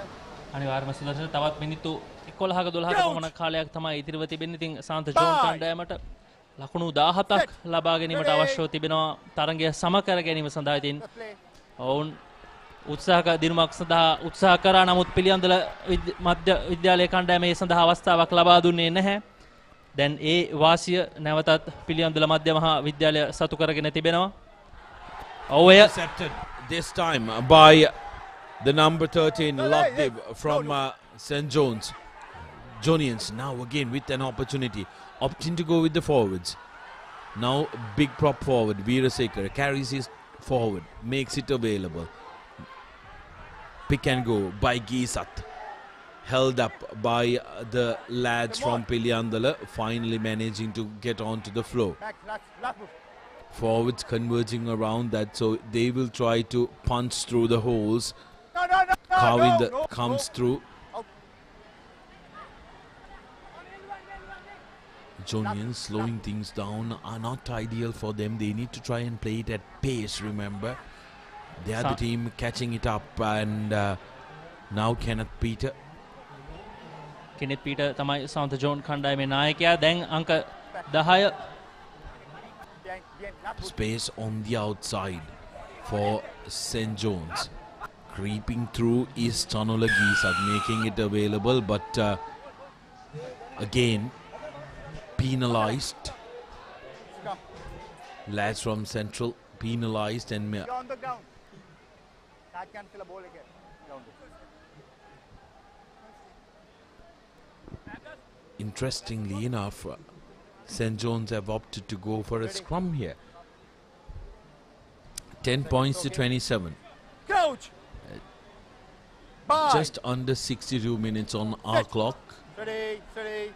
[SPEAKER 11] අනිවාර්යයෙන්ම සුදර්ශන තවත් මිනිත්තු 11ක 12ක පමණ කාලයක් තමයි ඉතිරිව තිබෙන්නේ. ඉතින් සාන්ත John කණ්ඩායමට ලකුණු 17ක් ලබා ගැනීමට අවශ්‍යව තිබෙනවා තරගය සම කර ගැනීම සඳහා. ඉතින් ඔවුන් උත්සාහක දිනුමක් සඳහා උත්සාහ කරා, නමුත් පිළියන්දල මධ්‍ය විද්‍යාලයේ කණ්ඩායම මේ සඳහා අවස්ථාවක් ලබා දුන්නේ නැහැ. දැන් ඒ වාසිය නැවතත් පිළියන්දල මධ්‍ය මහා විද්‍යාලය සතු කරගෙන තිබෙනවා.
[SPEAKER 2] Intercepted this time by the number 13 Lakdev from St. John's. Jonians now again with an opportunity, opting to go with the forwards. Now big prop forward Veerasekara carries his forward, makes it available. Pick and go by Gisat, held up by the lads from Piliyandala, finally managing to get onto the floor. Forwards converging around that, so they will try to punch through the holes. Kavinda comes through. Jonians slowing things down are not ideal for them. They need to try and play it at pace, remember. They are the team catching it up, and now Kenneth Peter.
[SPEAKER 11] Kenneth Peter තමයි සාන්ත John කණ්ඩායමේ නායකයා. දැන් අංක 10
[SPEAKER 2] space on the outside for St. John's. Creeping through is Tanula Gisat, making it available, but again penalized. Lads from Central penalized and interestingly enough, St. John's have opted to go for a scrum here. 10 points to 27.
[SPEAKER 12] Coach!
[SPEAKER 2] Just under 62 minutes on our clock.
[SPEAKER 12] Steady.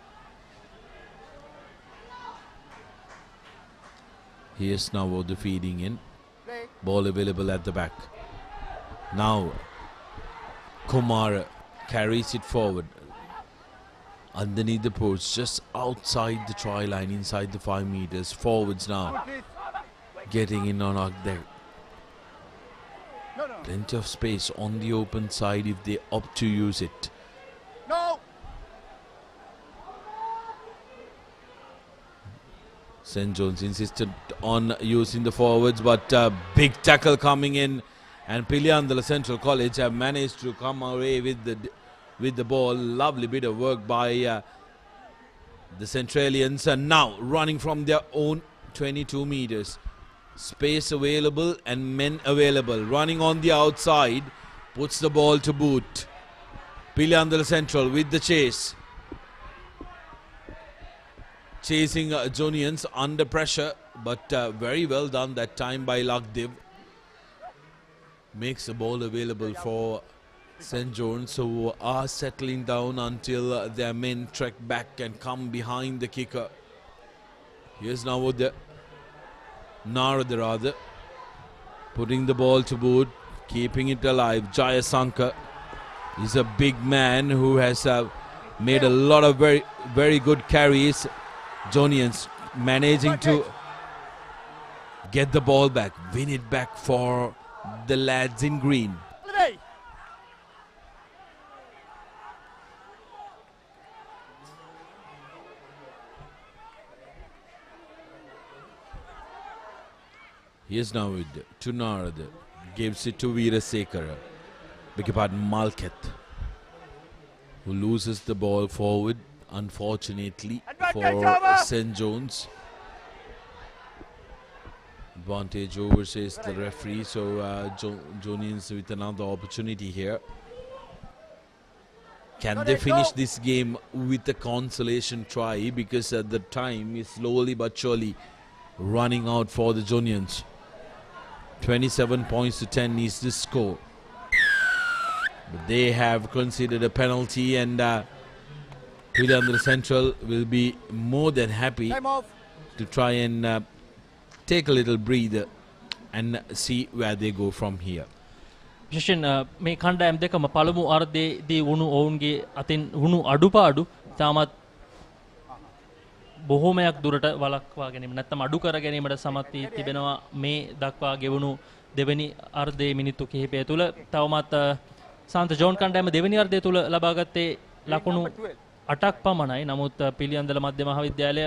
[SPEAKER 2] Here's now the feeding in. Ball available at the back. Now Kumar carries it forward. Underneath the post, just outside the try line, inside the 5 meters. Forwards now getting in on there. Plenty of space on the open side if they opt to use it.
[SPEAKER 12] No.
[SPEAKER 2] St. John's insisted on using the forwards, but big tackle coming in, and Piliyandala Central College have managed to come away with the with the ball. Lovely bit of work by the Centralians, and now running from their own 22 meters. Space available and men available. Running on the outside, puts the ball to boot. Piliyandala Central with the chase. Chasing Jonians under pressure, but very well done that time by Lakdev. Makes the ball available for St. John's, who are settling down until their men trek back and come behind the kicker. Here's now the Narada, putting the ball to boot, keeping it alive. Jayasankar is a big man who has made a lot of very good carries. Jonians managing to get the ball back, win it back for the lads in green. Here's now with Tunard, gives it to Veerasekara. Beg your pardon, Malket, who loses the ball forward, unfortunately for St. John's. Advantage over, says the referee, so Jonians with another opportunity here. Can they finish this game with a consolation try? Because at the time is slowly but surely running out for the Jonians. 27 points to 10 is the score. But they have considered a penalty, and Piliyandala Central will be more than happy to try and take a little breather and see where they go from here.
[SPEAKER 11] විශේෂයෙන් මේ කණ්ඩායම් දෙකම පළමු අර්ධයේදී වුණු ඔවුන්ගේ අතින් වුණු අඩුපාඩු තාමත් බොහෝමයක් දුරට වළක්වා ගැනීම නැත්නම් අඩු කර ගැනීමට සමත් වී තිබෙනවා මේ දක්වා ගෙවුණු දෙවෙනි අර්ධයේ මිනිත්තු කිහිපය තුල. තවමත් සාන්ත ජෝන් කණ්ඩායම දෙවෙනි අර්ධය තුල ලබාගත්තේ ලකුණු 8ක් පමණයි. නමුත් පිළියන්දල මධ්‍ය මහාවිද්‍යාලය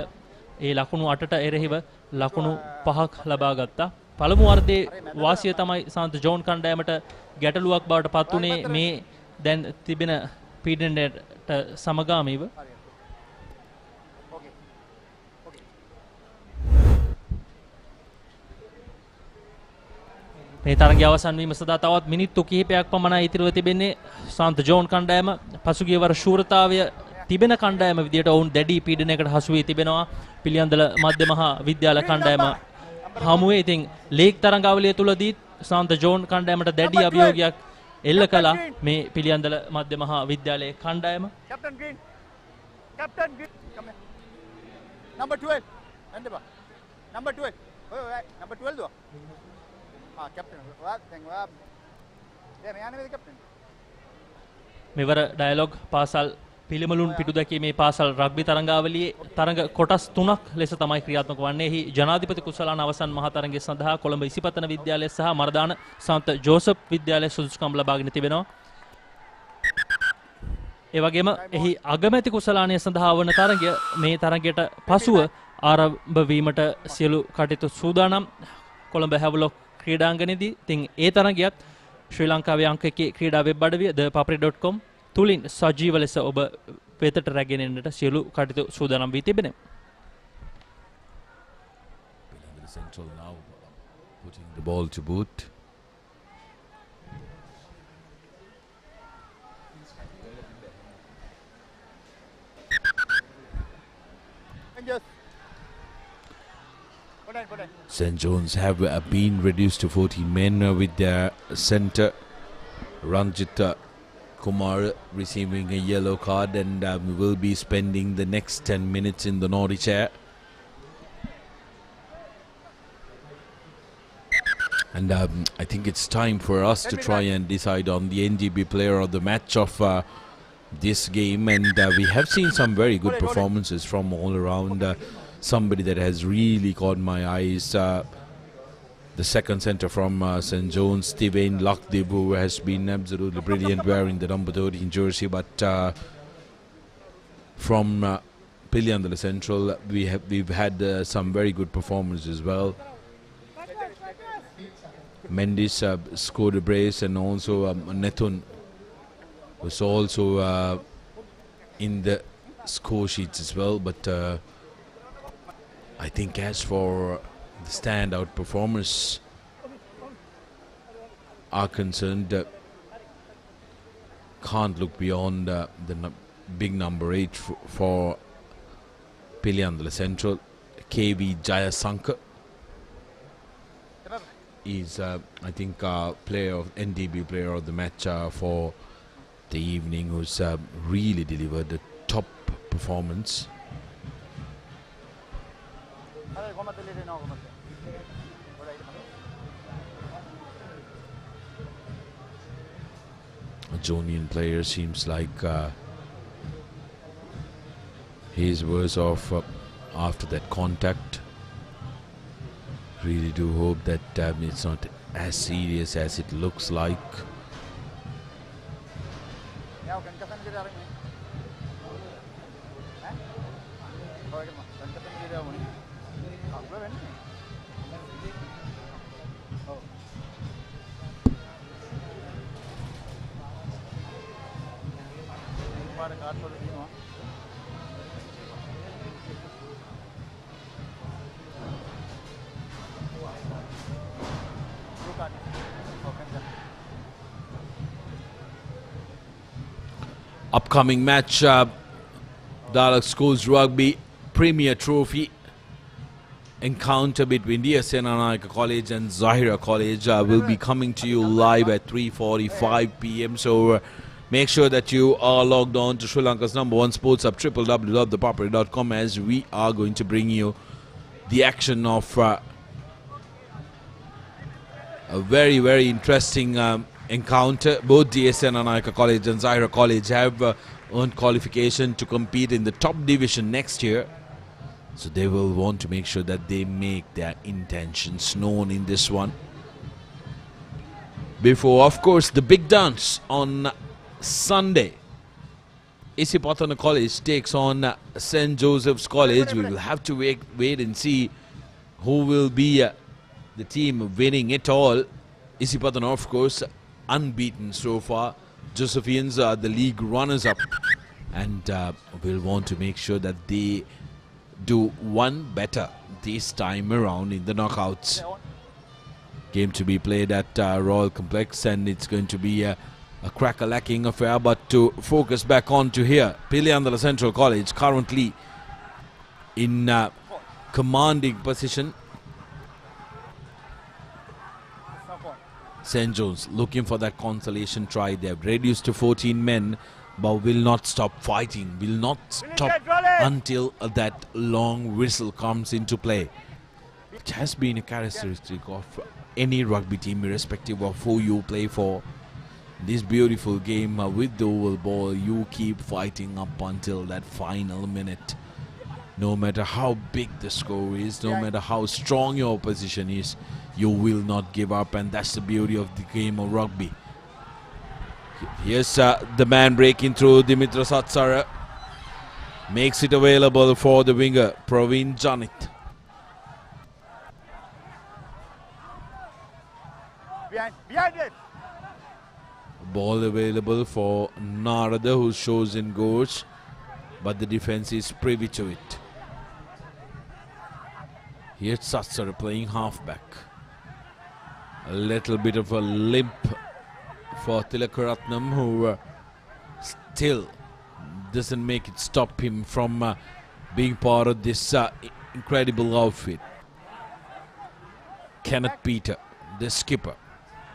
[SPEAKER 11] ඒ ලකුණු 8ට එරෙහිව ලකුණු 5ක් ලබා ගත්තා. පළමු අර්ධයේ වාසිය තමයි සාන්ත ජෝන් කණ්ඩායමට ගැටලුවක් බවට පත් වුණේ මේ දැන් තිබෙන පීඩනයට සමගාමීව. මේ තරගය අවසන් වීම සඳහා තවත් මිනිත්තු කිහිපයක් පමණයි ඉතිරිව තිබෙන්නේ. සාන්ත ජෝන් කණ්ඩායම පසුගිය වර ශූරතාවය තිබෙන කණ්ඩායම විදියට ඔවුන් දැඩි පීඩනයකට හසු වී තිබෙනවා. පිළියන්දල මධ්‍ය මහා විද්‍යාල කණ්ඩායම හමුවේ. ඉතින් ලීග් තරඟාවලිය තුලදී සාන්ත ජෝන් කණ්ඩායමට දැඩි අභියෝගයක් එල්ල කළා මේ පිළියන්දල මධ්‍ය මහා විද්‍යාලයේ කණ්ඩායම.
[SPEAKER 12] Captain Green. Captain Green. Come here. Number 12. Nandeba. Number 12. Number 12 do. Captain. Thank you. Yeah, me ane captain.
[SPEAKER 11] මෙවර ඩයලොග් පාසල් පිළිමලුන් පිටු දැකීමේ පාසල් රග්බි තරඟාවලියේ තරඟ කොටස් 3ක් ලෙස තමයි ක්‍රියාත්මක වන්නේ. එහි ජනාධිපති කුසලාන අවසන් මහා තරඟය සඳහා කොළඹ ඉසිපතන විද්‍යාලය සහ මරදාන සන්ත ජෝසප් විද්‍යාලය සුදුසුකම් ලබාගෙන තිබෙනවා. ඒ වගේම එහි අගමැති කුසලානය සඳහා වන තරඟය මේ තරඟයට පසුව ආරම්භ වීමට සියලු කටයුතු සූදානම් කොළඹ හැවලොක් ක්‍රීඩාංගණයේදී. ඉතින් ඒ තරඟයත් ශ්‍රී ලංකාවේ අංක 1 ක්‍රීඩා වෙබ් අඩවිය thepapare.com තුලින් සජීව ලෙස ඔබ වෙතට රැගෙන එන්නට සියලු කටයුතු සූදානම් වී තිබෙනවා.
[SPEAKER 2] Central now putting the ball to boot. St. John's have been reduced to 14 men with their centre Ranjit Kumar receiving a yellow card, and will be spending the next 10 minutes in the naughty chair. And I think it's time for us to try and decide on the NGB player of the match of this game, and we have seen some very good performances from all around. Somebody that has really caught my eyes, the second centre from St. John's, Steven Lakdev, who has been absolutely brilliant wearing the number 13 jersey. But from Piliyandala Central, we've had some very good performances as well. Mendes scored a brace, and also Nethun was also in the score sheets as well. But I think as for the standout performers are concerned, can't look beyond the big number 8 for Piliyandala Central. KV Jayasankar is, I think, player of NDB player of the match for the evening, who's really delivered a top performance. A Jonian player seems like he's worse off after that contact. Really do hope that it's not as serious as it looks like. Upcoming match, Dialog Schools Rugby Premier Trophy encounter between DSN College and Zahira College will be coming to you live at 3:45 p.m. So make sure that you are logged on to Sri Lanka's #1 sports hub, www.thepapare.com, as we are going to bring you the action of a very, very interesting encounter. Both DSN Anayaka College and Zahira College have earned qualification to compete in the top division next year. So they will want to make sure that they make their intentions known in this one. Before, of course, the big dance on Sunday. Isipatana College takes on St. Joseph's College. We will have to wait and see who will be the team winning it all. Isipatana, of course, unbeaten so far. Josephians are the league runners-up, and will want to make sure that they do one better this time around in the knockouts. Game to be played at Royal Complex, and it's going to be a crack-a-lacking affair. But to focus back on to here, Piliyandala Central College currently in commanding position. St. John's looking for that consolation try. They have reduced to 14 men, but will not stop fighting, will not stop until that long whistle comes into play. It has been a characteristic of any rugby team, irrespective of who you play for. This beautiful game with the oval ball, you keep fighting up until that final minute. No matter how big the score is, no matter how strong your opposition is, you will not give up, and that's the beauty of the game of rugby. Here's the man breaking through. Dimitra Satsara makes it available for the winger, Praveen Janit.
[SPEAKER 12] Behind it.
[SPEAKER 2] Ball available for Narada, who shows in goals, but the defense is privy to it. Here's Satsara playing halfback. A little bit of a limp for Tilakaratnam, who still doesn't make it stop him from being part of this incredible outfit. Kenneth Peter, the skipper,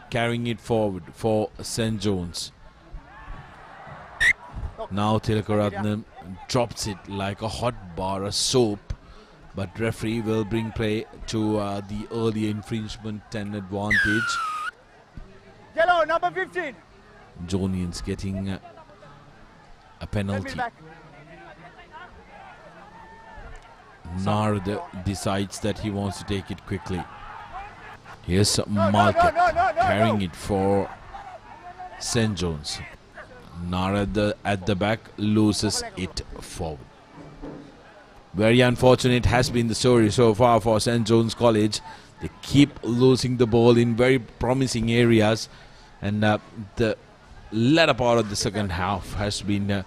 [SPEAKER 2] carrying it forward for St. John's. Now Tilakaratnam drops it like a hot bar of soap, but referee will bring play to the early infringement and advantage.
[SPEAKER 12] Yellow, number 15.
[SPEAKER 2] Jonians getting a penalty. Nard decides that he wants to take it quickly. Here's Market carrying it for St. John's. Nard at the back loses it forward. Very unfortunate has been the story so far for St. John's College. They keep losing the ball in very promising areas, and the latter part of the second half has been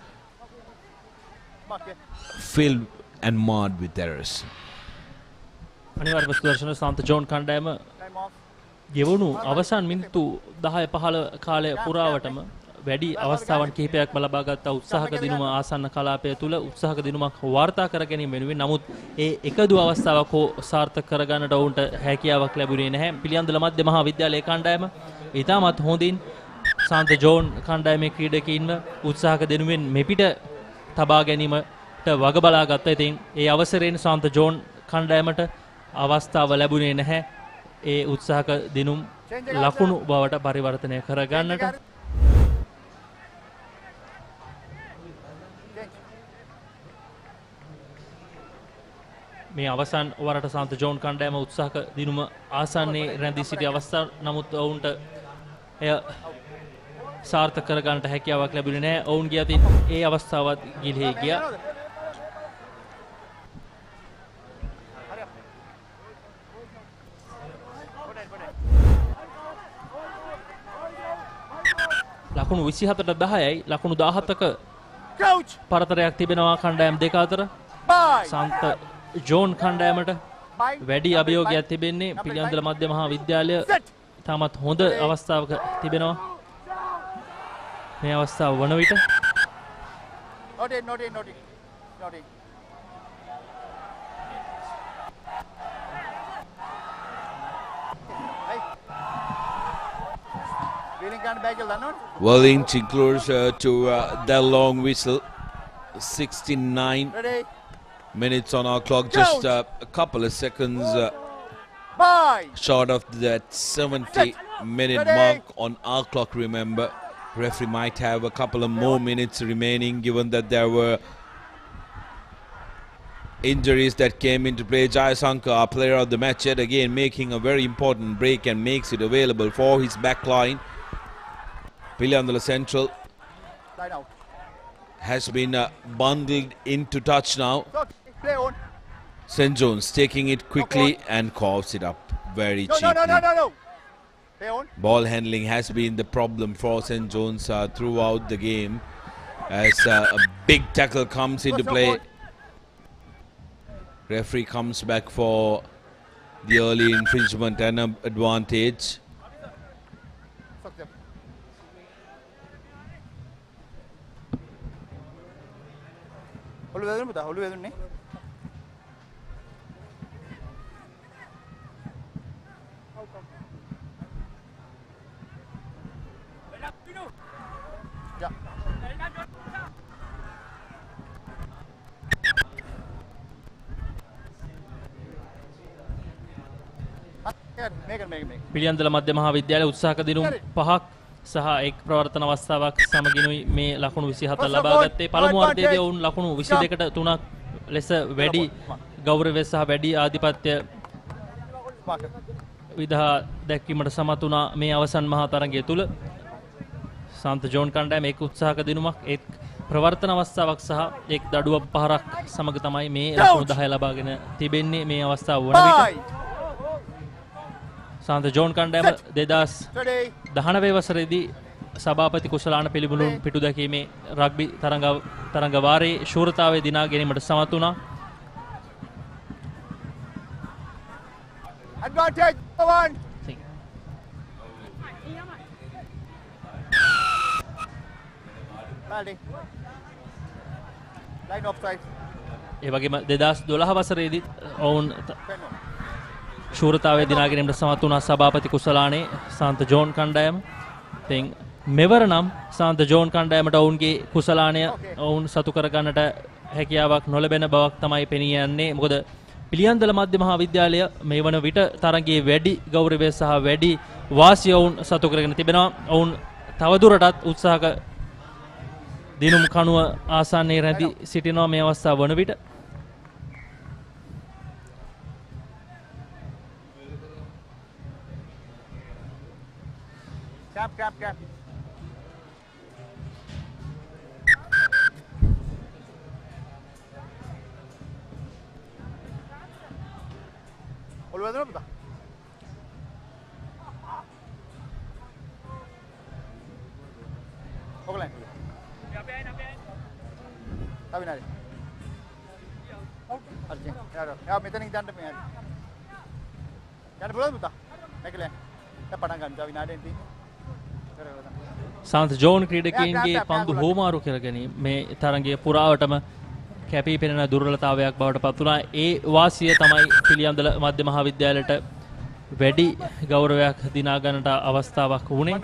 [SPEAKER 2] filled and marred with errors.
[SPEAKER 11] අනිවාර්යයෙන්ම සුදර්ශන සාන්ත John කණ්ඩායම ගෙවුණු අවසන් මිනිත්තු 10-15 කාලය පුරාවටම වැඩි අවස්ථාවන් කිහිපයක්ම ලබා ගත්ත උත්සාහක දිනුම ආසන්න කලාපය තුල උත්සාහක දිනුමක් වාර්තා කර ගැනීම වෙනුවෙන් නමුත් ඒ එකදු අවස්ථාවක් හෝ සාර්ථක කරගන්නට ඔවුන්ට හැකියාවක් ලැබුණේ නැහැ. පිළියන්දල මධ්‍ය මහා විද්‍යාලයේ කණ්ඩායම ඉතාමත් හොඳින් සාන්ත ජෝන් කණ්ඩායමේ ක්‍රීඩකයින්ව උත්සාහක දිනුවෙන් මෙපිට තබා ගැනීමට වග බලා ගත්තා. ඉතින් ඒ අවසරයෙන් සාන්ත ජෝන් කණ්ඩායමට අවස්ථාව ලැබුණේ නැහැ. ඒ උත්සාහක දිනුම් ලකුණු බවට පරිවර්තනය කරගන්නට. මේ අවසන් වරට සාන්ත ජෝන් කණ්ඩායම උත්සාහක දිනුම ආසන්නයේ රැඳී සිටි අවස්ථාව නමුත් ඔවුන්ට එය සාර්ථක කරගන්නට හැකියාවක් ලැබුණේ නැහැ. ඔවුන්ගේ අතින් ඒ අවස්ථාවත් ගිලිහී ගියා. ලකුණු 27ට 10යි ලකුණු 17ක පරතරයක් තිබෙනවා කණ්ඩායම් දෙක අතර. සාන්ත ජෝන් කණ්ඩායමට වැඩි අභියෝගයක් තිබෙන්නේ පිළියන්දල මධ්‍ය මහා විද්‍යාලය තාමත් හොඳ අවස්ථාවක තිබෙනවා. මේ අවස්ථාව වන විට
[SPEAKER 2] Welling includes to that long whistle. 69 minutes on our clock, just a couple of seconds short of that 70-minute mark on our clock. Remember, referee might have a couple of more minutes remaining given that there were injuries that came into play. Jayasankar, our player of the match, yet again making a very important break and makes it available for his back line. Piliyandala Central has been bundled into touch now. St. John's taking it quickly and coughs it up very cheaply. Ball handling has been the problem for St. John's throughout the game as a big tackle comes into play. Referee comes back for the early infringement and advantage.
[SPEAKER 11] Piliyandala මධ්‍ය මහා විද්‍යාලයේ උත්සාහක දිනුම් 5ක් සහ එක් ප්‍රවර්තන අවස්ථාවක් සමගිනුයි මේ ලකුණු 27 ලබා ගත්තේ. පළමු වර්ගයේදී ඔවුන් ලකුණු 22කට 3ක් ලෙස වැඩි ගෞරවය සහ වැඩි ආධිපත්‍ය විදහා දැක්වීමට සමත් වුණා මේ අවසන් මහා තරගය තුල. සාන්ත ජෝන් කණ්ඩායම එක් උත්සාහක දිනුමක් එක් ප්‍රවර්තන අවස්ථාවක් සහ එක් දඩුවම් පහරක් සමග තමයි මේ ලකුණු 10 ලබාගෙන තිබෙන්නේ මේ අවස්ථාව වන විට. සාන්ත ජෝන් කණ්ඩායම 2019 වසරේදී සභාපති කුසලාන පිළිබුණුන් පිටු දැකීමේ රග්බි තරඟ වාරයේ ශූරතාවයේ දිනා ගැනීමට සමත් වුණා.
[SPEAKER 12] Advantage, one. Line offside.
[SPEAKER 11] ඒ වගේම 2012 වසරේදී ඔවුන් ශූරතාවයේ දිනා ගැනීමට සමත් වුණා සභාපති කුසලානේ සාන්ත ජෝන් කණ්ඩායම. ඉතින් මෙවර නම් සාන්ත ජෝන් කණ්ඩායමට ඔවුන්ගේ කුසලානය ඔවුන් සතු කරගන්නට හැකියාවක් නොලැබෙන බවක් තමයි පෙනී යන්නේ. මොකද පිළියන්දල මධ්‍ය මහා විද්‍යාලය මේ වන විට තරගයේ වැඩි ගෞරවය සහ වැඩි වාසිය ඔවුන් සතු කරගෙන තිබෙනවා. ඔවුන් තවදුරටත් උත්සාහක දිනුම් කණුව ආසන්නයේ රැඳී සිටිනවා මේ අවස්ථාව වන විට.
[SPEAKER 12] Cap. ඔගලන්. අවිනාරි. අර්ජුන්. යා මෙතනින් දාන්න මේ. යන්න පුළුවන්ද පුතා? නැකලේ. දැන් පටන් ගන්න. අවිනාරෙන් තියෙන්නේ.
[SPEAKER 11] සාන්ත ජෝන් ක්‍රීඩකයින්ගේ පන්දු හෝමාරු කරගැනීම මේ තරගයේ පුරාවටම කැපී පෙනෙන දුර්වලතාවයක් බවට පත් වුණා. ඒ වාසිය තමයි පිළියන්දල මධ්‍ය මහාවිද්‍යාලයට වැඩි ගෞරවයක් දිනා ගන්නට අවස්ථාවක් වුණේ.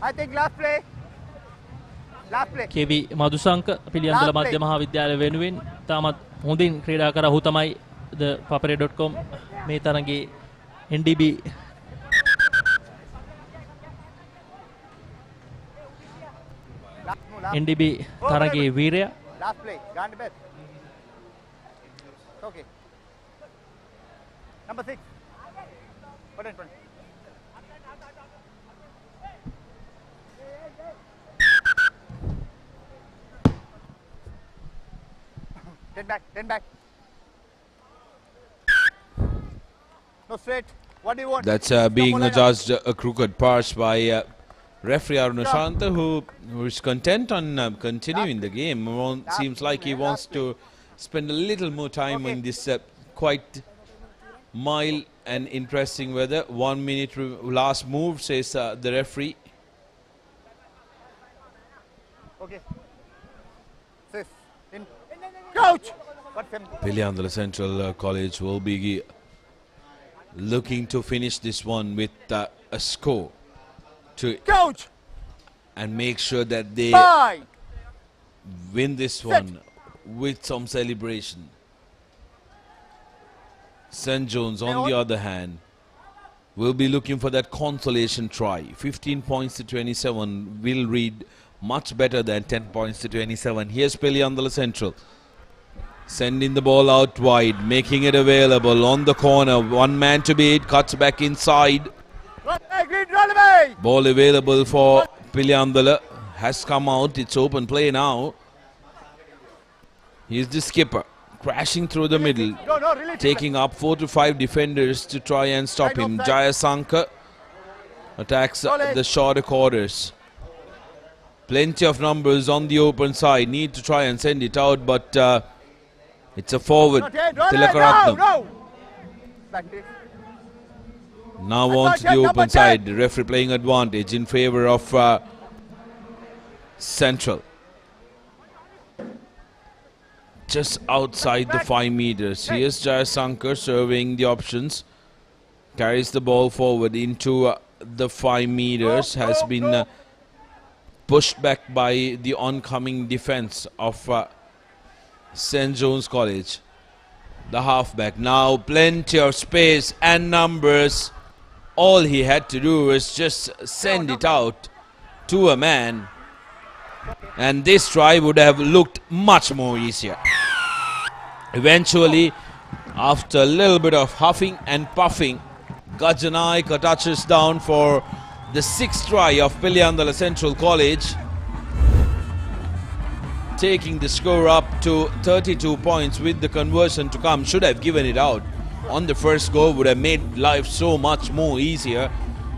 [SPEAKER 12] I think last play. Last play.
[SPEAKER 11] කෙවි Madushanka Piliyandala මධ්‍ය මහාවිද්‍යාලය වෙනුවෙන් තාමත් හොඳින් ක්‍රීඩා කර ඔහු තමයි the papare.com මේ තරගයේ NDB NDB තරගයේ වීරයා.
[SPEAKER 12] Last play. Gone to bed. Okay. Number 6. Put in front. Ten back. No straight. What do you want?
[SPEAKER 2] That's being judged a crooked pass by referee Arunashanta, who is content on continuing the game. Seems like he wants to spend a little more time in this quite mild and interesting weather. 1 minute last move, says the referee.
[SPEAKER 12] Okay. Sis, in. Coach!
[SPEAKER 2] Piliyandala Central College will be looking to finish this one with a score to
[SPEAKER 12] Coach!
[SPEAKER 2] And make sure that they win this one with some celebration. St. John's, on the other hand, will be looking for that consolation try. 15 points to 27 will read much better than 10 points to 27. Here's Piliyandala Central. Sending the ball out wide, making it available on the corner. One man to beat, cuts back inside. Ball available for Piliyandala. Has come out, it's open play now. He's the skipper, crashing through the middle, taking up 4 to 5 defenders to try and stop him. Jayasankar attacks the shorter quarters. Plenty of numbers on the open side, need to try and send it out, but it's a forward, Tilakaratnam. Now on to the open side, the referee playing advantage in favour of Central. Just outside the 5 meters. Here's Jayasankar serving the options. Carries the ball forward into the 5 meters. Has been pushed back by the oncoming defence of St. John's College. The halfback now, plenty of space and numbers. All he had to do was just send it out to a man, and this try would have looked much more easier. Eventually, after a little bit of huffing and puffing, Gajanaika touches down for the 6th try of Piliyandala Central College, taking the score up to 32 points with the conversion to come. Should have given it out on the first go, would have made life so much more easier,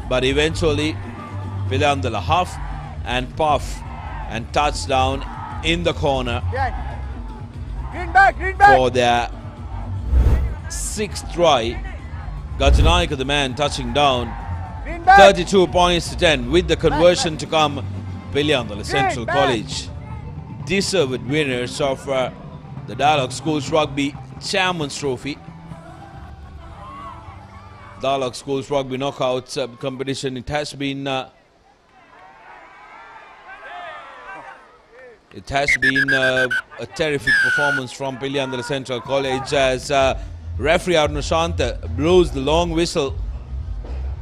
[SPEAKER 2] but eventually Piliyandala huff and puff and touchdown in the corner for their 6th try. Gajanaika, the man, touching down. 32 points to 10 with the conversion to come. Piliyandala Central College, deserved winners of the Dialog Schools Rugby Chairman's Trophy. Dialog Schools Rugby Knockouts competition. It has been a terrific performance from Piliyandala Central College as referee Arunashanta blows the long whistle.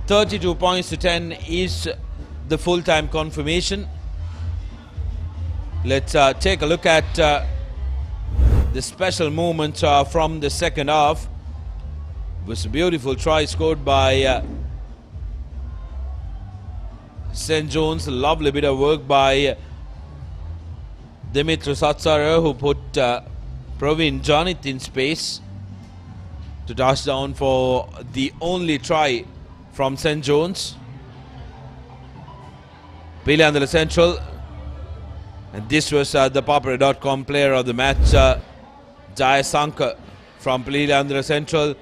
[SPEAKER 2] 32 points to 10 is the full-time confirmation. Let's take a look at the special moments from the second half. It was a beautiful try scored by St. John's. A lovely bit of work by Dimitra Satsara, who put Praveen Janit in space to touch down for the only try from St. John's. Piliyandala Central. And this was the Papare.com player of the match, Jayasankar from Piliyandala Central.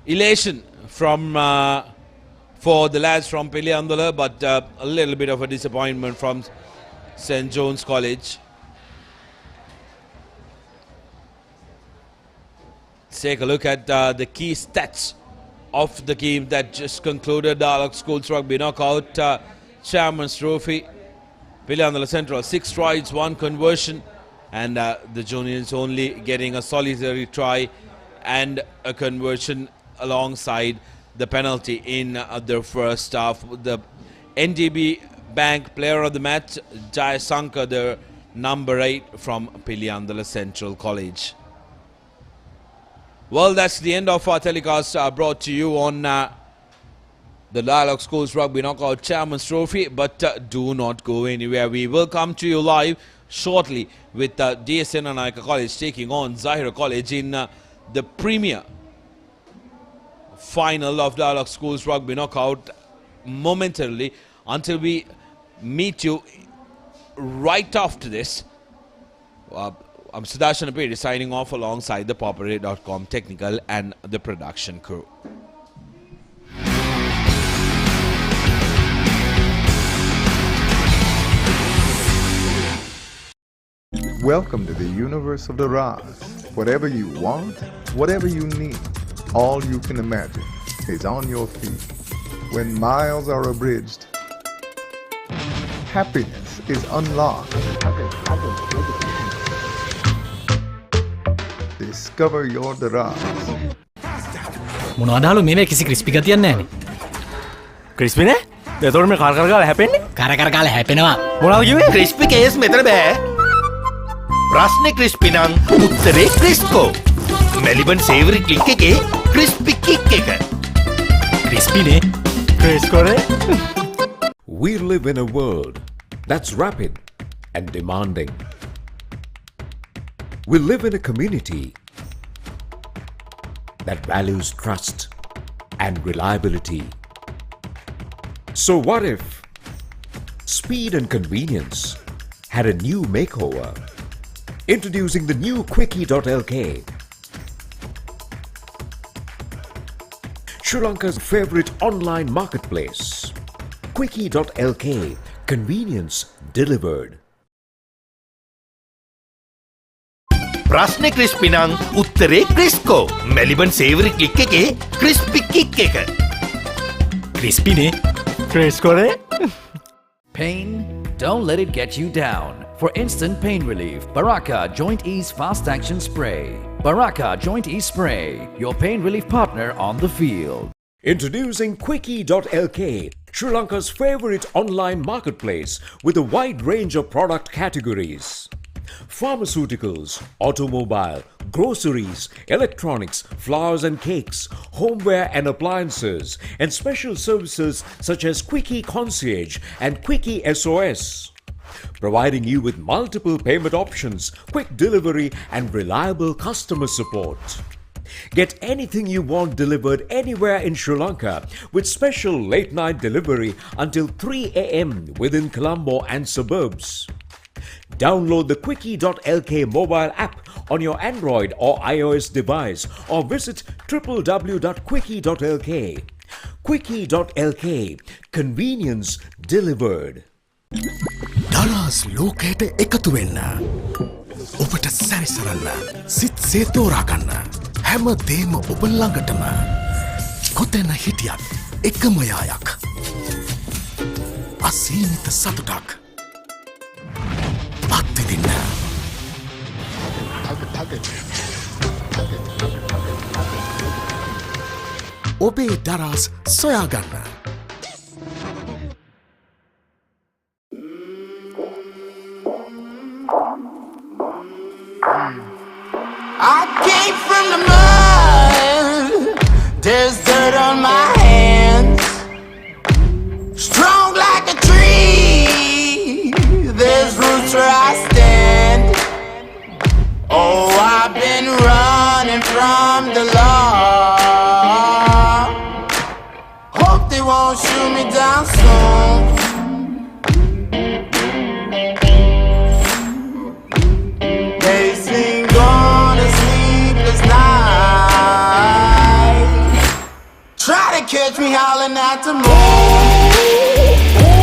[SPEAKER 2] Elation from for the lads from Piliyandala, but a little bit of a disappointment from St. John's College. Let's take a look at the key stats of the game that just concluded. Dialog Schools Rugby Knockout Chairman's Trophy. Piliyandala Central 6 tries, 1 conversion, and the juniors only getting a solitary try and a conversion alongside the penalty in the first half. The NDB Bank player of the match, Jayasankar, the number 8 from Piliyandala Central College. Well, that's the end of our telecast brought to you on the Dialog Schools Rugby Knockout Chairman's Trophy, but do not go anywhere. We will come to you live shortly with DSN Anayaka College taking on Zahira College in the premier final of Dialog Schools Rugby Knockout momentarily. Until we meet you right after this, I'm Sudarshan Apedi signing off alongside the Papare.com technical and the production crew.
[SPEAKER 9] Welcome to the universe of the Raz. Whatever you want, whatever you need, all you can imagine is on your feet. When miles are abridged, happiness is unlocked. Discover your Raz.
[SPEAKER 5] මොනවද හලු මේවේ කිසි crispy ගතියක් නැහැනේ. Crispy නේ? එතකොට මේ කර කර ගාලා හැපෙන්නේ? කර කර ගාලා හැපෙනවා. මොනවද කිව්වේ?
[SPEAKER 7] ක්‍රිස්පි කේස් මෙතන බෑ. ප්‍රශ්නේ ක්‍රිස්පි නම් උත්තරේ ක්‍රිස්කෝ. මෙලිබන් සේවරි ක්ලික් එකේ ක්‍රිස්පි කික් එක.
[SPEAKER 5] ක්‍රිස්පි නේ? ක්‍රිස්කෝ නේ?
[SPEAKER 1] We live in a world that's rapid and demanding. We live in a community that values trust and reliability. So what if speed and convenience had a new makeover? Introducing the new Quickie.lk, Sri Lanka's favorite online marketplace. Quickie.lk, convenience delivered.
[SPEAKER 7] ප්‍රශ්නේ crispy නම් උත්තරේ ක්‍රිස්කෝ. Maliban සේවරි click එකේ crispy kick එක.
[SPEAKER 5] Crispy නේ? ක්‍රිස්කෝ නේ?
[SPEAKER 8] Pain? Don't let it get you down. For instant pain relief, Baraka Joint Ease Fast Action Spray. Baraka Joint Ease Spray, your pain relief partner on the field.
[SPEAKER 1] Introducing Quickie.lk, Sri Lanka's favorite online marketplace with a wide range of product categories. Pharmaceuticals, automobile, groceries, electronics, flowers and cakes, homeware and appliances, and special services such as Quickie Concierge and Quickie SOS. Providing you with multiple payment options, quick delivery, and reliable customer support. Get anything you want delivered anywhere in Sri Lanka with special late night delivery until 3 a.m. within Colombo and suburbs. Download the Quickie.lk mobile app on your Android or iOS device or visit www.quickie.lk. Quickie.lk, convenience delivered.
[SPEAKER 4] දරස් ලෝකයට එකතු වෙන්න. ඔබට සැරිසරන්න. සිත් සේතෝරා ගන්න. හැම දේම ඔබ ළඟටම. කොතැන හිටියත් එකම යායක්. අසීමිත සතුටක්. අත්විඳින්න. ඔබේ දරස් සොයාගන්න.
[SPEAKER 15] I came from the mud. There's dirt on my hands. Strong like a tree. There's roots where I stand. Oh, I've been running from the law. won't shoot me down soon. Days been gone, a sleepless night. Try to catch me howling at the moon.